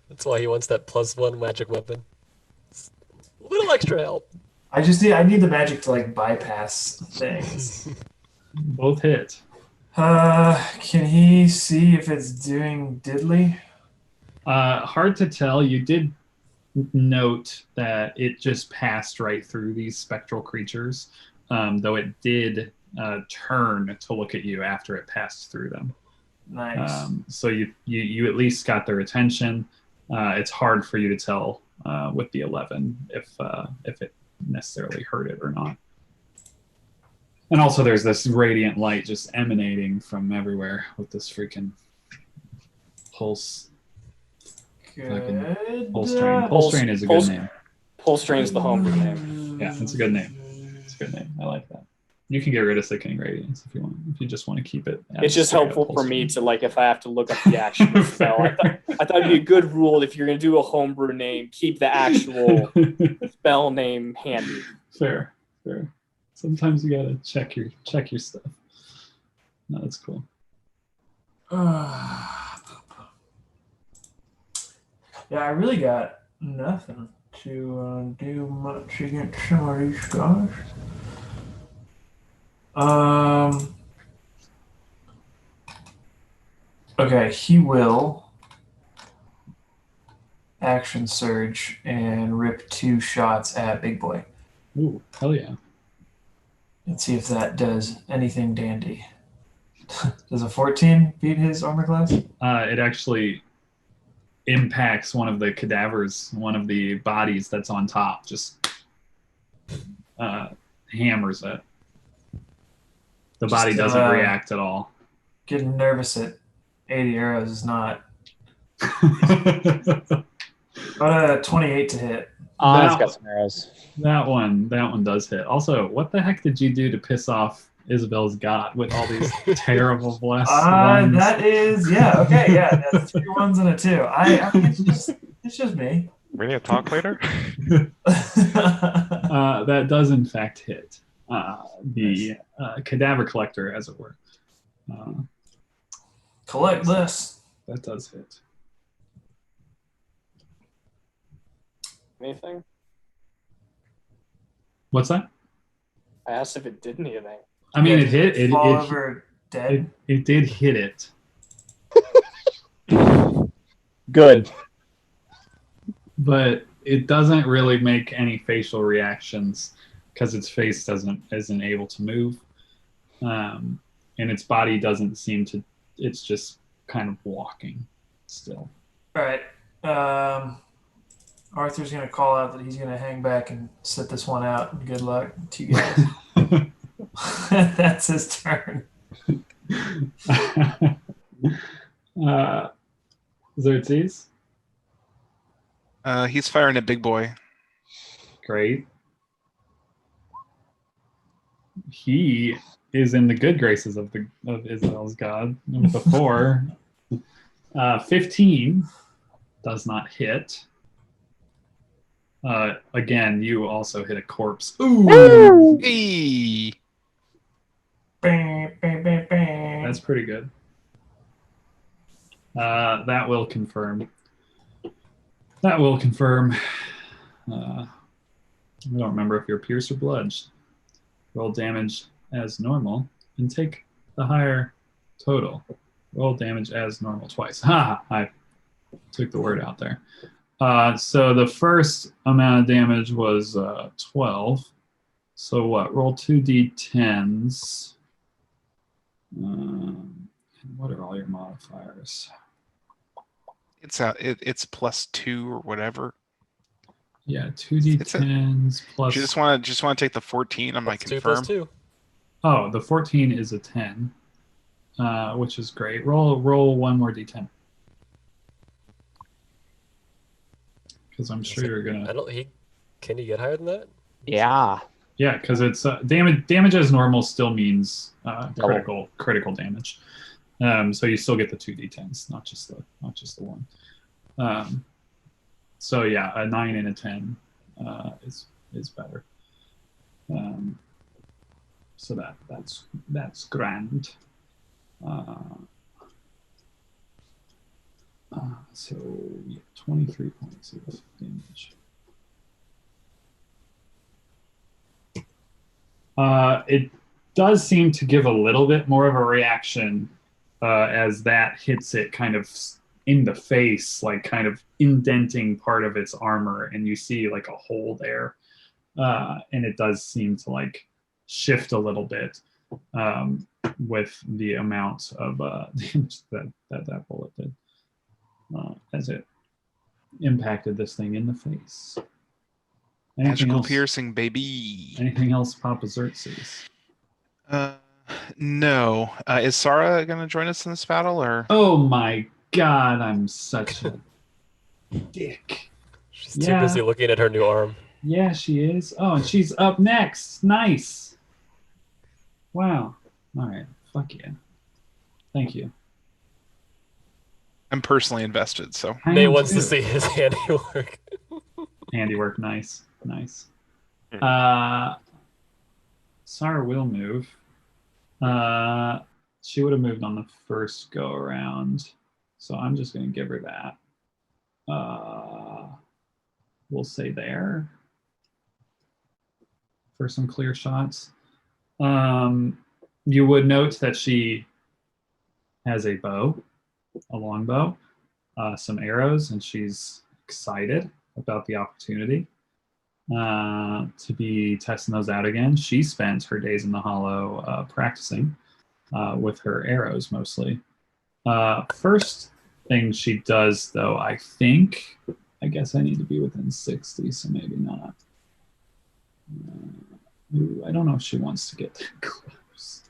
That's why he wants that +1 magic weapon. A little extra help. I need the magic to like bypass things. Both hit. Can he see if it's doing diddly? Hard to tell. You did note that it just passed right through these spectral creatures, though it did turn to look at you after it passed through them. Nice. So you at least got their attention. It's hard for you to tell with the 11 if it necessarily hurt it or not. And also there's this radiant light just emanating from everywhere with this freaking pulse. Good. Pulse Train. Pulse Train is a good name. Pulse Train's the homebrew name. Yeah, it's a good name. It's a good name. I like that. You can get rid of Sickening Radiance if you want. If you just want to keep it. It's just helpful for me to like if I have to look up the actual spell. I thought it'd be a good rule if you're gonna do a homebrew name, keep the actual spell name handy. Fair. Sometimes you gotta check your stuff. No, that's cool. Yeah, I really got nothing to do much against some of these guys. Okay, he will action surge and rip 2 shots at Big Boy. Ooh, hell yeah. Let's see if that does anything dandy. Does a 14 beat his armor class? It actually impacts one of the cadavers, one of the bodies that's on top, just hammers it. The body Just, doesn't react at all. Getting nervous at 80 arrows is not. About a 28 to hit. Anna's That- got some arrows. That one does hit. Also, what the heck did you do to piss off Isabel's god with all these terrible blessed ones? That is, yeah, okay, yeah. That's 3 1s and a 2. I mean, it's just me. We need to talk later. That does in fact hit the cadaver collector, as it were. Collect this. That does hit. Anything? What's that? I asked if it did anything. I mean, Yeah, it hit. It, fall it, over dead. it did hit it. Good. But it doesn't really make any facial reactions because its face isn't able to move, and its body doesn't seem to. It's just kind of walking still. All right. Arthur's gonna call out that he's gonna hang back and sit this one out. Good luck to you guys. That's his turn. Xerxes, He's firing at Big Boy. great. He is in the good graces of Israel's God with a 4. 15 does not hit. Again, you also hit a corpse. Ooh, Hey! Bang, bang, bang, bang. that's pretty good. That will confirm. That will confirm. I don't remember if you're pierced or bludged. Roll damage as normal and take the higher total. Roll damage as normal twice. Ha! I took the word out there. So the first amount of damage was 12. So what? Roll 2d10s. And what are all your modifiers? It's +2 or whatever. Yeah, 2d10s plus. You just want to take the 14. I'm like Plus 2 confirm. plus 2. Oh, the 14 is a 10, which is great. Roll one more d10. Because I'm sure you're gonna. Can you get higher than that? Yeah. Yeah, because it's damage as normal still means critical damage. So you still get the 2d10s, not just the one. So yeah, a 9 and a 10 is better. So that's grand. So yeah, 23 points of damage. It does seem to give a little bit more of a reaction as that hits it kind of in the face, like kind of indenting part of its armor, and you see like a hole there. And it does seem to like shift a little bit with the amount of damage that bullet did as it impacted this thing in the face. Anything Magical else? piercing, baby. Anything else, Papa Xerxes? No. Is Sarah going to join us in this battle, or? Oh my God, I'm such a dick. She's too busy looking at her new arm. Yeah, she is. Oh, and she's up next. Nice. Wow. All right. Fuck yeah. Thank you. I'm personally invested, so. I Nate am wants to too. see his handiwork. Handiwork. Nice. Sarah will move. She would have moved on the first go around, so I'm just going to give her that. We'll say there for some clear shots. You would note that she has a bow, a long bow, some arrows, and she's excited about the opportunity to be testing those out again. She spent her days in the Hollow practicing with her arrows mostly. First thing she does, though, I guess I need to be within 60, so maybe not. I don't know if she wants to get that close.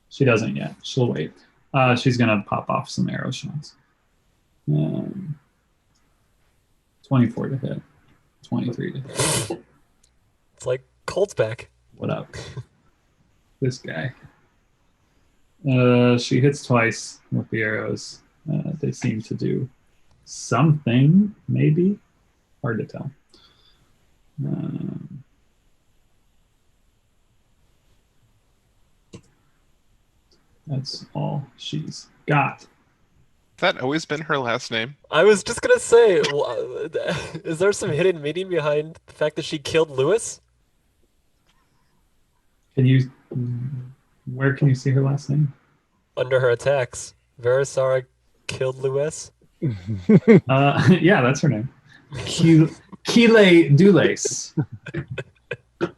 She doesn't yet. She'll wait. She's going to pop off some arrow shots. 24 to hit. 23 to hit. It's like Colt's back. What up? This guy. She hits twice with the arrows. They seem to do something, maybe. Hard to tell. That's all she's got. Has that always been her last name? I was just gonna say, is there some hidden meaning behind the fact that she killed Lewis? Where can you see her last name? Under her attacks, Verisara killed Lewis. Yeah, that's her name. Kile Dulace. That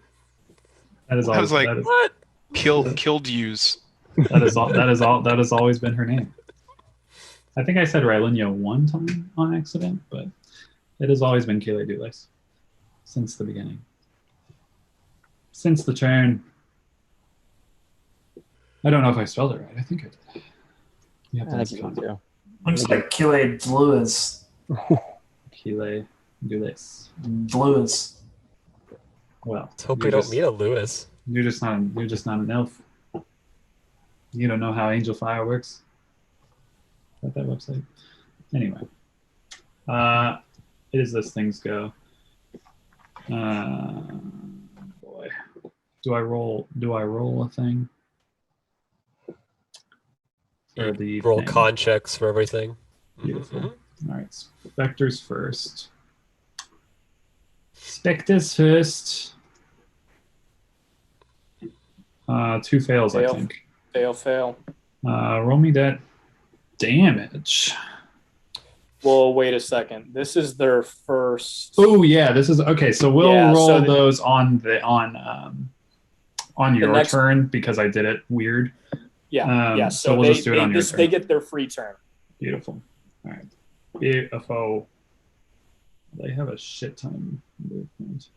is all. I was like, What? killed yous. That has always been her name. I think I said Rylinia one time on accident, but It has always been Kile Dules. Since the beginning. Since the turn. I don't know if I spelled it right. I think I did. You have to I ask think Connor. you do. Looks like Kile Lewis. Kile Dules. Lewis. Well, Let's hope you're we don't just- meet a Lewis. You're just not an elf. You don't know how Angel Fire works. At that website. Anyway. It is this things go. Boy. Do I roll a thing? For the Roll thing? con checks for everything. Beautiful. Mhm. All right. Spectres first. Spectres first. 2 fails, Fail. I think. Fail. Roll me that damage. Well, wait a second. This is their first. Oh yeah, this is okay. So we'll Yeah, roll so the- those on your next- turn because I did it weird. Yeah, yeah. so So, we'll they, just do it on your turn. they get their free turn. Beautiful. All right. Beautiful. They have a shit ton of movement.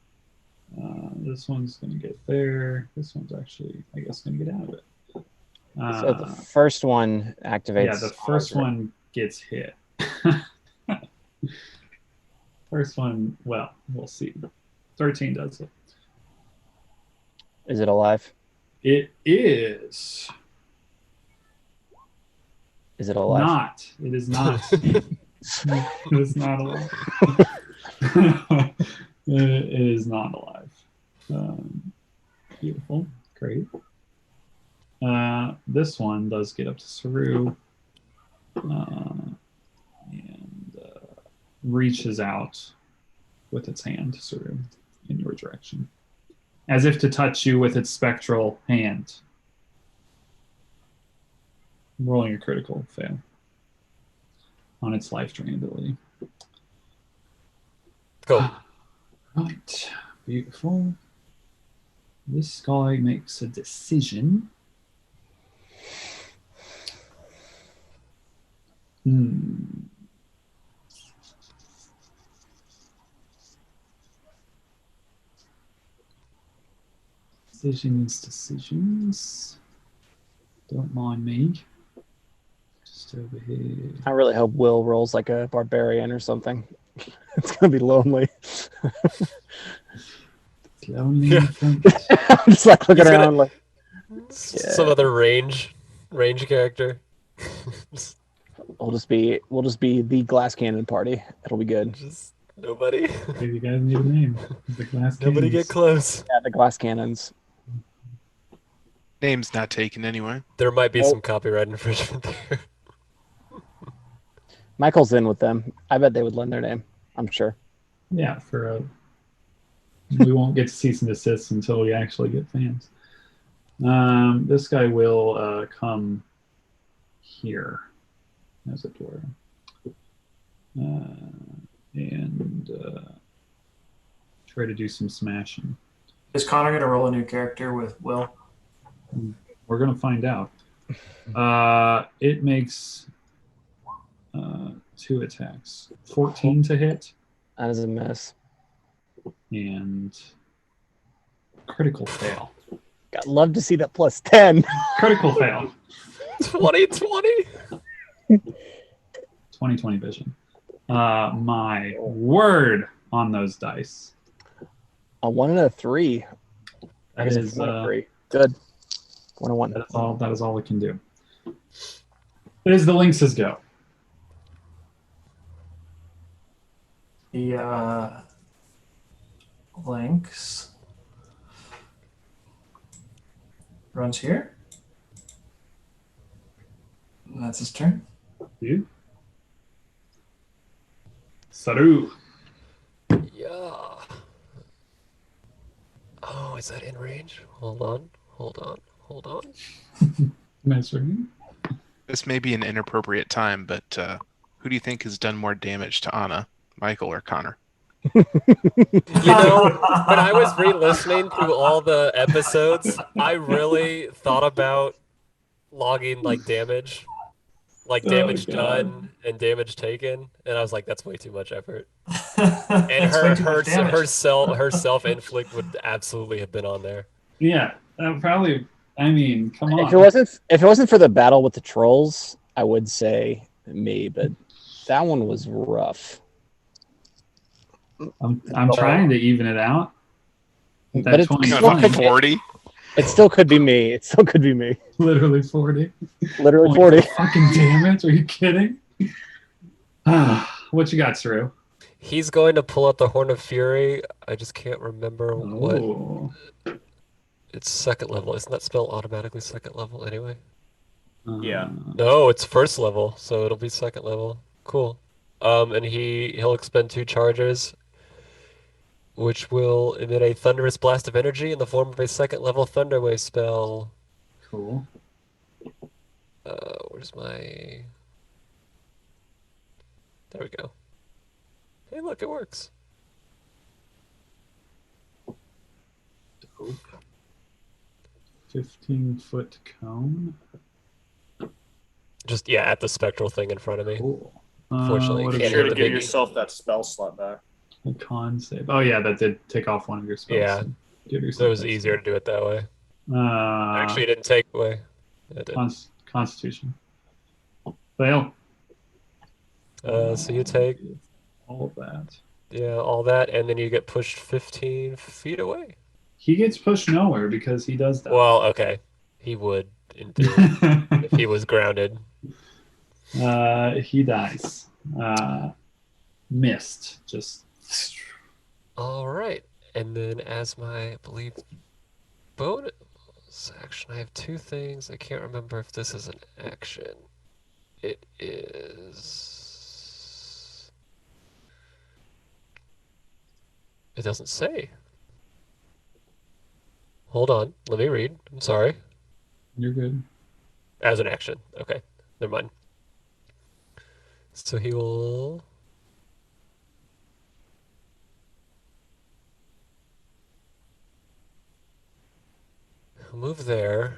This one's gonna get there. This one's actually, I guess, gonna get out of it. So the first one activates. Yeah, the first one gets hit. First one, well, we'll see. 13 does it. Is it alive? It is Is it alive? not. It is not. It is not alive. It is not alive. Beautiful. Great. This one does get up to Saru and reaches out with its hand, Saru, in your direction, as if to touch you with its spectral hand. I'm rolling a critical fail on its life drain ability. Cool. Right. Beautiful. This guy makes a decision. Decisions. Don't mind me. Just over here. I really hope Will rolls like a barbarian or something. It's gonna be lonely. Lonely in front. I'm just like looking He's gonna- around like Some other range character. we'll just be the glass cannon party. It'll be good. Just nobody. Maybe you guys need a name. The glass Nobody cannons. get close. Yeah, the glass cannons. Name's not taken anyway. There might be Oh. some copyright infringement there. Michael's in with them. I bet they would lend their name. I'm sure. Yeah, for a. We won't get to cease and desist until we actually get fans. This guy will come here, as it were, and try to do some smashing. Is Connor going to roll a new character with Will? We're gonna find out. It makes 2 attacks, 14 to hit, That is a miss. and critical fail. God, love to see that plus 10. Critical fail. 2020. 20/20 vision. My word on those dice. A 1 and a 3. I That guess is it's 1 and a 3. Good. 1 and 1. that is all. That is all it can do. It is the Lynx's go. The Lynx runs here. And that's his turn. You. Saru. Yeah. Oh, is that in range? Hold on. Measuring. This may be an inappropriate time, but who do you think has done more damage to Anna, Michael or Connor? You know, when I was re-listening through all the episodes, I really thought about logging like damage. like Oh, damage God. done and damage taken, and I was like, that's way too much effort. And And her self inflict would absolutely have been on there. Yeah, probably. I mean, come on. If it wasn't for the battle with the trolls, I would say me, but that one was rough. I'm trying to even it out. But That it's 20, Got still a could, 40. it still could be me. It still could be me. literally 40. Literally Points 40. of fucking damage. Are you kidding? What you got, Saru? He's going to pull out the Horn of Fury. I just can't remember what Oh. it's second level. Isn't that spell automatically second level anyway? Yeah. No, it's first level, so it'll be second level. Cool. And he'll expend 2 charges, which will emit a thunderous blast of energy in the form of a second level Thunder Wave spell. Cool. Where's my? There we go. Hey, look, it works. Dope. 15-foot cone. Just yeah, at the spectral thing in front of me. Cool. Unfortunately, What you a can't Sure hit to the give biggie. yourself that spell slot back. con save. Oh yeah, that did take off one of your spells. Yeah. So give So yourself it was that easier to do it that way. save. Actually, it didn't take away. It did. Constitution. Fail. So you take all of that. all that, and then you get pushed 15 feet away. He gets pushed nowhere because he does that. Well, okay, he would in theory if he was grounded. He dies. Missed. Just. All right, and then as my, I believe, bonus action, I have 2 things. I can't remember if this is an action. It is. It doesn't say. Hold on, let me read. I'm sorry. You're good. As an action. Okay, never mind. So he will. He'll move there.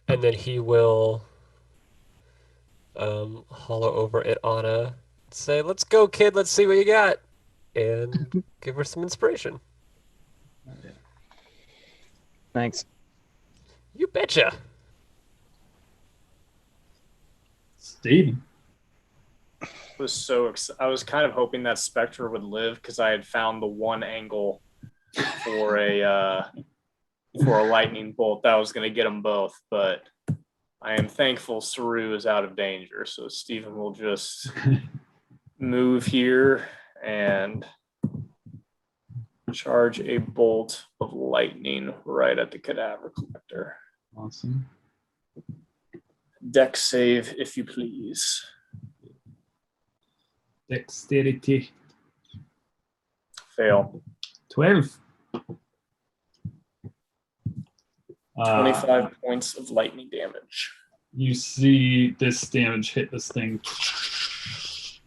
And then he will hollow over at Anna. Say, let's go, kid, let's see what you got. And give her some inspiration. Thanks. You betcha. Steven. I was kind of hoping that Spectre would live because I had found the one angle for a lightning bolt that was going to get them both. But I am thankful Saru is out of danger, so Stephen will just move here and charge a bolt of lightning right at the cadaver collector. Awesome. Dex save, if you please. Dexterity. Fail. 12. 25 points of lightning damage. You see this damage hit this thing,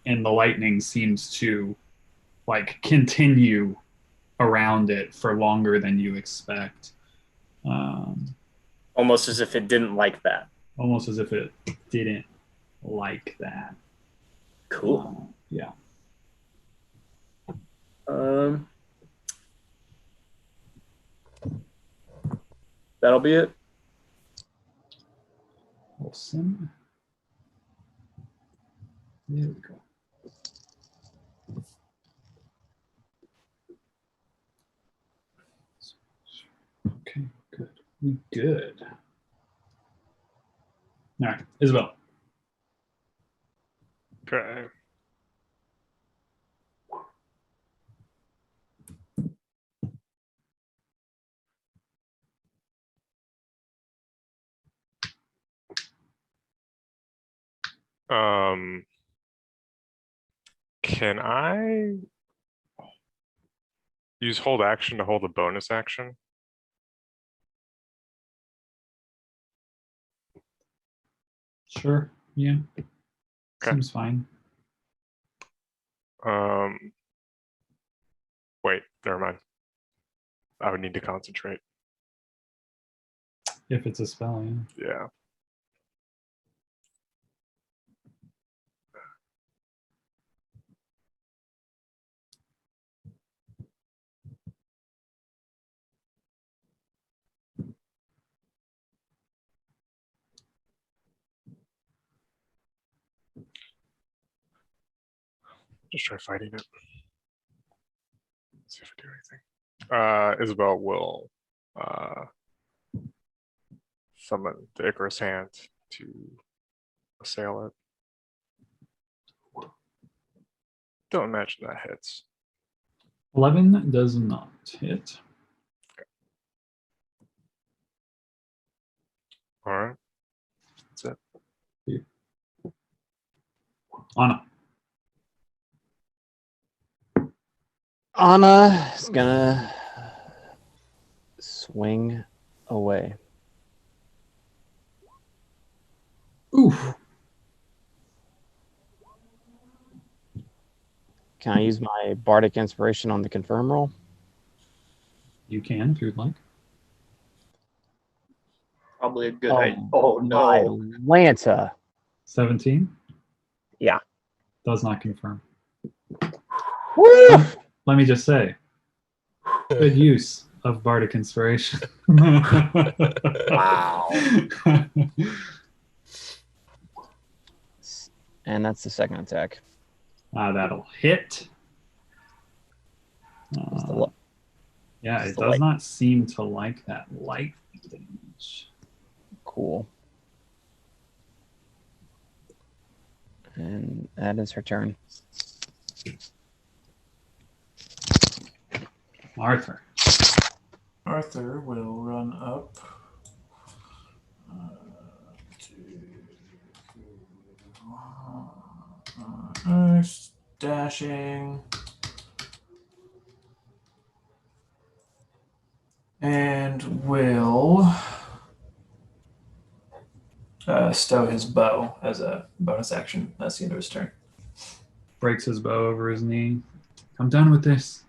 and the lightning seems to like continue around it for longer than you expect. Almost as if it didn't like that. Almost as if it didn't like that. Cool. Yeah. That'll be it. Awesome. There we go. Okay, good. We good. All right, Isabel. Okay. Can I use hold action to hold a bonus action? Sure. Yeah. Okay. Seems fine. Wait, never mind. I would need to concentrate. If it's a spell, yeah. Yeah. Just try fighting it. See if I do anything. Isabel will summon the Icarus hand to assail it. Don't imagine that hits. 11 does not hit. All right. That's it. Anna. Anna is gonna swing away. Oof. Can I use my bardic inspiration on the confirm roll? You can if you'd like. Probably a good Oh, idea. Oh no. Atlanta. 17 Yeah. does not confirm. Woo! Let me just say, good use of bardic inspiration. Wow. And that's the second attack. That'll hit. Just the lo- Yeah, just it the does light. not seem to like that light damage. Cool. And that is her turn. Arthur. Arthur will run up dashing, and will stow his bow as a bonus action. That's the end of his turn. Breaks his bow over his knee. I'm done with this.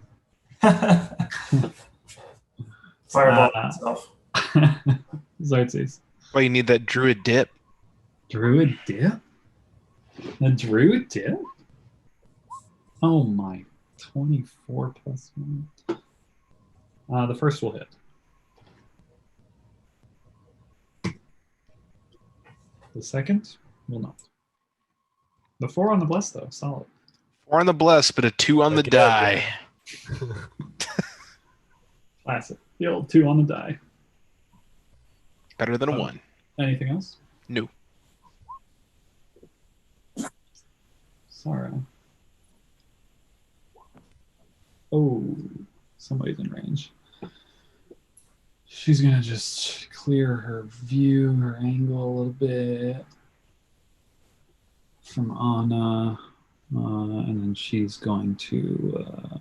Fireball himself. Xerxes. Well, you need that druid dip. Druid dip? A druid dip? Oh my. 24 plus 1. The first will hit. The second will not. The 4 on the bless, though. Solid. 4 on the bless, but a 2 on the Look it up, die. Classic. The old 2 on the die. Better than a Oh. 1. Anything else? No. Sorrow. Oh, somebody's in range. She's gonna just clear her view, her angle a little bit from Anna, and then she's going to.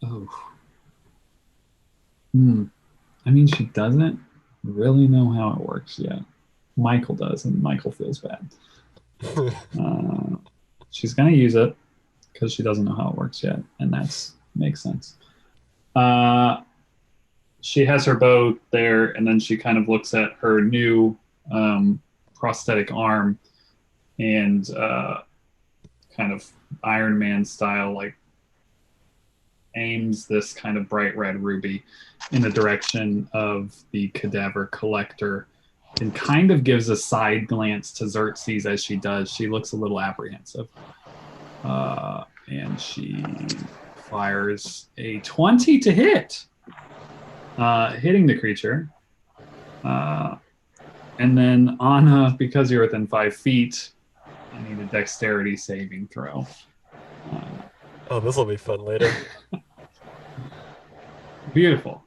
I mean, she doesn't really know how it works yet. Michael does, and Michael feels bad. She's gonna use it because she doesn't know how it works yet, and that makes sense. She has her bow there, and then she kind of looks at her new prosthetic arm and kind of Iron Man style, like aims this kind of bright red ruby in the direction of the cadaver collector and kind of gives a side glance to Xerxes as she does. She looks a little apprehensive. And she fires a 20 to hit, hitting the creature. And then Anna, because you're within 5 feet, you need a dexterity saving throw. Oh, this will be fun later. Beautiful.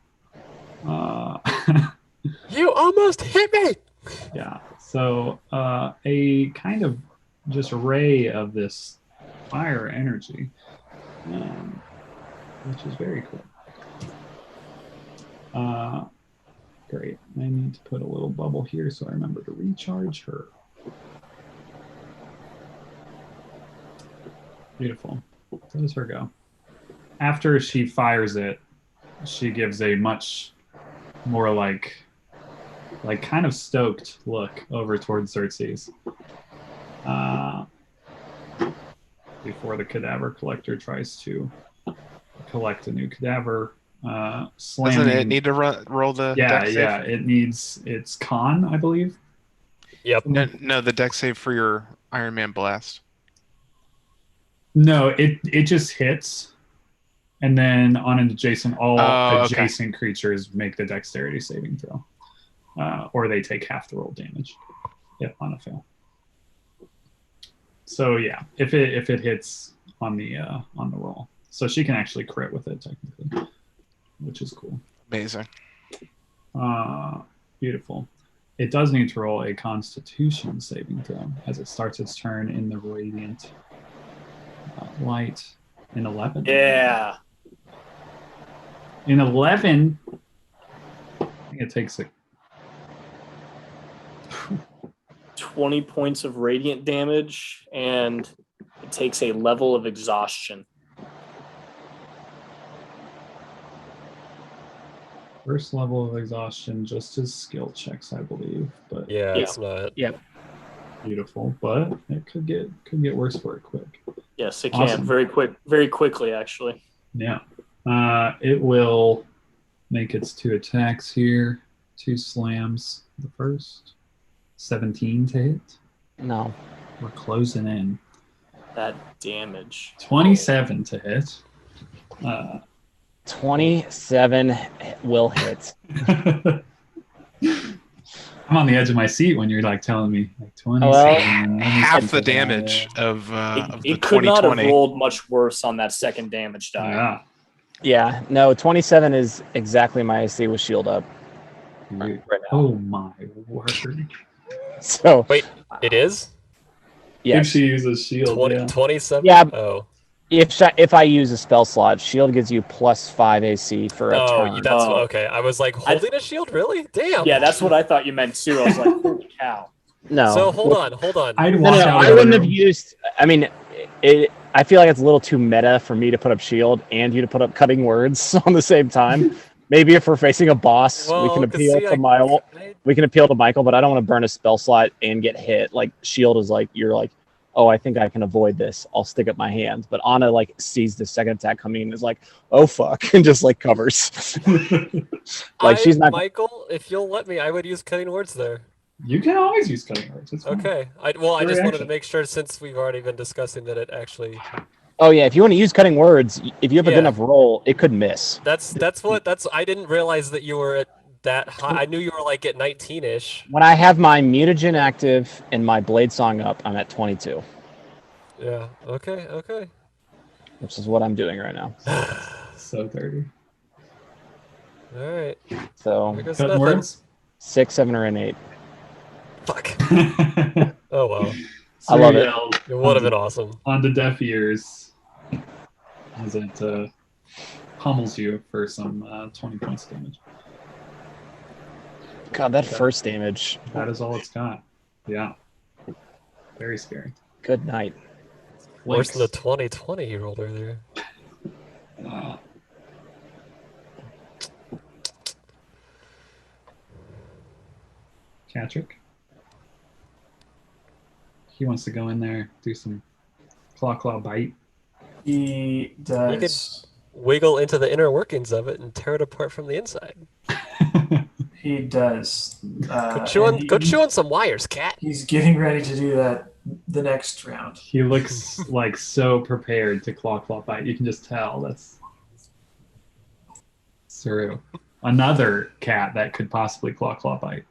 You almost hit me! Yeah. So a kind of just ray of this fire energy, which is very cool. Great. I need to put a little bubble here so I remember to recharge her. Beautiful. How does her go? After she fires it, she gives a much more like kind of stoked look over towards Xerxes. Before the cadaver collector tries to collect a new cadaver, slamming. Doesn't it need to roll the dex save? Yeah, it's con, I believe. Yep. No, the dex save for your Iron Man blast. No, it just hits, and then on an adjacent, all Oh, okay. adjacent creatures make the dexterity saving throw, or they take half the roll damage. Yep, on a fail. So yeah, if it hits on the roll, so she can actually crit with it technically, which is cool. Amazing. Beautiful. It does need to roll a Constitution saving throw as it starts its turn in the radiant light. In 11. Yeah. In 11, I think it takes a 20 points of radiant damage, and it takes a level of exhaustion. first level of exhaustion, just as skill checks, I believe. But Yeah, Yeah. it's not. beautiful. But it could get worse for it quick. Yes, it can. Awesome. Very quickly, actually. Yeah. It will make its 2 attacks here. 2 slams. The first 17 to hit. No. We're closing in. That damage. 27 to hit. 27 will hit. I'm on the edge of my seat when you're like telling me like 27. Well, Half the damage of It the could not have 2020. rolled much worse on that second damage die. Yeah. Yeah, no, 27 is exactly my AC with shield up Dude. right now. Oh my word. So, It is If yes. she uses shield, 20, yeah. 27. Yeah. Oh, If I use a spell slot, shield gives you +5 AC for a oh, turn. that's Oh. okay. I was like holding a shield, really? Damn. Yeah, that's what I thought you meant too. I was like, holy cow. No. So hold on. I'd No, walk out I of the wouldn't have room. used. I mean, I feel like it's a little too meta for me to put up shield and you to put up cutting words on the same time. Maybe if we're facing a boss, we Well, can 'cause appeal see, to Michael. I- We can appeal to Michael, but I don't want to burn a spell slot and get hit. Like shield is like you're like, oh, I think I can avoid this. I'll stick up my hand. But Anna like sees the second attack coming and is like, oh fuck, and just like covers. Like, she's not- Michael, if you'll let me, I would use cutting words there. You can always use cutting words. It's fine. Okay. I Good just wanted to reaction. make sure since we've already been discussing that it actually. Oh yeah, if you want to use cutting words, if you have a Yeah. good enough roll, it could miss. That's I didn't realize that you were at that high. I knew you were like at 19-ish. When I have my mutagen active and my blade song up, I'm at 22, Yeah. Okay. Okay. which is what I'm doing right now. So 30. All right. So I guess Cutting nothing. words? 6, 7, or an 8. Fuck. Oh well. I love it. Yelled It would have been awesome. onto deaf ears as it pummels you for some 20 points of damage. God, that first damage. That is all it's got. Yeah. Very scary. Good night. Worse than the Flicks. 2020 you rolled earlier. Catrick. He wants to go in there, do some claw bite. He does. Wiggle into the inner workings of it and tear it apart from the inside. He does. Go chew and on, he- go chew on some wires, cat. He's getting ready to do that the next round. He looks like so prepared to claw bite. You can just tell. That's Saru. Another cat that could possibly claw bite.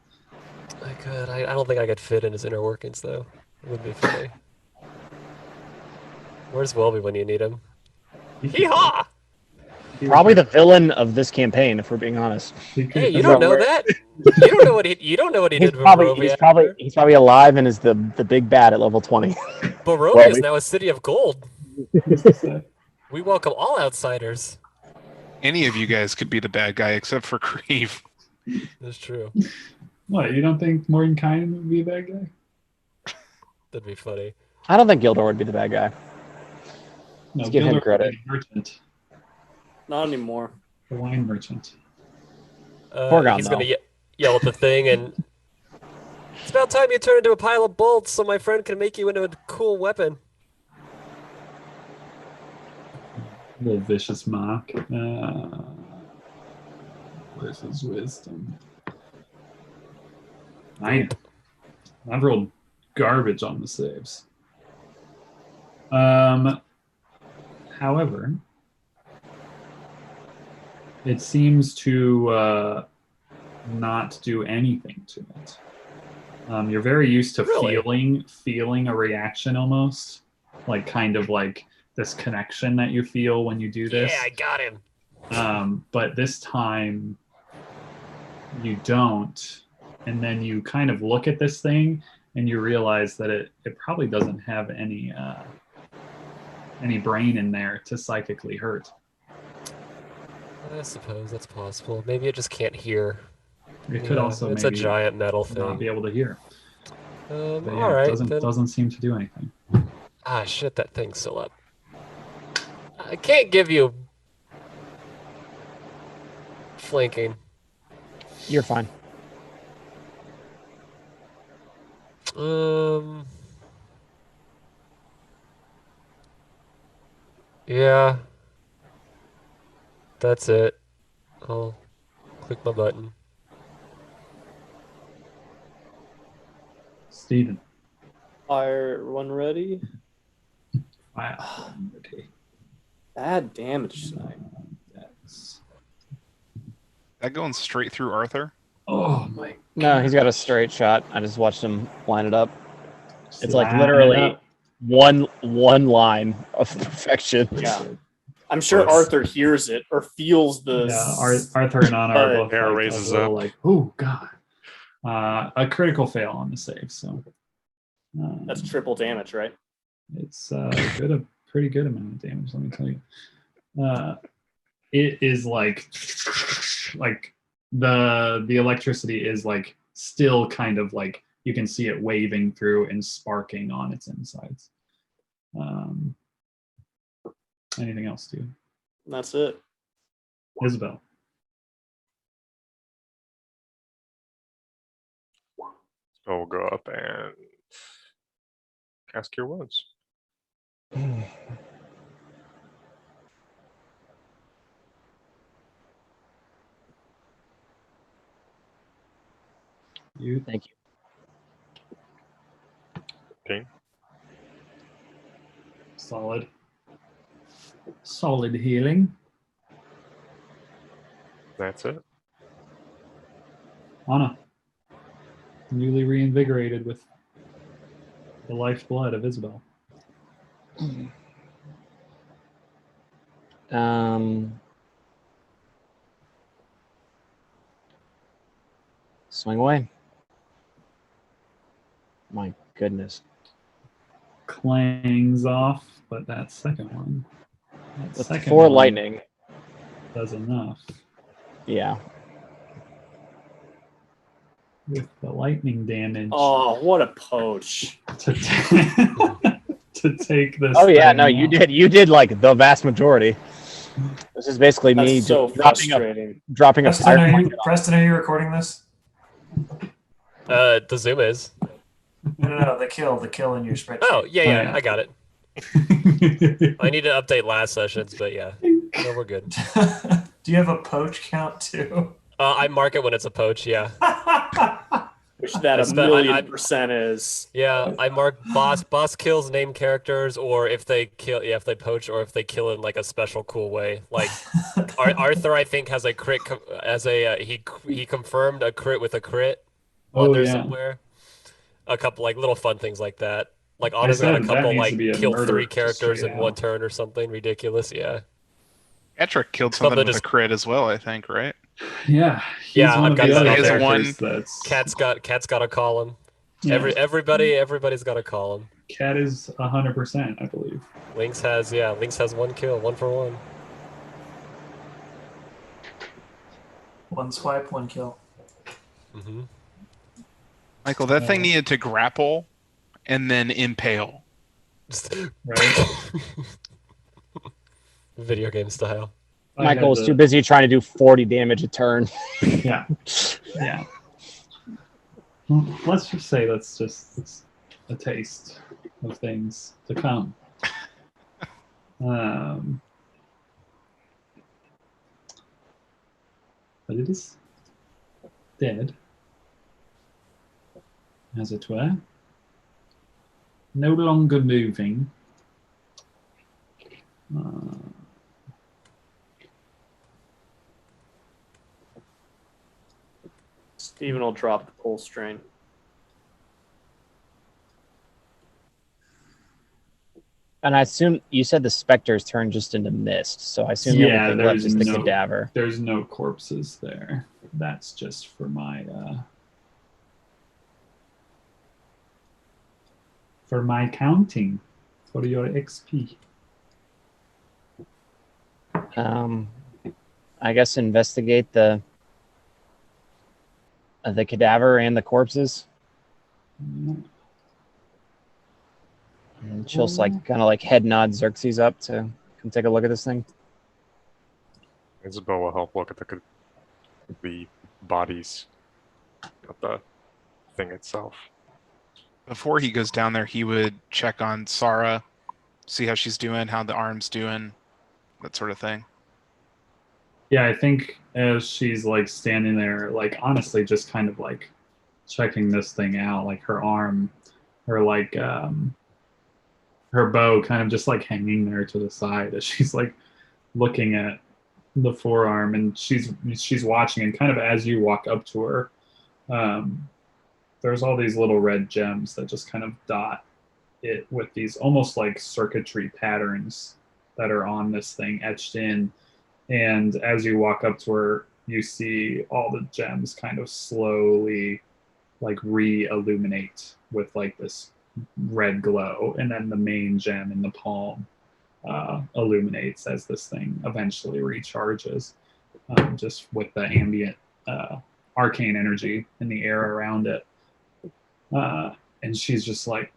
I could. I don't think I could fit in his inner workings though. It would be funny. Where's Welby when you need him? Hee-haw! Probably the villain of this campaign, if we're being honest. Hey, you don't know that. You don't know what he He's did. he's probably alive and is the big bad at level 20. Barovia Welby. is now a city of gold. We welcome all outsiders. Any of you guys could be the bad guy except for Creve. That's true. What, you don't think Mordenkainen would be a bad guy? That'd be funny. I don't think Gildor would be the bad guy. No, Let's give him Gildor credit. would be the merchant, Not anymore. the wine merchant. Porgon, He's though. gonna yell at the thing, and it's about time you turn into a pile of bolts so my friend can make you into a cool weapon. Little vicious mock. Where's his wisdom? 9. I've rolled garbage on the saves. However, it seems to not do anything to it. You're very used to Really? feeling a reaction almost, like kind of like this connection that you feel when you do this. Yeah, I got him. But this time you don't, and then you kind of look at this thing and you realize that it probably doesn't have any brain in there to psychically hurt. I suppose that's possible. Maybe it just can't hear. It could also it's maybe a giant metal not be thing. able to hear. But yeah, All it right, then. doesn't seem to do anything. Ah, shit, that thing's still up. I can't give you flanking. You're fine. Yeah. That's it. I'll click my button. Steven. Fire one ready. Wow. Bad damage tonight. That's... That going straight through Arthur? Oh my. No, he's got a straight shot. I just watched him line it up. It's like Line literally it up. one line of perfection. Yeah. I'm sure Yes. Arthur hears it or feels the. Yeah, Arthur and Anna are both Hair like, raises a little up. like, oh god. A critical fail on the save, so That's triple damage, right? it's a pretty good amount of damage, let me tell you. It is like the electricity is like still kind of like you can see it waving through and sparking on its insides. Anything else, Steve? That's it. Isabel. So we'll go up and cast Cure Wounds. You Thank you. 15. solid healing. That's it. Anna, newly reinvigorated with the lifeblood of Isabel. Swing away. My goodness. Clangs off, but that second one. That With second 4 one lightning. does enough. Yeah. With the lightning damage Oh, what a poach. to, to take this. Oh yeah, thing no, you out. did. You did like the vast majority. This is basically me That's so just dropping frustrating. a fire. Preston, are you recording this? The zoom is. No, the kill in your spreadsheet. Oh, yeah, yeah, yeah. I got it. I need to update last sessions, but yeah. No, we're good. Do you have a poach count too? I mark it when it's a poach, yeah. Which that I a spent- million I- percent is. Yeah, I mark boss kills named characters, or if they kill, yeah, if they poach, or if they kill in like a special cool way. Like Arthur, I think has a crit he confirmed a crit with a crit on Oh, there yeah. somewhere. A couple like little fun things like that. Like I Otto's got a said that couple needs like to be a kill murder 3 just characters straight in one out. turn or something ridiculous. Yeah. Etric killed Something something with just- a crit as well, I think, right? Yeah, he's Yeah, one I've of got the that other on there. characters One- that's Cat's got a column. yeah, Everybody's got a column. Cat is 100%, I believe. Lynx has 1 kill, 1 for 1. One swipe, one kill. Mm-hmm. Michael, that thing needed to grapple and then impale. Just Right? video game style. I had Michael was the- too busy trying to do 40 damage a turn. Yeah, yeah. Well, let's just say it's a taste of things to come. But it is dead, as it were. No longer moving. Uh, Steven will drop the pull strain. And I assume you said the specters turn just into mist, so I assume the Yeah, only thing left there's is the no- cadaver. there's no corpses there. That's just for my counting for your XP. I guess investigate the cadaver and the corpses. And she'll like kind of like head nod Xerxes up to come take a look at this thing. Isabel will help look at the bodies of the thing itself. Before he goes down there, he would check on Sarah, see how she's doing, how the arm's doing, that sort of thing. Yeah, I think as she's like standing there, like honestly, just kind of like checking this thing out, like her arm, her like her bow kind of just like hanging there to the side as she's like looking at the forearm, and she's watching, and kind of as you walk up to her, there's all these little red gems that just kind of dot it with these almost like circuitry patterns that are on this thing etched in. And as you walk up to her, you see all the gems kind of slowly like re-illuminate with like this red glow, and then the main gem in the palm illuminates as this thing eventually recharges, just with the ambient arcane energy in the air around it. And she's just like,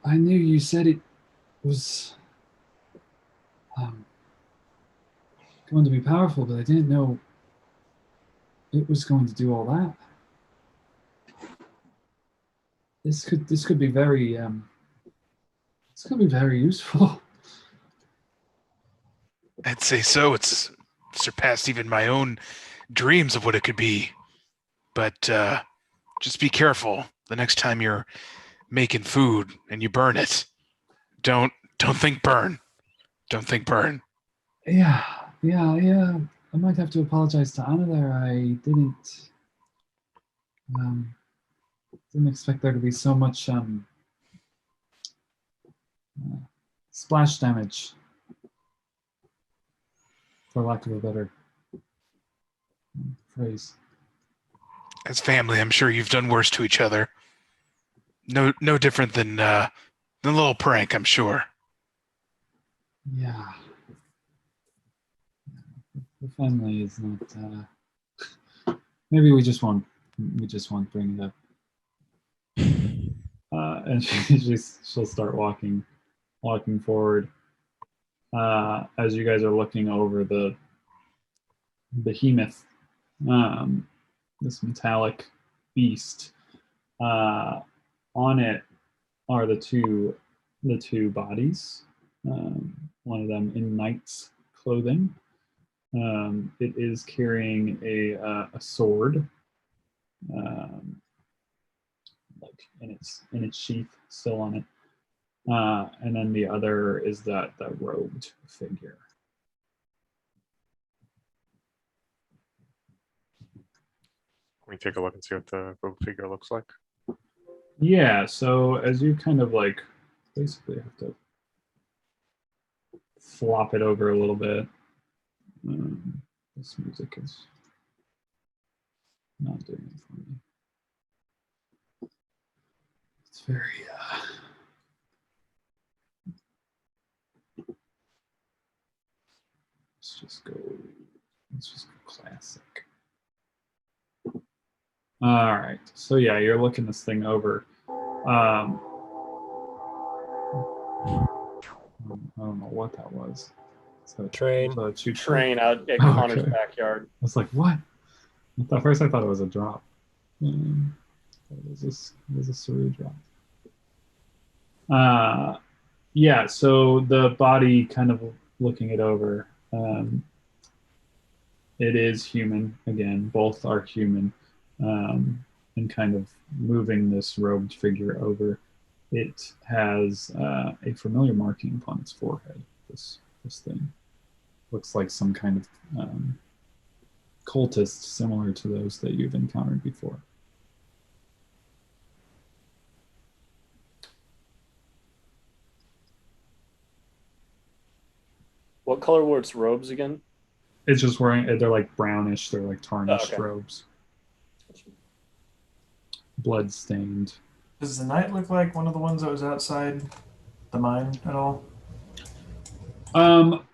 I knew you said it was going to be powerful, but I didn't know it was going to do all that. This could be very useful. I'd say so. It's surpassed even my own dreams of what it could be. But just be careful the next time you're making food and you burn it. Don't think burn. Don't think burn. Yeah. I might have to apologize to Anna there. I didn't expect there to be so much splash damage, for lack of a better phrase. As family, I'm sure you've done worse to each other. No different than a little prank, I'm sure. Yeah. The family is not. Maybe we just won't bring it up. And she'll start walking forward. As you guys are looking over the behemoth, this metallic beast. On it are the two bodies. One of them in knight's clothing. It is carrying a sword, like in its sheath, still on it. And then the other is that robed figure. Can we take a look and see what the robed figure looks like? Yeah, so as you kind of like basically have to flop it over a little bit. This music is not doing it for me. It's very let's just go classic. All right, so yeah, you're looking this thing over. I don't know what that was. Train. Train out at Oh, Connor's okay. backyard. I was like, what? At first I thought it was a drop. It was a Saru drop. Yeah, so the body kind of looking it over. It is human again. Both are human. And kind of moving this robed figure over. It has a familiar marking upon its forehead. This thing looks like some kind of cultist similar to those that you've encountered before. What color were its robes again? It's just wearing, they're like brownish, they're like tarnished okay. robes. Blood stained. Does the knight look like one of the ones that was outside the mine at all?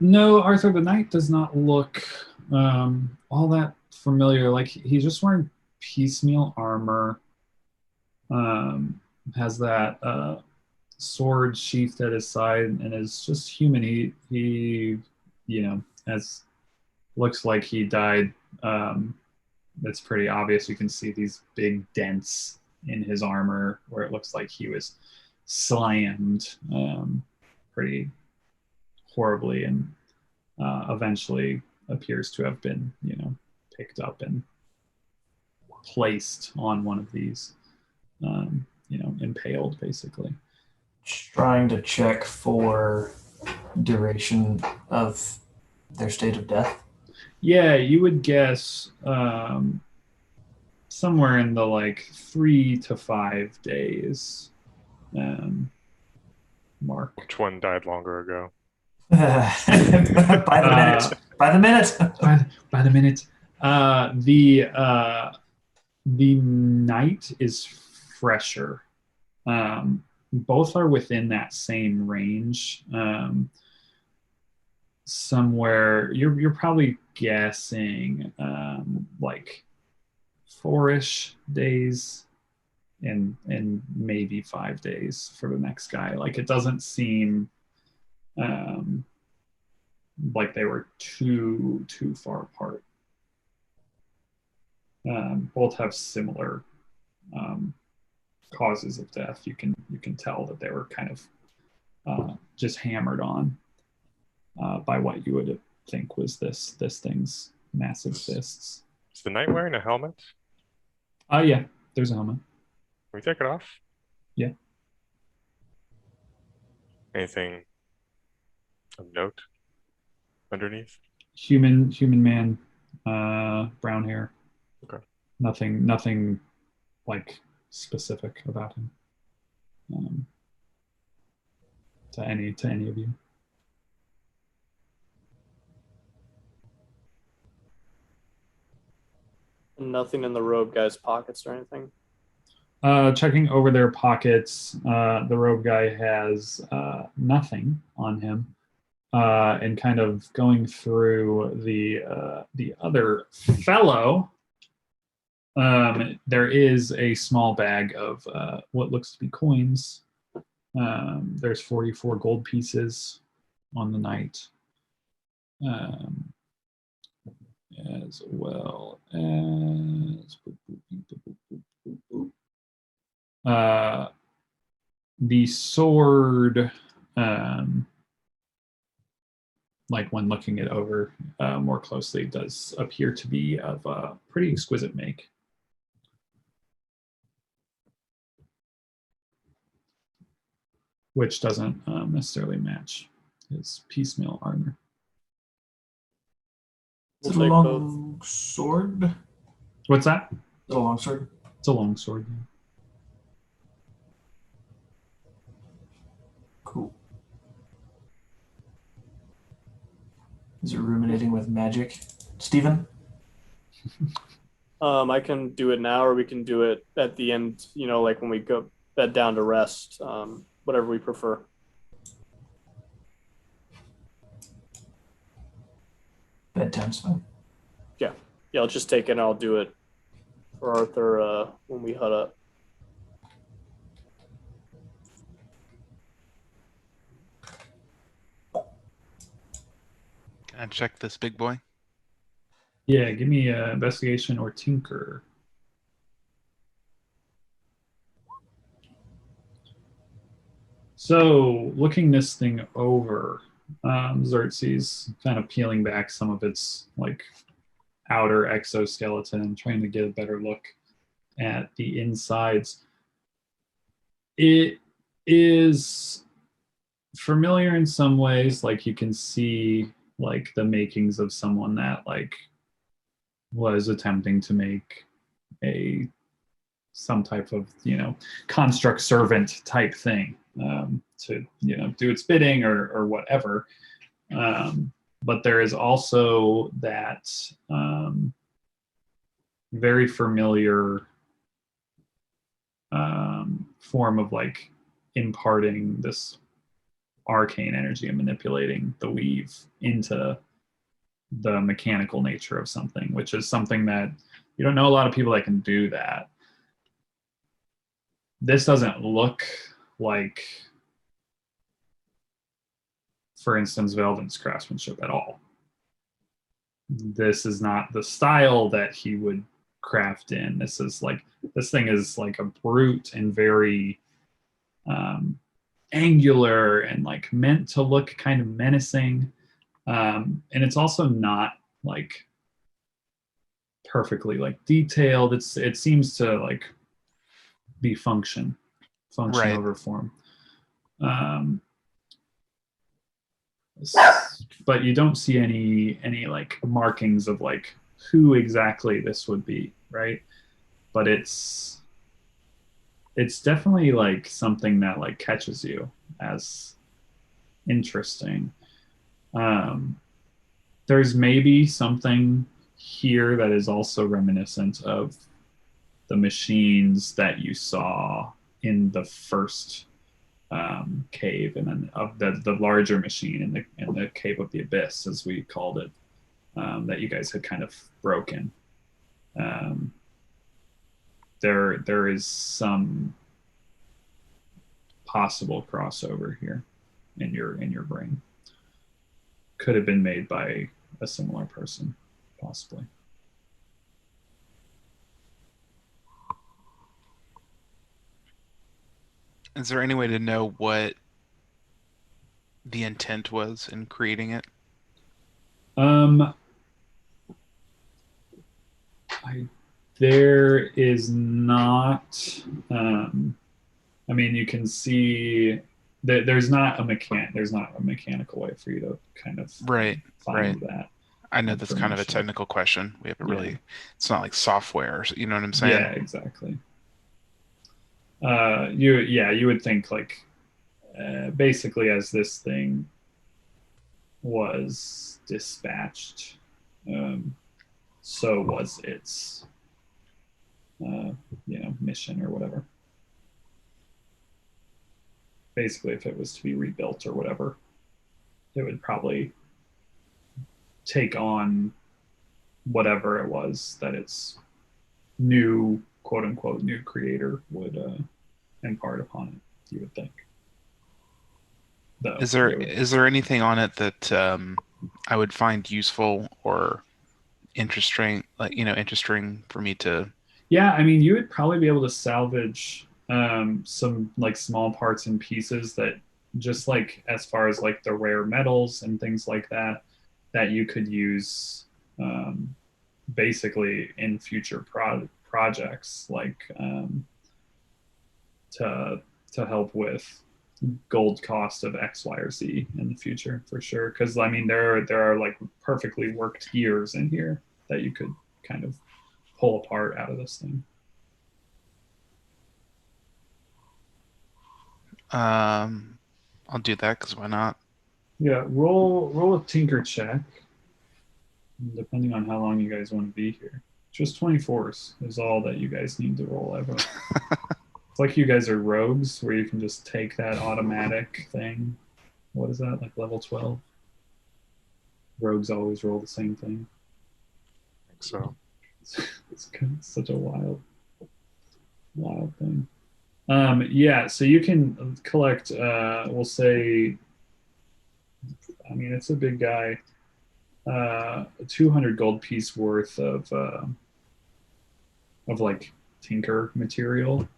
No, Arthur, the knight does not look all that familiar. Like he's just wearing piecemeal armor. Has that sword sheathed at his side and is just human. He you know, as looks like he died. It's pretty obvious. You can see these big dents in his armor where it looks like he was slammed pretty horribly, and eventually appears to have been, you know, picked up and placed on one of these, you know, impaled basically. Trying to check for duration of their state of death. Yeah, you would guess somewhere in the like 3 to 5 days mark. Which one died longer ago? By the minute. By the minute. By the minute. The night is fresher. Both are within that same range. Somewhere you're probably guessing like 4-ish days and maybe 5 days for the next guy. Like it doesn't seem like they were too far apart. Both have similar causes of death. You can tell that they were kind of just hammered on by what you would think was this thing's massive fists. Is the knight wearing a helmet? Yeah, there's a helmet. Can we take it off? Yeah. Anything of note underneath? Human man, brown hair. Okay. Nothing like specific about him. To any of you. Nothing in the robe guy's pockets or anything. Checking over their pockets, the robe guy has nothing on him, and kind of going through the other fellow. There is a small bag of what looks to be coins. There's 44 gold pieces on the knight, as well as the sword. Like when looking it over more closely, does appear to be of a pretty exquisite make. Which doesn't necessarily match his piecemeal armor. Is We'll it a take long sword? Is What's that? it a long sword? It's a long sword. Cool. Is it ruminating with magic? Steven? I can do it now, or we can do it at the end, you know, like when we go bed down to rest, whatever we prefer. Bedtime's fine. Yeah, I'll just take it and I'll do it for Arthur when we hut up. Can I check this big boy? Yeah, give me a investigation or tinker. So, looking this thing over, Xerxes kind of peeling back some of its like outer exoskeleton and trying to get a better look at the insides. It is familiar in some ways. Like you can see like the makings of someone that like was attempting to make a some type of construct servant type thing, to do its bidding or whatever. But there is also that very familiar form of like imparting this arcane energy and manipulating the weave into the mechanical nature of something, which is something that you don't know a lot of people that can do that. This doesn't look like, for instance, Velden's craftsmanship at all. This is not the style that he would craft in. This thing is like a brute and very angular and like meant to look kind of menacing. And it's also not like perfectly like detailed. It seems to like be function Right. over form. But you don't see any like markings of like who exactly this would be, right? But it's definitely like something that like catches you as interesting. There's maybe something here that is also reminiscent of the machines that you saw in the first cave, and then of the larger machine in the cave of the abyss, as we called it, that you guys had kind of broken. There is some possible crossover here in your brain. Could have been made by a similar person, possibly. Is there any way to know what the intent was in creating it? There is not. I mean, you can see that there's not a mechanical way for you to kind of Right. find that. I know that's kind of a information. technical question. We haven't Yeah. really. It's not like software. You know what I'm saying? Yeah, exactly. You would think like basically as this thing was dispatched, so was its mission or whatever. Basically, if it was to be rebuilt or whatever, it would probably take on whatever it was that its new, quote unquote, new creator would impart upon it, you would think. Though, Is there anything on it that I would find useful or interesting, like interesting for me to? Yeah, I mean, you would probably be able to salvage some like small parts and pieces that just like as far as like the rare metals and things like that you could use basically in future projects, like to help with gold cost of X, Y, or Z in the future for sure. Because I mean, there are like perfectly worked gears in here that you could kind of pull apart out of this thing. I'll do that because why not? Yeah, roll a tinker check, depending on how long you guys want to be here. Just 24s is all that you guys need to roll ever. It's like you guys are rogues, where you can just take that automatic thing. What is that, like level 12? Rogues always roll the same thing. I think so. It's such a wild thing. Yeah, so you can collect, we'll say, I mean, it's a big guy, a 200 gold piece worth of like tinker material.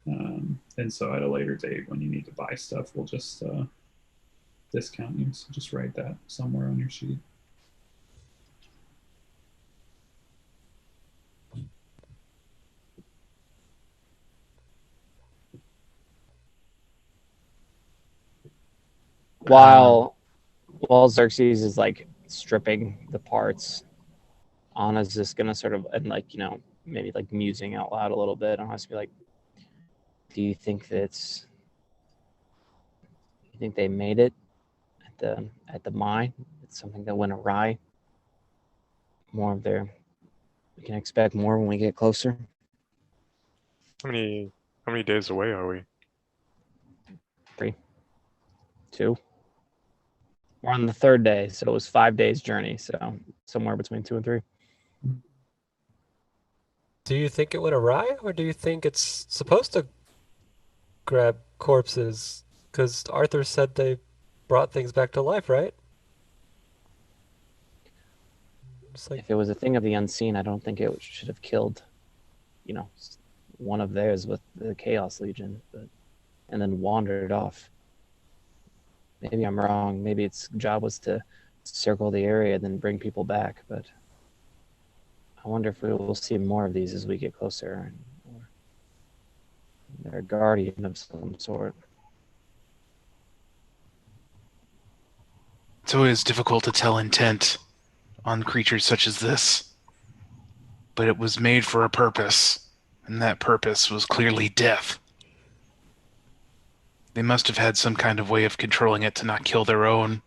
And so at a later date, when you need to buy stuff, we'll just discount you. So just write that somewhere on your sheet. While Xerxes is like stripping the parts, Anna's just gonna sort of, and like, maybe like musing out loud a little bit. Anna's be like, do you think they made it at the mine? It's something that went awry. We can expect more when we get closer. How many days away are we? 2. We're on the 3rd day, so it was 5 days journey. So somewhere between 2 and 3. Do you think it went awry, or do you think it's supposed to grab corpses? Because Arthur said they brought things back to life, right? It's like, If it was a thing of the unseen, I don't think it should have killed, one of theirs with the Chaos Legion, and then wandered off. Maybe I'm wrong. Maybe its job was to circle the area and then bring people back. But I wonder if we will see more of these as we get closer. Or they're a guardian of some sort. It's always difficult to tell intent on creatures such as this. But it was made for a purpose, and that purpose was clearly death. They must have had some kind of way of controlling it to not kill their own,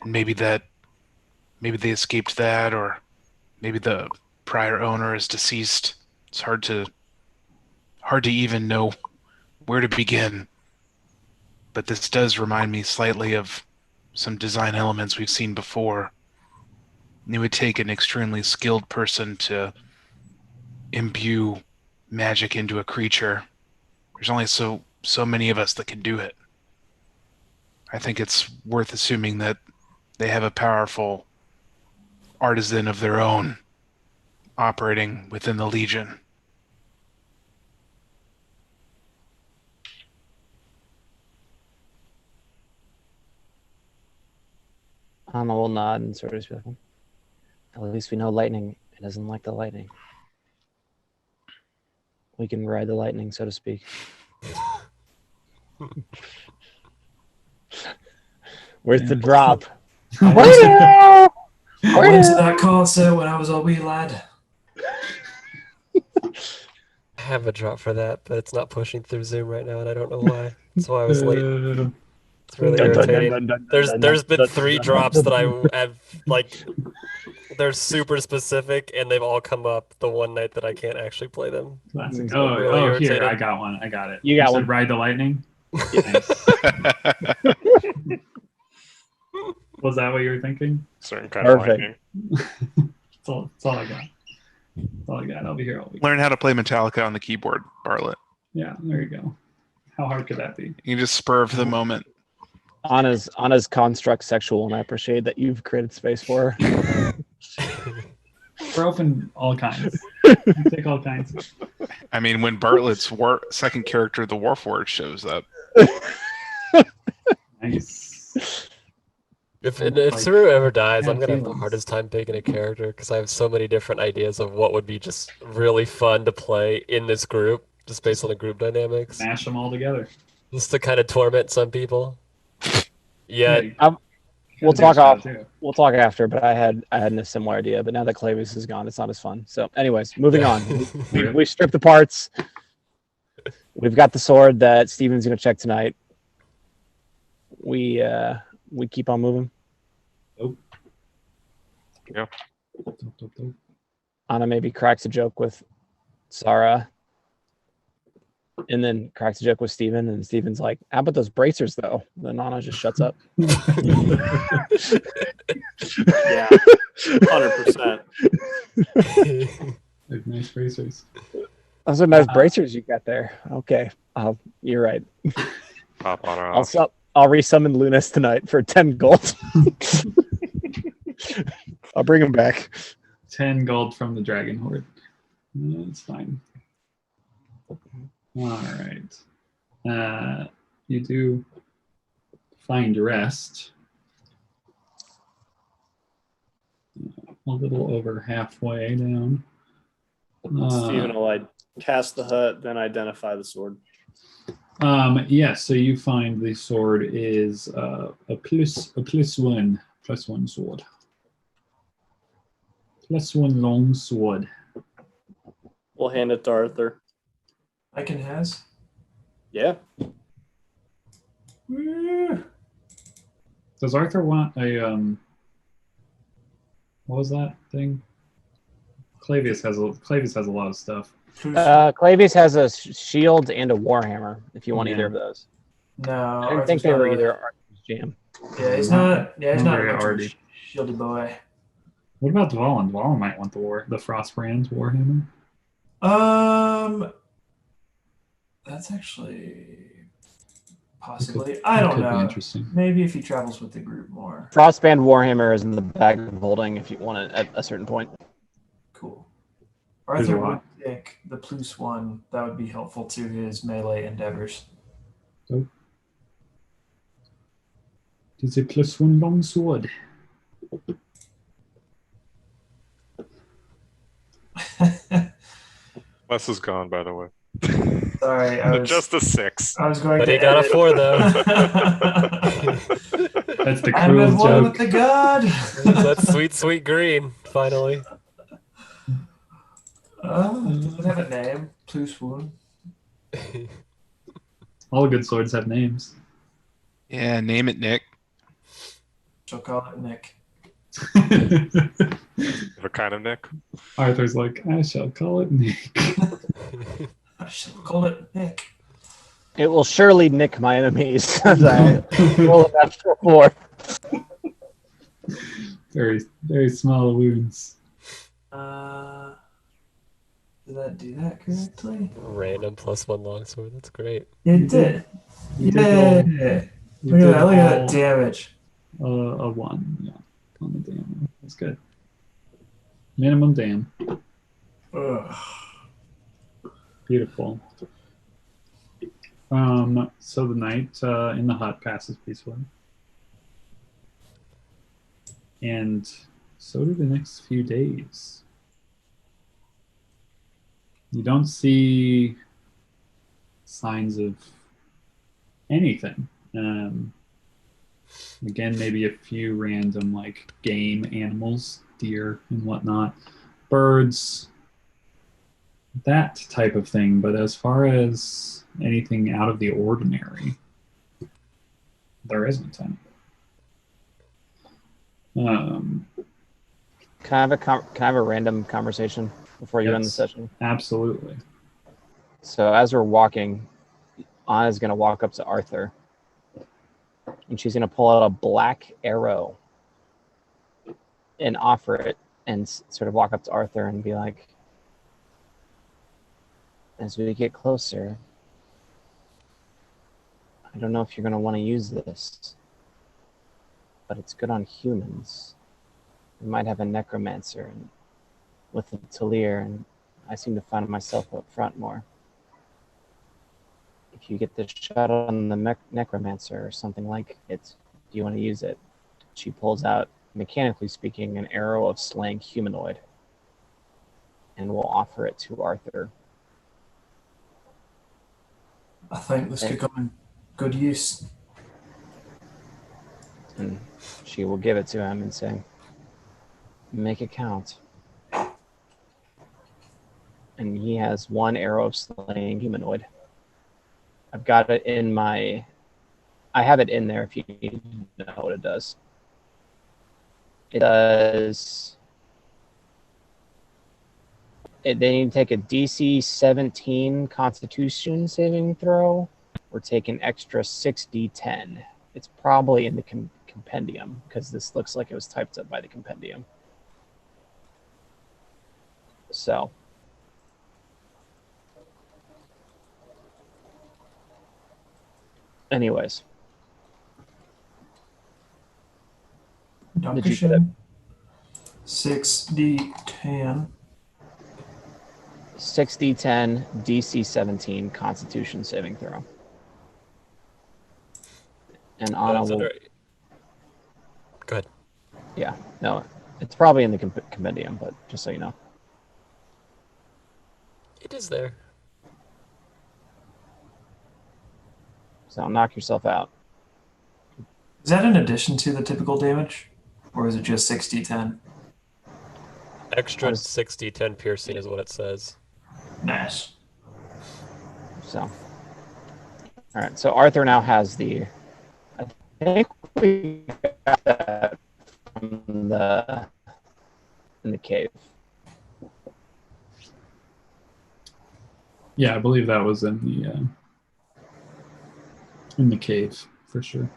and maybe they escaped that, or maybe the prior owner is deceased. It's hard to even know where to begin. But this does remind me slightly of some design elements we've seen before. It would take an extremely skilled person to imbue magic into a creature. There's only so many of us that can do it. I think it's worth assuming that they have a powerful artisan of their own operating within the Legion. Anna will nod and sort of be like, at least we know lightning. It doesn't like the lightning. We can ride the lightning, so to speak. Where's the drop? I went to that concert when I was a wee lad. I have a drop for that, but it's not pushing through Zoom right now, and I don't know why. That's why I was late. It's really irritating. There's been 3 drops that I have, like, they're super specific, and they've all come up the one night that I can't actually play them. Classic. It's Oh, really here, irritating. I got one. I got it. You got said one. Ride the Lightning? Nice. Was that what you were thinking? Certain kind of Perfect. lightning. That's all I got. That's all I got. I'll be here all week. Learn how to play Metallica on the keyboard, Bartlett. Yeah, there you go. How hard could that be? You can just spur of the moment. Anna's construct sexual, and I appreciate that you've created space for her. We're open all kinds. Take all kinds. I mean, when Bartlett's second character, the Warforged, shows up. Nice. If Saru ever dies, Yeah, I'm gonna have the feelings. hardest time picking a character because I have so many different ideas of what would be just really fun to play in this group, just based on the group dynamics, Mash them all together. just to kind of torment some people. Yeah, you We'll gotta do talk that off. too. We'll talk after, but I had a similar idea. But now that Clavis is gone, it's not as fun. So, anyways, moving on. We stripped the parts. We've got the sword that Steven's gonna check tonight. We keep on moving. Anna maybe cracks a joke with Sarah, and then cracks a joke with Steven, and Steven's like, "How about those bracers, though?" Then Anna just shuts up. Yeah, 100%. They're nice racers. Those are nice bracers you got there. Okay, you're right. Pop on I'll off. I'll resummon Lunas tonight for 10 gold. I'll bring him back. 10 gold from the Dragon Horde. That's fine. All right. You do find rest. A little over halfway down. Stephen will cast the hut, then identify the sword. Yeah, so you find the sword is a plus one sword. +1 long sword. We'll hand it to Arthur. I can has. Yeah. Woo. Does Arthur want a what was that thing? Clavius has a lot of stuff. Clavius has a shield and a warhammer. If you want Yeah. either of those, No, I didn't Arthur's think they not were really- either Arthur's jam. Yeah, he's not. Yeah, he's Not not very much of a arty. shieldy boy. What about Dvalin? Dvalin might want the Frostbrand Warhammer. That's actually possibly. I don't Could be know. interesting. Maybe if he travels with the group more. Frostband warhammer is in the bag of holding if you want it at a certain point. Cool. There's a Arthur would lot. think the plus one that would be helpful to his melee endeavors. It's a +1 long sword. Les is gone, by the way. Sorry, I was Just a 6. I was going But to he got a edit. 4 though. That's the I'm cruel at one with joke. the god. That's sweet green. Finally. Does it have a name? Plus one. All good swords have names. Yeah, name it, Nick. She'll call it Nick. What kind of Nick? Arthur's like, I shall call it Nick. I shall call it Nick. It will surely nick my enemies as I roll a natural 4. Very, very small wounds. Did that do that correctly? Random +1 longsword. That's great. It did. You Yeah. did Look at that. Look at that roll, damage. a 1, yeah, on the dam. That's good. Minimum dam. Ugh. Beautiful. So the night in the hut passes peacefully. And so do the next few days. You don't see signs of anything. Again, maybe a few random like game animals, deer and whatnot, birds, that type of thing. But as far as anything out of the ordinary, there isn't any. Can I have a random conversation before you end the Yes. session? Absolutely. So as we're walking, Anna's gonna walk up to Arthur, and she's gonna pull out a black arrow and offer it, and sort of walk up to Arthur and be like, "As we get closer, I don't know if you're gonna want to use this, but it's good on humans. We might have a necromancer and with a Talir, and I seem to find myself up front more. If you get the shot on the necromancer or something like it, do you want to use it?" She pulls out, mechanically speaking, an arrow of slaying humanoid, and will offer it to Arthur. I think this could come in good use. And she will give it to him and say, "Make it count." And he has 1 arrow of slaying humanoid. I've got it in my... I have it in there if you need to know what it does. It does... They need to take a DC 17 Constitution saving throw or take an extra 6d10. It's probably in the compendium because this looks like it was typed up by the compendium. So... anyways, did you get it? 6d10. 6d10 DC 17 Constitution saving throw. And Anna Is that will... right? Go ahead. Yeah, no, it's probably in the compendium, but just so you know. It is there. So knock yourself out. Is that in addition to the typical damage? Or is it just 60-10? Extra Honest- 60, 10 piercing is what it says. Nice. So, all right. So Arthur now has the. I think we got that from the in the cave. Yeah, I believe that was in the cave for sure.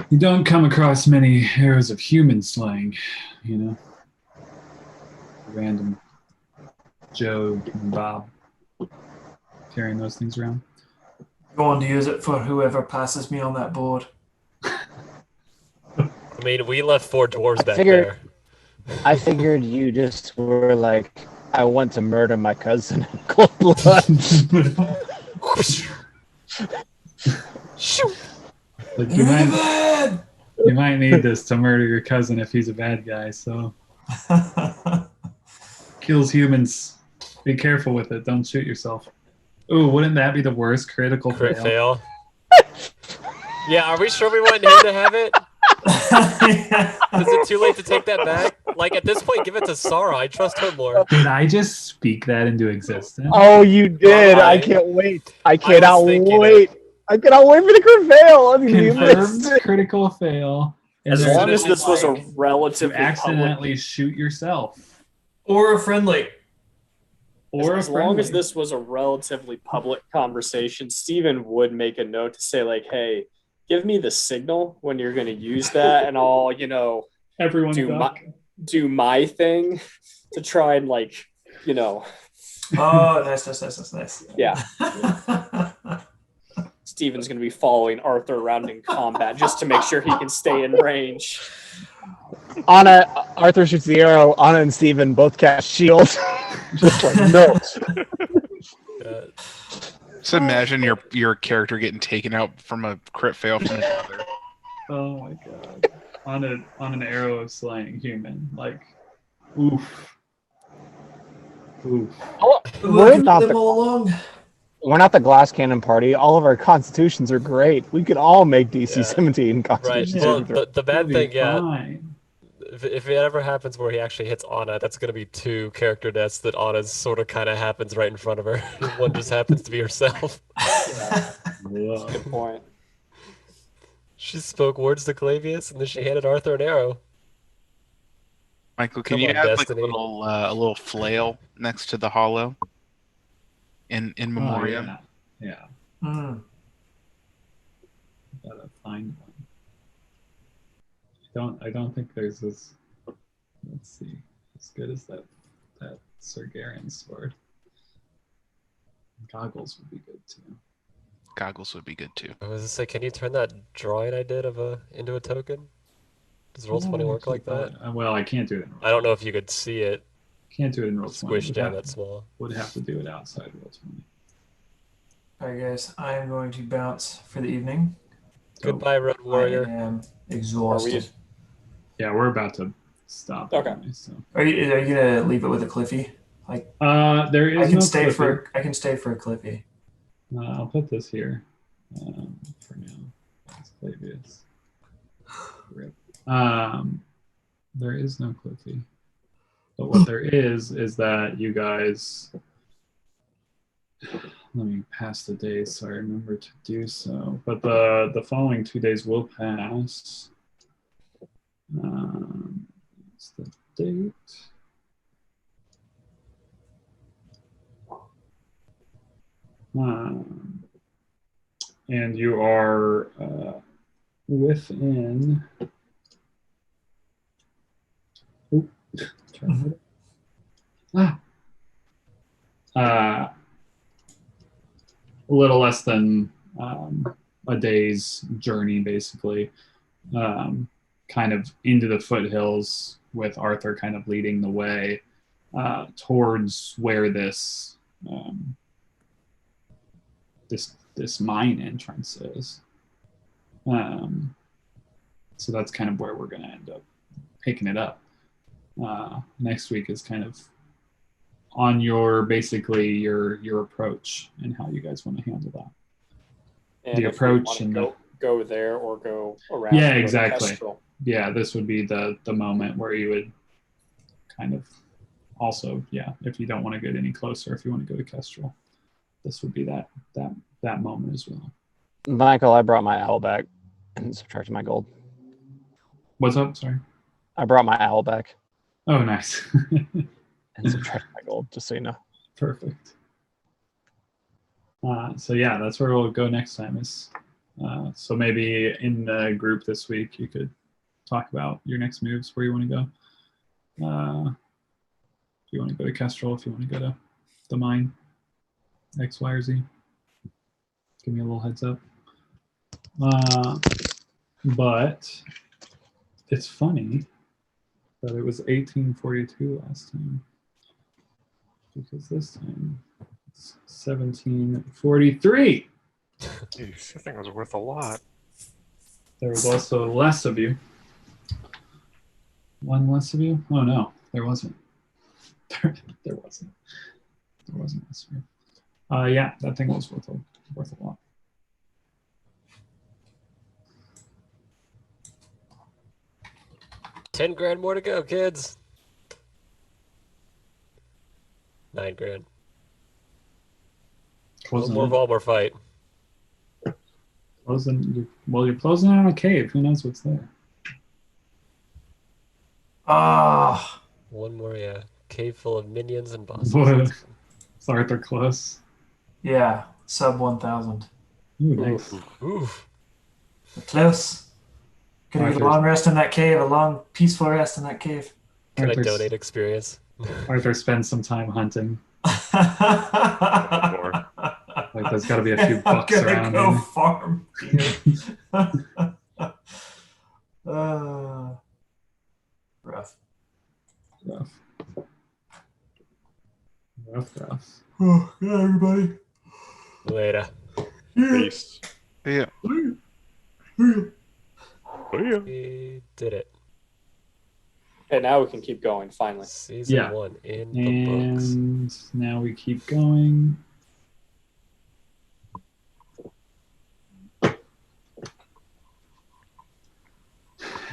You don't come across many arrows of human slaying, you know. Random Joe and Bob carrying those things around. Going to use it for whoever passes me on that board. I mean, we left 4 dwarves back figured- there. I figured you just were like, I want to murder my cousin in cold blood. Shoot! Like you might need this to murder your cousin if he's a bad guy. So kills humans. Be careful with it. Don't shoot yourself. Ooh, wouldn't that be the worst critical Crit fail? fail. Yeah, are we sure we want him to have it? Is it too late to take that back? Like, at this point, give it to Sarah. I trust her more. Did I just speak that into existence? Oh, you did! I- I can't wait. I cannot thinking wait. I cannot wait for the crit fail. I'm gonna be Confirmed amazed. critical fail. And As there's long as no, this was a like, relatively to accidentally public, shoot yourself. Or a friendly. Or as a long as friendly. this was a relatively public conversation, Steven would make a note to say like, "Hey, give me the signal when you're going to use that, and I'll, Everyone do duck. do my thing to try and Oh, nice. yeah." Steven's going to be following Arthur around in combat just to make sure he can stay in range. Arthur shoots the arrow. Anna and Steven both cast shields. Just like, no. Uh, Just imagine your character getting taken out from a crit fail from another. Oh my god. On an arrow of slaying human. Like, oof. Oof. We're not them the all along. We're not the glass cannon party. All of our constitutions are great. We could all make DC Yeah. 17 right. constitutions. Well, saving throws. the bad It'll be thing, yeah, fine. if it ever happens where he actually hits Anna, that's going to be 2 character deaths that Anna's sort of kind of happens right in front of her. One just happens to be herself. Whoa. Good point. She spoke words to Clavius, and then she handed Arthur an arrow. Michael, can Come you on, have Destiny. like a little flail next to the hollow? In memoriam. Oh, yeah. Mm. Gotta find one. I don't think there's this. Let's see. As good as that Sargarian sword. Goggles would be good too. Goggles would be good too. I was to say, can you turn that drawing I did into a token? Does Roll20 work like that? Well, I can't do it. I don't know if you could see it Can't do it in Roll20. squished down that small. Would have to do it outside Roll20. All right, guys. I am going to bounce for the evening. Goodbye, Road Warrior. I am exhausted. Yeah, we're about to stop. Okay. Anyway, so. Are you gonna leave it with a Cliffy? There is I can no stay Cliffy. I can stay for a Cliffy. I'll put this here for now. It's Clavius. Rip. There is no Cliffy. But what there is that you guys. Let me pass the days so I remember to do so. But the following 2 days will pass. What's the date? And you are within. Oop, try to hit it. A little less than a day's journey, basically, kind of into the foothills, with Arthur kind of leading the way towards where this this mine entrance is. So that's kind of where we're going to end up picking it up. Next week is kind of on your basically your approach and how you guys want to handle that. And the if we approach wanna and go there or go around. Yeah, and go to exactly. Kestrel. yeah, this would be the moment where you would kind of also, yeah, if you don't want to get any closer, if you want to go to Kestrel, this would be that moment as well. Michael, I brought my owl back and subtracted my gold. What's up? Sorry. I brought my owl back Oh, nice. and subtracted my gold, just so you know. Perfect. So yeah, that's where we'll go next time. Is so maybe in the group this week you could talk about your next moves, where you want to go. If you want to go to Kestrel, if you want to go to the mine, X, Y, or Z. Give me a little heads up. But it's funny that it was 1842 last time, because this time it's 1743. Jeez, that thing was worth a lot. There was also less of you. One less of you? Oh no, there wasn't. There wasn't. There wasn't less of you. Yeah, that thing was worth a lot. $10,000 more to go, kids. 9 grand. One Closing more in. Volmar fight. You're closing in on a cave. Who knows what's there? Ah, One more, yeah. Cave full of minions and bosses. What? Is Arthur close? yeah, sub 1,000. Ooh, nice. Oof. Close. Gonna get a Arthur's- long rest in that cave, a long, peaceful rest in that cave. Can I Arthur's- donate experience? Arthur spends some time hunting. More. Like there's got to be a few I'm bucks gonna around. go here. farm deer. Rough. Rough. Rough. Oh, yeah, everybody. Later. Peace. Yeah. See ya. We did it. Okay, now we can keep going. Finally. Season Yeah. 1 in the books. And now we keep going.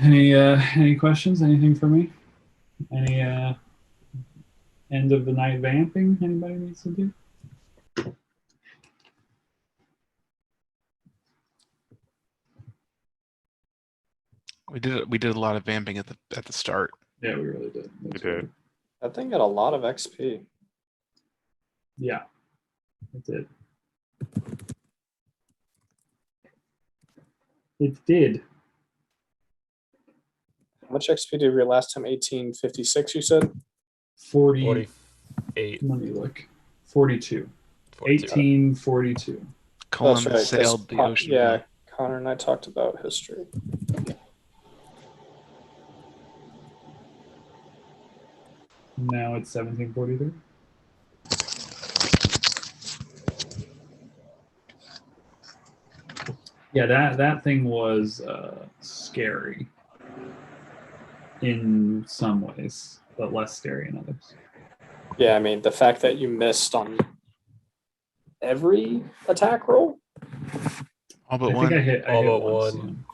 Any questions? Anything for me? Any end of the night vamping anybody needs to do? We did a lot of vamping at the start. Yeah, we really did. We did. That thing got a lot of XP. Yeah, it did. It did. How much XP did we last time? 1856, you said? 40. 48. Let me look. 42. 42. 1842. Columbus That's right, 'cause sailed the ocean. Yeah, Connor and I talked about history. Now it's 1743. Yeah, that thing was scary in some ways, but less scary in others. Yeah, I mean, the fact that you missed on every attack roll? All but I think one. I hit All but once, one.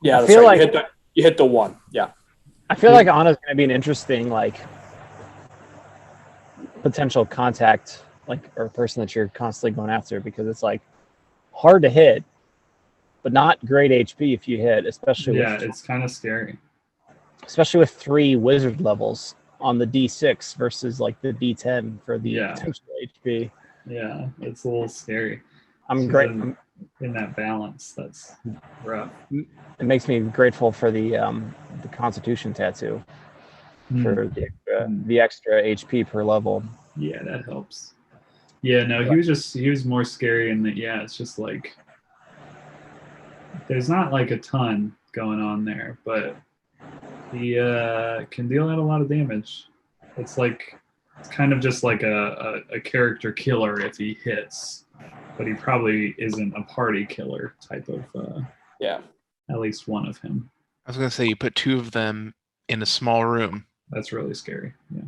Yeah, I that's feel right. like- You hit the one. Yeah. I feel like Anna's going to be an interesting, like, potential contact, like, or person that you're constantly going after, because it's like hard to hit, but not great HP if you hit, especially Yeah, with it's kind of scary. 3 wizard levels on the D6 versus like the D10 for the Yeah. potential HP. Yeah, it's a little scary. I'm So great. then in that balance. That's rough. It makes me grateful for the Constitution tattoo for the extra HP per level. Yeah, that helps. Yeah, no, he was more scary in that. Yeah, it's just like there's not like a ton going on there, but he can deal out a lot of damage. It's like it's kind of just like a character killer if he hits, but he probably isn't a party killer type of. Yeah. At least one of him. I was gonna say you put 2 of them in a small room. That's really scary. Yeah.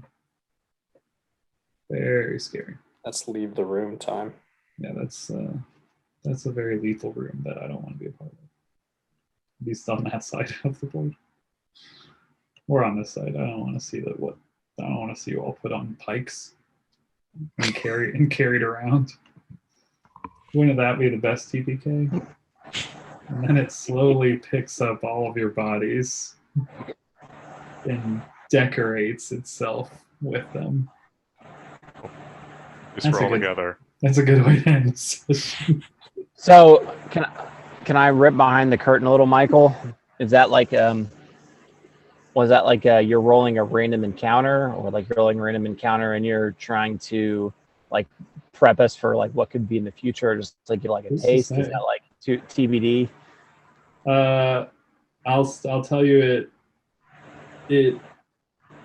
Very scary. That's leave the room time. Yeah, that's That's a very lethal room that I don't want to be a part of. At least on that side of the board. Or on this side. I don't want to see I don't want to see you all put on pikes and carried around. Wouldn't that be the best TPK? And then it slowly picks up all of your bodies and decorates itself with them. Just That's a roll good- together. That's a good way to end the session. So can I rip behind the curtain a little, Michael? Is that like was that like you're rolling a random encounter, or like you're rolling a random encounter and you're trying to like prep us for like what could be in the future, or just like get like a Who's to taste? Is say? that like TBD? I'll tell you it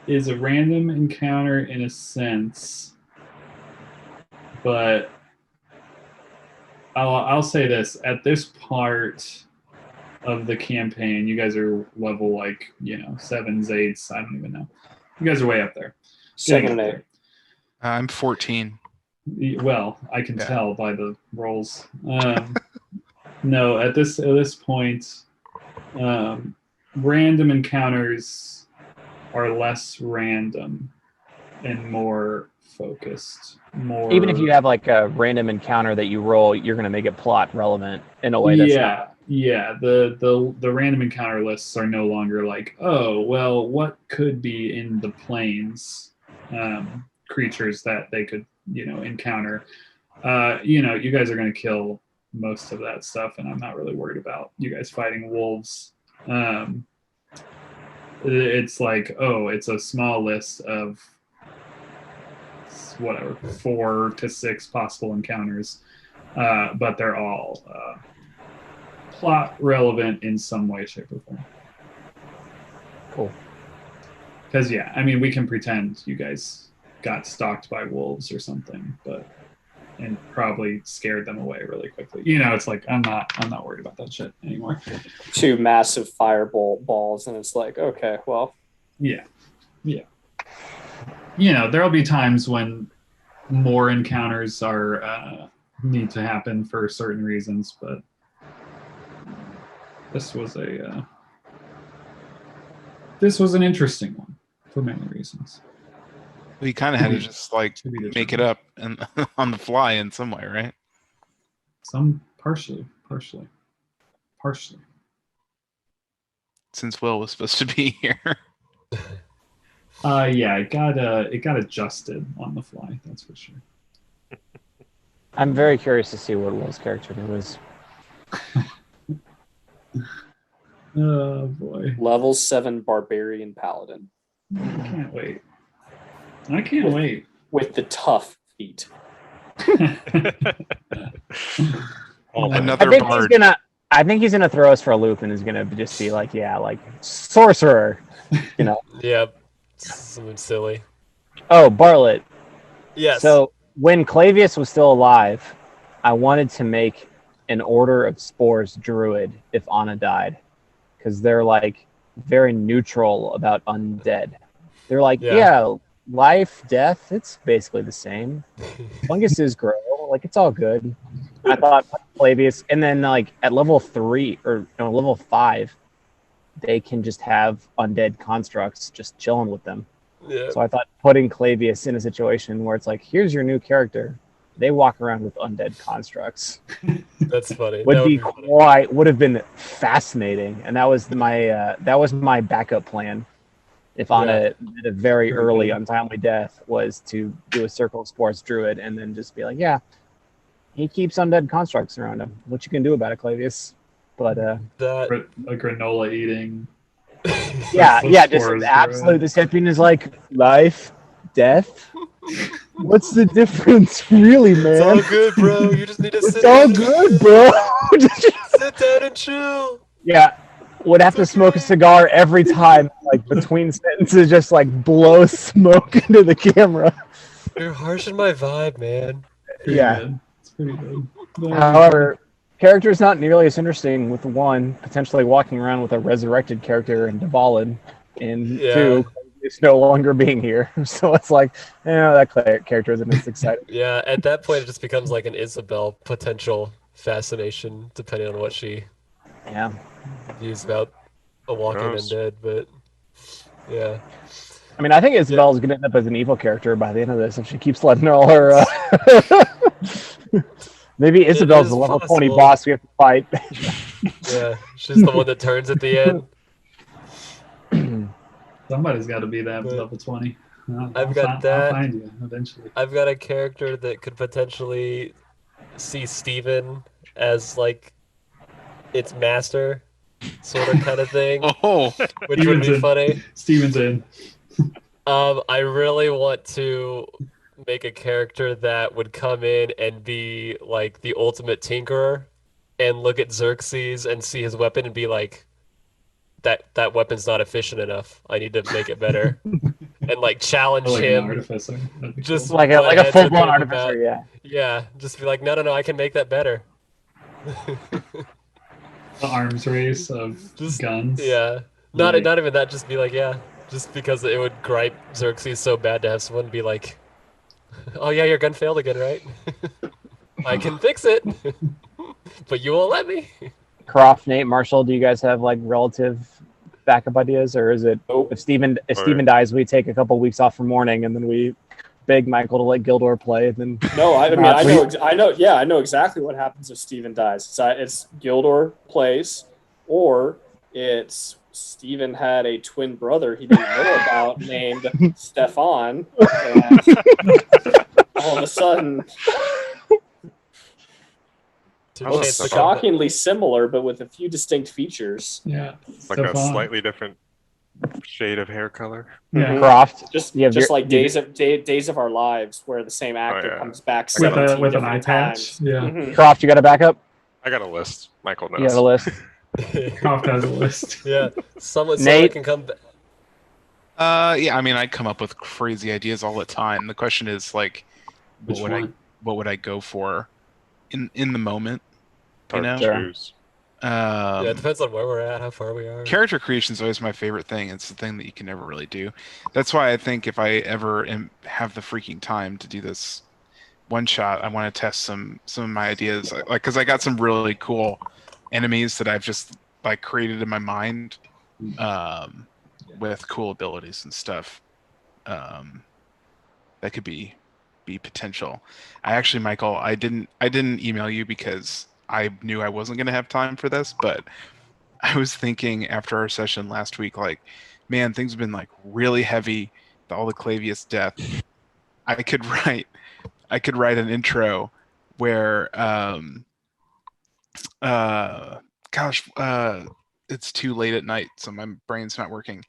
is a random encounter in a sense, but I'll say this: at this part of the campaign, you guys are level 7s, 8s. I don't even know. You guys are way up there. 7 and Getting up 8. I'm 14. there. Well, I can Yeah. tell by the rolls. No, at this point, random encounters are less random and more focused. More Even if you have like a random encounter that you roll, you're gonna make it plot relevant in a way that's not. Yeah. The random encounter lists are no longer like, oh well, what could be in the plains, creatures that they could encounter. You guys are gonna kill most of that stuff, and I'm not really worried about you guys fighting wolves. It's like, oh, it's a small list of whatever 4 to 6 possible encounters, but they're all plot relevant in some way, shape, or form. Cool. Because we can pretend you guys got stalked by wolves or something, and probably scared them away really quickly. It's like I'm not worried about that shit anymore. 2 massive fireball balls, and it's like, okay, well, Yeah. There'll be times when more encounters are need to happen for certain reasons, but this was an interesting one for many reasons. We kind of had to just like To be make it determined. up and on the fly in some way, right? Some partially. Since Will was supposed to be here. It got adjusted on the fly. That's for sure. I'm very curious to see what Will's character was. Oh boy, level 7 barbarian paladin I can't wait. I can't wait. with the tough feet. Another bard. I think he's gonna throw us for a loop and is gonna just be like, yeah, like sorcerer. Yeah, something silly. Oh, Bartlett. Yes. So when Clavius was still alive, I wanted to make an Order of Spores druid if Anna died, because they're like very neutral about undead. They're like, yeah, life, death, it's basically the same. Funguses grow, like it's all good. I thought Clavius, and then like at level 3 or level 5, they can just have undead constructs just chilling with them. Yeah. So I thought putting Clavius in a situation where it's like, here's your new character. They walk around with undead constructs. That's funny. Would That be funny. would have been fascinating, and that was my backup plan. If Anna did a very early untimely death, was to do a Circle of Spores druid and then just be like, yeah, he keeps undead constructs around him. What you can do about it, Clavius? But That A granola eating. yeah, just Spores absolute. The Scipion is like life, death. What's the difference, really, it's all man? good, bro. You just need to It's sit all down. good, bro. Sit down and chill. Yeah, would have to smoke a cigar every time, like between sentences, just like blow smoke into the camera. You're harshing my vibe, man. Yeah. It's pretty good. However, character's not nearly as interesting with 1, potentially walking around with a resurrected character in Dvalin, and 2, it's no longer being here. So it's like, that character isn't as exciting. Yeah, at that point, it just becomes like an Isabel potential fascination, depending on what she Yeah. views about A Walking Knows? Undead. But yeah, I mean, I think Isabel's gonna end up as an evil character by the end of this if she keeps letting all her. Maybe Isabel's is the level 20 possible. boss we have to fight. yeah, she's the one that turns at the end. Somebody's got to be that But level 20. I've got I'll that. find you eventually. I've got a character that could potentially see Steven as like its master, sort of kind of thing, Oh, which would be Stevenson. funny. Steven's in. I really want to make a character that would come in and be like the ultimate tinkerer and look at Xerxes and see his weapon and be like, that weapon's not efficient enough. I need to make it better. And like challenge I like an him. artificer. That'd be Just cool. like a butt heads full with blown him artificer, about- yeah. Yeah, just be like, no, I can make that better. The arms race of Just- guns. Yeah. Not Right. not even that, just be like, yeah. Just because it would gripe Xerxes so bad to have someone be like, oh yeah, your gun failed again, right? I can fix it. But you won't let me. Croft, Nate, Marshall, do you guys have like relative backup ideas, or is it Nope. if Steven Or- dies, we take a couple weeks off from mourning and then we beg Michael to let Gildor play, and then No, I mean, Not I know, yeah, I know exactly what happens if Steven dies. It's Gildor plays, or it's Steven had a twin brother he didn't know about named Stefan, and all of a sudden, Two Oh, looks chances of shockingly similar, but with a few distinct features. Yeah. Like a Stefan. slightly different shade of hair color. Yeah. Croft. Just You have just your- like Days of Our Lives, where the same actor yeah. comes back With 17 with an eye different patch. times. Yeah. Mhm. Croft, you got a backup? I got a list. Michael knows. You have a list? Croft has a list. Yeah. Someone Nate? can come back. yeah. I mean, I come up with crazy ideas all the time. The question is like, Which one? what would I go for in the moment? Hard you to know? Sure. choose. Yeah, it depends on where we're at, how far we are. Character creation is always my favorite thing. It's the thing that you can never really do. That's why I think if I ever have the freaking time to do this one shot, I want to test some of my ideas. Like, because I got some really cool enemies that I've just like created in my mind, with cool abilities and stuff. That could be potential. I actually, Michael, I didn't email you because I knew I wasn't going to have time for this, but I was thinking after our session last week, like, man, things have been like really heavy. All the Clavius death. I could write an intro where, it's too late at night, so my brain's not working.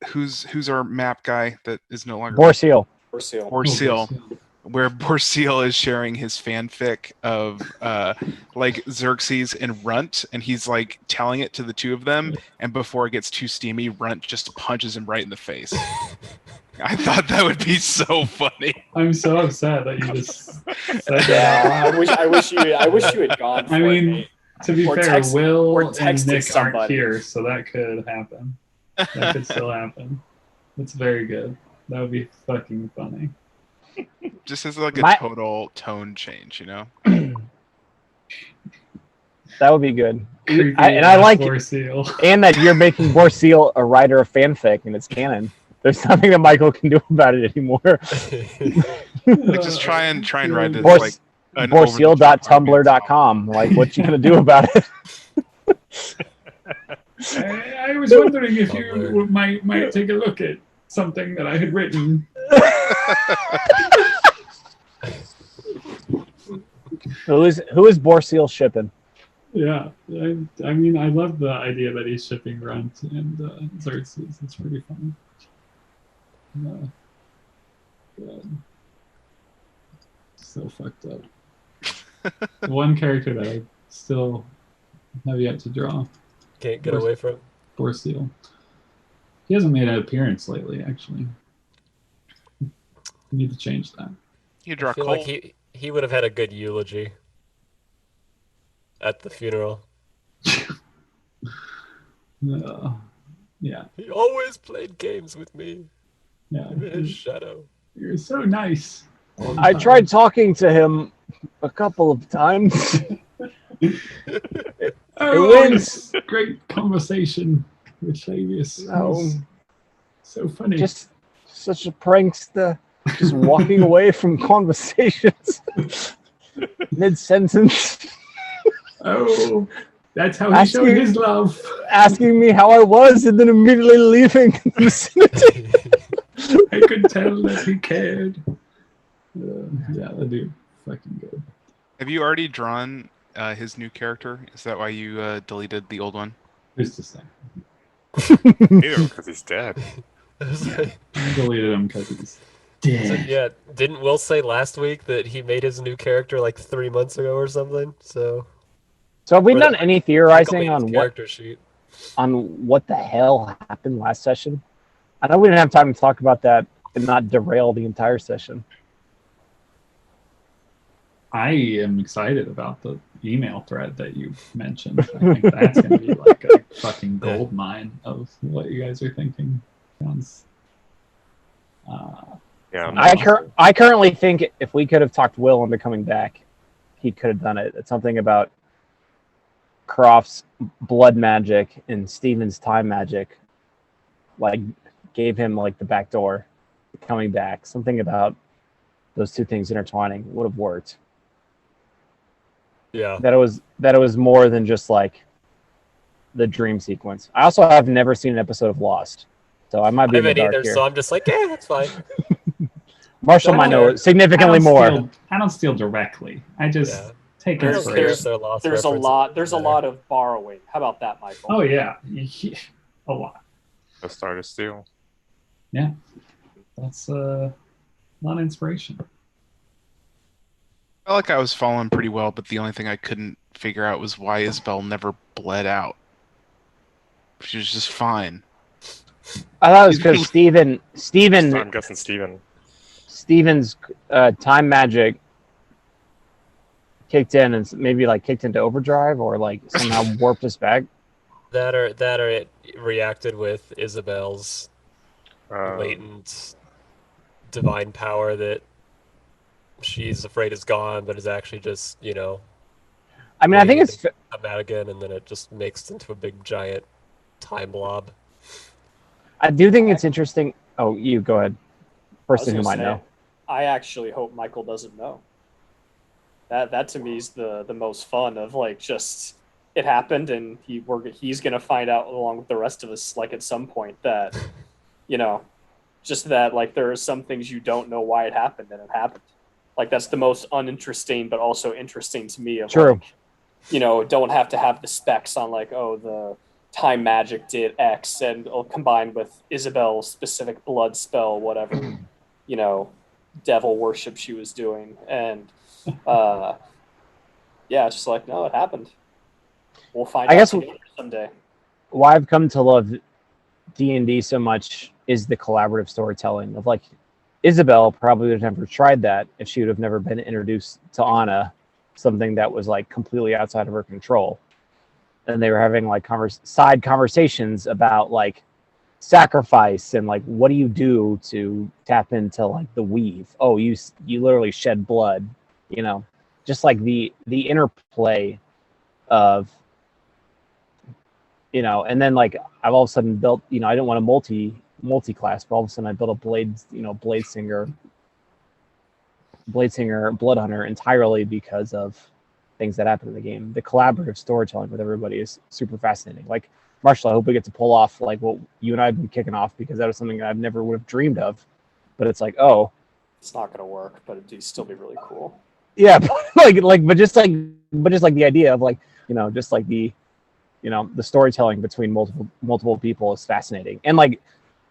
Who's our map guy that is no longer Borseal. Borseal. Borseal, where Borseal is sharing his fanfic of like Xerxes and Runt, and he's like telling it to the two of them, and before it gets too steamy, Runt just punches him right in the face. I thought that would be so funny. I'm so upset that you just said that. Yeah, I wish you had gone for I mean, it, Nate. To be Or fair, text- Will or and texted Nick aren't somebody. here, so that could happen. That could still happen. That's very good. That would be fucking funny. Just as like a My- total tone change, you know? That would be good. Creepy I like it. Borseal. And that you're making Borseal a writer of fanfic and it's canon. There's nothing that Michael can do about it anymore. Like just try and write this Borse- like an over-the-top Borseal.tumblr.com. Like, what you gonna do about it? I was wondering if you Tumblr. might take a look at something that I had written. Who is Borseal shipping? Yeah, I mean, I love the idea that he's shipping Runt and Xerxes. It's pretty funny. Yeah. So fucked up. The one character that I still have yet to draw, Can't get away from. Borseal. He hasn't made an appearance lately, actually. We need to change that. You draw I feel Cole. like he would have had a good eulogy at the funeral. Yeah, He always played games with me yeah. in his shadow. You're so nice. I tried talking to him a couple of times. Oh, wins. it's great conversation with Flavius. No. He's so funny. Just such a prankster. Just walking away from conversations mid-sentence, Oh, that's how he Asking- showed his love. asking me how I was, and then immediately leaving the vicinity. I could tell that he cared. Yeah, that dude, fucking good. Have you already drawn his new character? Is that why you deleted the old one? Who's this thing? Ew, because he's dead. I deleted him because he's So, dead. yeah, didn't Will say last week that he made his new character like 3 months ago or something? So So have we Or done the- any Michael theorizing made his on character sheet. what the hell happened last session? I know we didn't have time to talk about that and not derail the entire session. I am excited about the email thread that you mentioned. I think that's going to be like a fucking gold mine of what you guys are thinking. Sounds. Yeah, I'm I, not- cur- I currently think if we could have talked Will into coming back, he could have done it. It's something about Croft's blood magic and Steven's time magic, like, gave him like the back door coming back. Something about those two things intertwining would have worked. Yeah. That it was more than just like the dream sequence. I also have never seen an episode of Lost, so I might be I in the haven't dark either, here. so I'm just like, yeah, that's fine. Marshall I might don't- know significantly more. I don't steal directly. I just Yeah. take I don't There's- care inspiration. if they're lost There's a references. lot. There's a Matter. lot of borrowing. How about that, Michael? Oh yeah, a lot. the start of Steel. That's a lot of inspiration. I felt like I was following pretty well, but the only thing I couldn't figure out was why Isabel never bled out. She was just fine. I thought it was because I'm guessing Steven. Steven's time magic kicked in and maybe like kicked into overdrive or like somehow warped us back. That or it reacted with Isabel's latent divine power that she's afraid is gone, but is actually just, I mean, I think it's come out again, and then it just mixed into a big giant time blob. I do think it's interesting. Oh, you go ahead. I was Person who gonna might say, know. I actually hope Michael doesn't know. That to me is the most fun of like just it happened and he's gonna find out along with the rest of us like at some point that just that like there are some things you don't know why it happened and it happened. Like that's the most uninteresting but also interesting to me of True. like, don't have to have the specs on like, oh, the time magic did X and combined with Isabel's specific blood spell, whatever, devil worship she was doing. And yeah, it's just like, no, it happened. We'll find I out guess together someday. Why I've come to love D&D so much is the collaborative storytelling of like Isabel probably would have never tried that if she would have never been introduced to Anna, something that was like completely outside of her control. And they were having like side conversations about like sacrifice and like what do you do to tap into like the weave? Oh, you literally shed blood, just like the interplay of and then like I've all of a sudden built, I didn't want a multi-class, but all of a sudden I built a Bladesinger Blood Hunter entirely because of things that happen in the game. The collaborative storytelling with everybody is super fascinating. Like Marshall, I hope we get to pull off like what you and I have been kicking off because that was something I've never would have dreamed of. But it's like, oh, It's not going to work, but it'd still be really cool. yeah, but just like the idea of like, just like the storytelling between multiple people is fascinating. And like,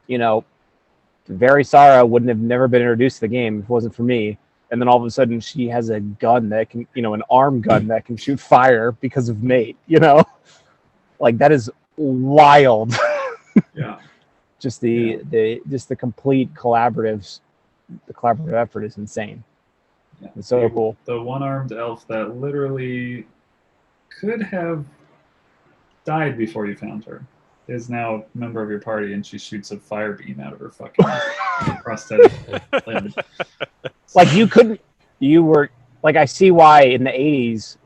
Verisara wouldn't have never been introduced to the game if it wasn't for me. And then all of a sudden she has a gun that can, an arm gun that can shoot fire because of mate, like that is wild. Yeah. Just the complete collaborative effort is insane. Yeah. It's so cool. The one-armed elf that literally could have died before you found her is now a member of your party, and she shoots a fire beam out of her fucking prosthetic limb. Like you were like, I see why in the 80s,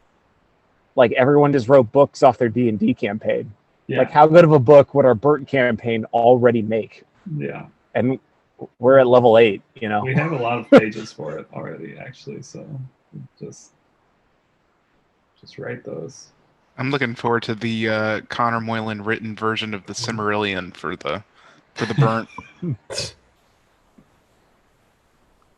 like everyone just wrote books off their D&D campaign. Yeah. Like how good of a book would our Burt campaign already make? Yeah. And we're at level 8, you know. We have a lot of pages for it already, actually. So just write those. I'm looking forward to the Connor Moylan written version of the Cimmerillion for the burnt.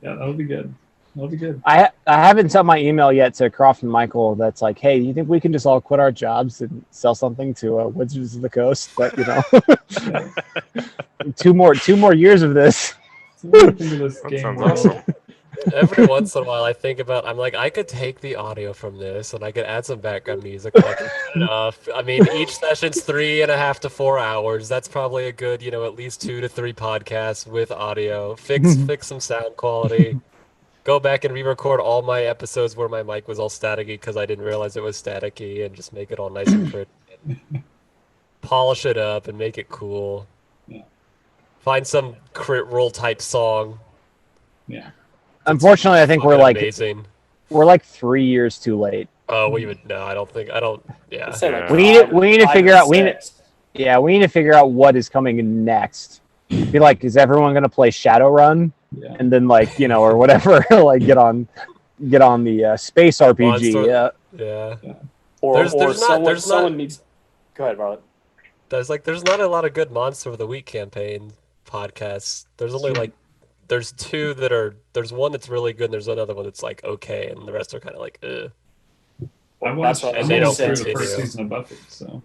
Yeah, that'll be good. That'll be good. I haven't sent my email yet to Croft and Michael that's like, hey, do you think we can just all quit our jobs and sell something to Wizards of the Coast? But you know, two more years of this. Think of this That game sounds world. awesome. Every once in a while, I think about. I'm like, I could take the audio from this, and I could add some background music. And I could cut it off. I mean, each session's 3.5 to 4 hours. That's probably a good, at least 2 to 3 podcasts with audio. Fix some sound quality. Go back and re-record all my episodes where my mic was all staticky because I didn't realize it was staticky, and just make it all nice and pretty. Polish it up and make it cool. Yeah. Find some crit roll type song. Yeah. Unfortunately, I think we're Fucking amazing. like 3 years too late. Oh, we would no. I don't. Yeah. I'd say, like, Yeah. We need to five figure or out. We need six. to figure out what is coming next. Be like, is everyone gonna play Shadowrun? Yeah. And then or whatever, like get on the space RPG. Monster- Yeah. Yeah. Or There's not- someone needs. Go ahead, Marlon. There's not a lot of good Monster of the Week campaign podcasts. There's only there's 2 that are. There's one that's really good, and there's another one that's like okay, and the rest are kind of like ugh. I watched what I I'm saying. almost through the Continue. first season of Buffy, so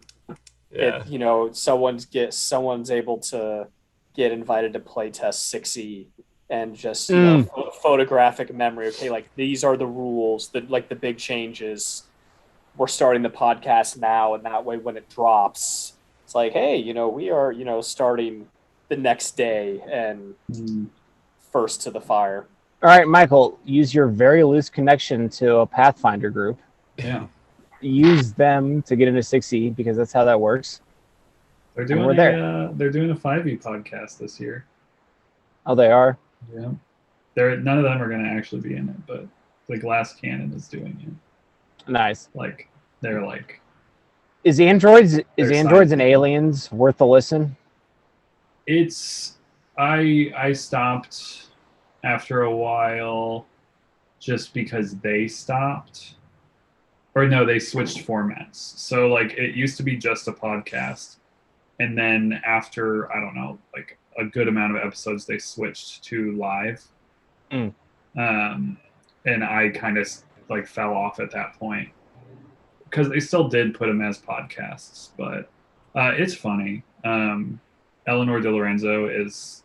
Yeah. Someone's able to get invited to play test 6E and just photographic memory. Okay, like these are the rules, the big changes. We're starting the podcast now, and that way when it drops, it's like, hey, we are starting the next day and first to the fire. All right, Michael, use your very loose connection to a Pathfinder group. yeah. Use them to get into 6E because that's how that works. They're And doing we're there. they're doing a 5e podcast this year. Oh, they are. Yeah. None of them are gonna actually be in it, but the Glass Cannon is doing it. Nice. Like they're like Is Androids excited. and Aliens worth the listen? it's I stopped after a while just because they stopped. Or no, they switched formats. So like it used to be just a podcast. And then after, I don't know, like a good amount of episodes, they switched to live. Mm. And I kind of like fell off at that point because they still did put them as podcasts, but it's funny. Eleanor DiLorenzo is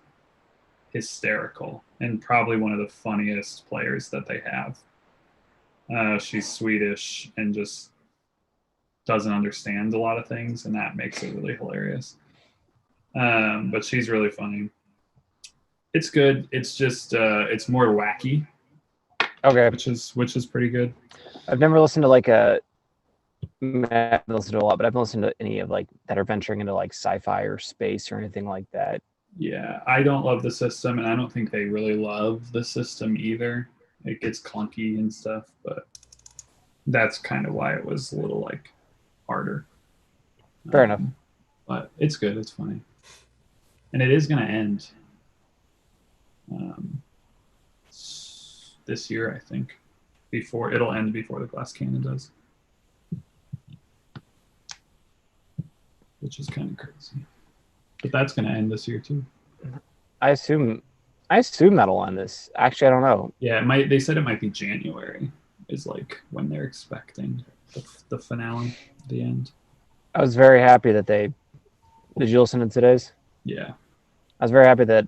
hysterical and probably one of the funniest players that they have. She's Swedish and just doesn't understand a lot of things, and that makes it really hilarious. But she's really funny. It's good. It's just it's more wacky, Okay. which is pretty good. I've never listened to I've listened to a lot, but I've not listened to any of that are venturing into sci-fi or space or anything like that. Yeah, I don't love the system, and I don't think they really love the system either. It gets clunky and stuff, but that's kind of why it was a little harder. Fair enough. But it's good. It's funny, and it is going to end this year, I think. It'll end before the Glass Cannon does, which is kind of crazy. But that's going to end this year too. I assume that'll end this. Actually, I don't know. Yeah, it might. They said it might be January is when they're expecting the finale, the end. I was very happy that did you listen to today's? Yeah. I was very happy that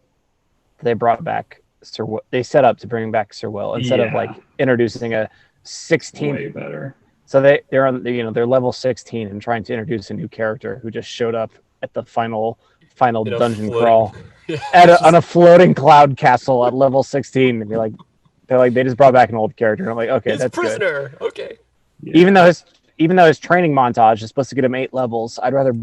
they brought back Sir Will. They set up to bring back Sir Will instead of Yeah. introducing a 16. Way better. So they're on they're level 16 and trying to introduce a new character who just showed up at the final dungeon floating- crawl Yeah, on a floating cloud castle at level 16 and they just brought back an old character and I'm like, okay, he's that's good. prisoner. Okay. Yeah. Even though his training montage is supposed to get him 8 levels, I'd rather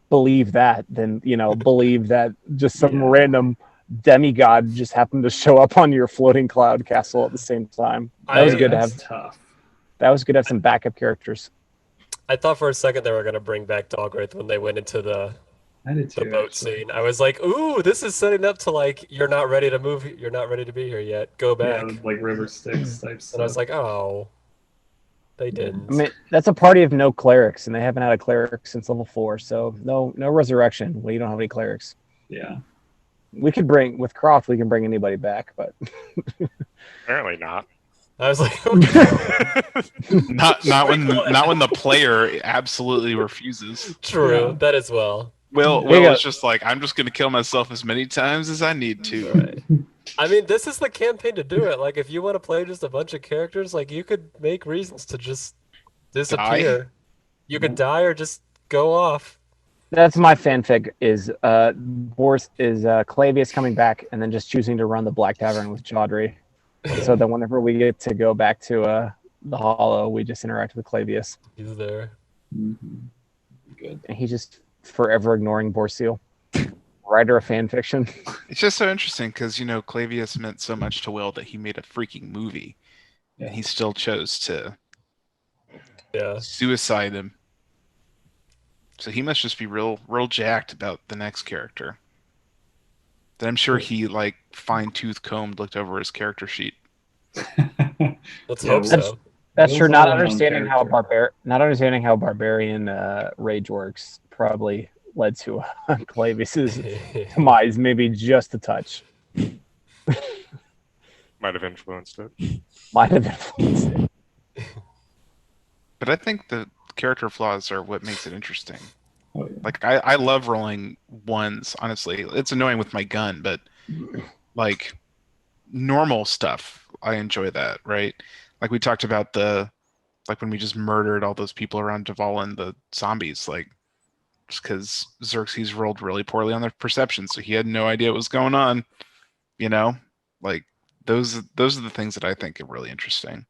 believe that than believe that just some Yeah. random demigod just happened to show up on your floating cloud castle at the same time. That was good to That's have. tough. That was good to have some backup characters. I thought for a second they were gonna bring back Dogwraith when they went into the I did too. boat actually. scene. I was like, ooh, this is setting up to like you're not ready to move. You're not ready to be here yet. Go back. Yeah, like River Styx type stuff. And I was like, oh, they didn't. I mean, that's a party of no clerics, and they haven't had a cleric since level 4. So no resurrection. We don't have any clerics. yeah. We could bring with Croft. We can bring anybody back, but Apparently not. I was like, okay. Not when the player absolutely refuses. True, Yeah. that as well. Will There you go. is just like, I'm just gonna kill myself as many times as I need to. Right. I mean, this is the campaign to do it. Like, if you want to play just a bunch of characters, like you could make reasons to just disappear. You could die or just go off. that's my fanfic. Is Clavius coming back and then just choosing to run the Black Tavern with Chaudhry, so that whenever we get to go back to the Hollow, we just interact with Clavius, He's there. Mhm. Good. and he's just forever ignoring Borseal. Writer of fan fiction. It's just so interesting because Clavius meant so much to Will that he made a freaking movie, Yeah. and he still chose to Yeah. suicide him. So he must just be real jacked about the next character. Then I'm sure he like fine-tooth combed, looked over his character sheet. Let's Yeah, hope well, so. That's Will's true. a Not well-known understanding how character. barbarian rage works probably led to Clavius's demise, maybe just a touch. Might have influenced it. Might have influenced it. But I think the character flaws are what makes it interesting. Oh, yeah. Like I love rolling ones, honestly. It's annoying with my gun, but like normal stuff, I enjoy that, right? Like we talked about when we just murdered all those people around Dvalin, the zombies, like just because Xerxes rolled really poorly on their perception, so he had no idea what was going on. Like those are the things that I think are really interesting.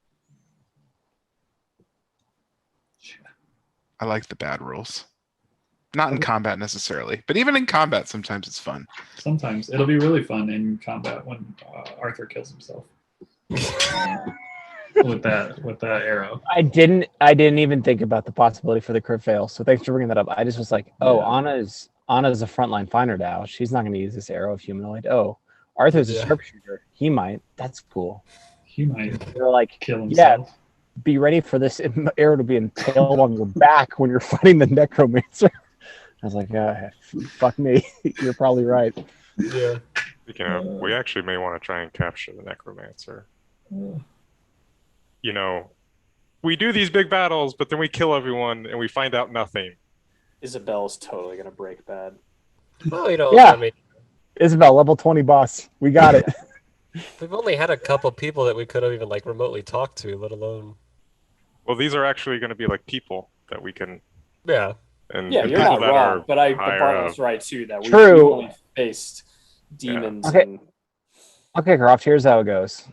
I like the bad rules. Not in combat necessarily, but even in combat, sometimes it's fun. Sometimes it'll be really fun in combat when Arthur kills himself with that arrow. I didn't even think about the possibility for the crit fail. So thanks for bringing that up. I just was like, oh, Yeah. Anna's a frontline finder now. She's not going to use this arrow of humanoid. Oh, Arthur's a Yeah. sharpshooter. He might. That's cool. He might They're like, kill yeah, himself. be ready for this arrow to be impaled on your back when you're fighting the necromancer. I was like, fuck me. You're probably right. Yeah. Speaking of, we actually may want to try and capture the necromancer. We do these big battles, but then we kill everyone and we find out nothing. Isabel's totally gonna break bad. Well, Yeah. I mean, Isabel, level 20 boss. We got it. we've only had a couple people that we could have even like remotely talked to, let alone. Well, these are actually going to be like people that we can. Yeah. And Yeah, and you're people not that wrong, are but the higher Bartle's up. right too. That we've True. only faced demons. Okay. And Okay, Croft, here's how it goes.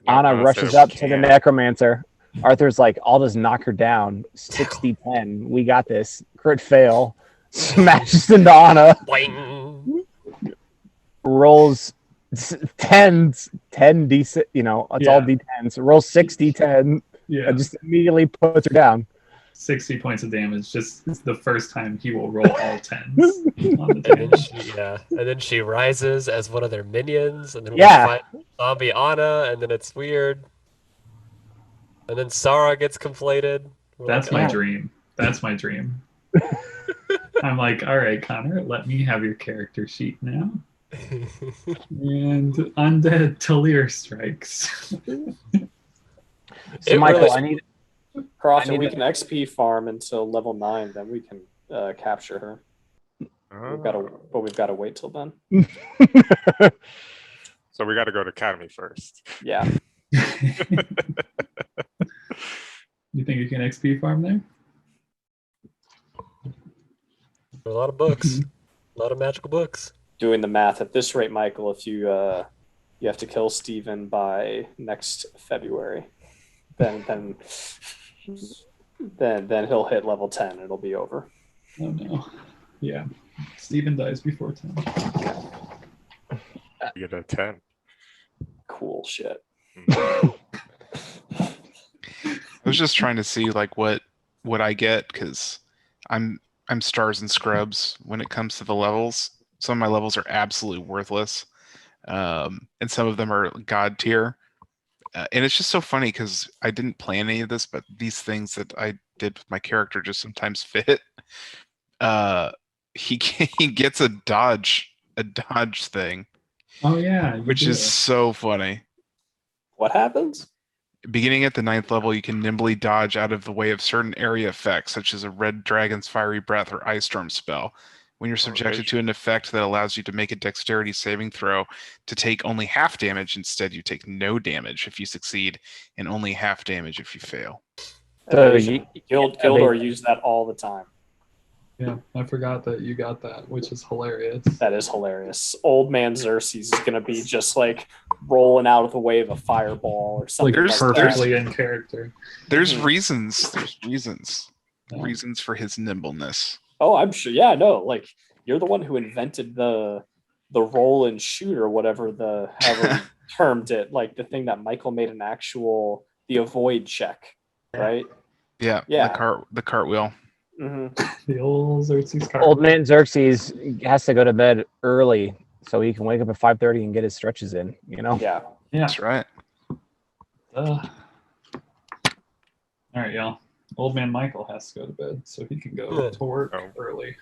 Anna I'm gonna rushes say up we to the can't. necromancer. Arthur's like, I'll just knock her down. 60-10. We got this. Crit fail. Smashes into Anna. Boing. Rolls 10s. 10 decent. It's all Yeah. D10s. Rolls 60-10. Yeah, And just immediately puts her down. 60 points of damage. Just the first time he will roll all tens on the And then damage. and then she rises as one of their minions, and then Yeah. we fight zombie Anna, and then it's weird. And then Sarah gets conflated. We're That's like, my oh. dream. That's my dream. I'm like, all right, Connor, let me have your character sheet now. And undead Talir strikes. So, It Michael, really- I need. Croft, I if we need can XP farm until level 9, then we can capture her. We've got to wait till then. So we got to go to Academy first. Yeah. You think you can XP farm there? A lot of books, a lot of magical books. Doing the math at this rate, Michael, if you have to kill Steven by next February, then he'll hit level 10. It'll be over. Oh no. Yeah. Steven dies before 10. You get a 10. Cool shit. I was just trying to see like what I get because I'm stars and scrubs when it comes to the levels. Some of my levels are absolutely worthless, and some of them are god tier. And it's just so funny because I didn't plan any of this, but these things that I did with my character just sometimes fit. He gets a dodge thing, Oh yeah, you which do. is so funny. What happens? Beginning at the 9th level, you can nimbly dodge out of the way of certain area effects, such as a red dragon's fiery breath or ice storm spell. When you're subjected really? to an effect that allows you to make a dexterity saving throw to take only half damage, instead you take no damage if you succeed and only half damage if you fail. So Amazing. Gildor used that all the time. Yeah, I forgot that you got that, which is hilarious. That is hilarious. Old man Xerxes is gonna be just like rolling out of the way of a fireball or something Like like perfectly in character. There's Mhm. reasons. There's reasons. Yeah. Reasons for his nimbleness. Oh, I'm sure. Yeah, no, like you're the one who invented the roll and shoot or whatever however we termed it, like the thing that Michael made the avoid check, right? Yeah. Yeah. The cartwheel. hmm The old Xerxes card. Old man Xerxes has to go to bed early so he can wake up at 5:30 and get his stretches in. You know. Yeah. Yeah. That's right. All right, y'all. Old man Michael has to go to bed, so he can go Yeah. to work Oh. early.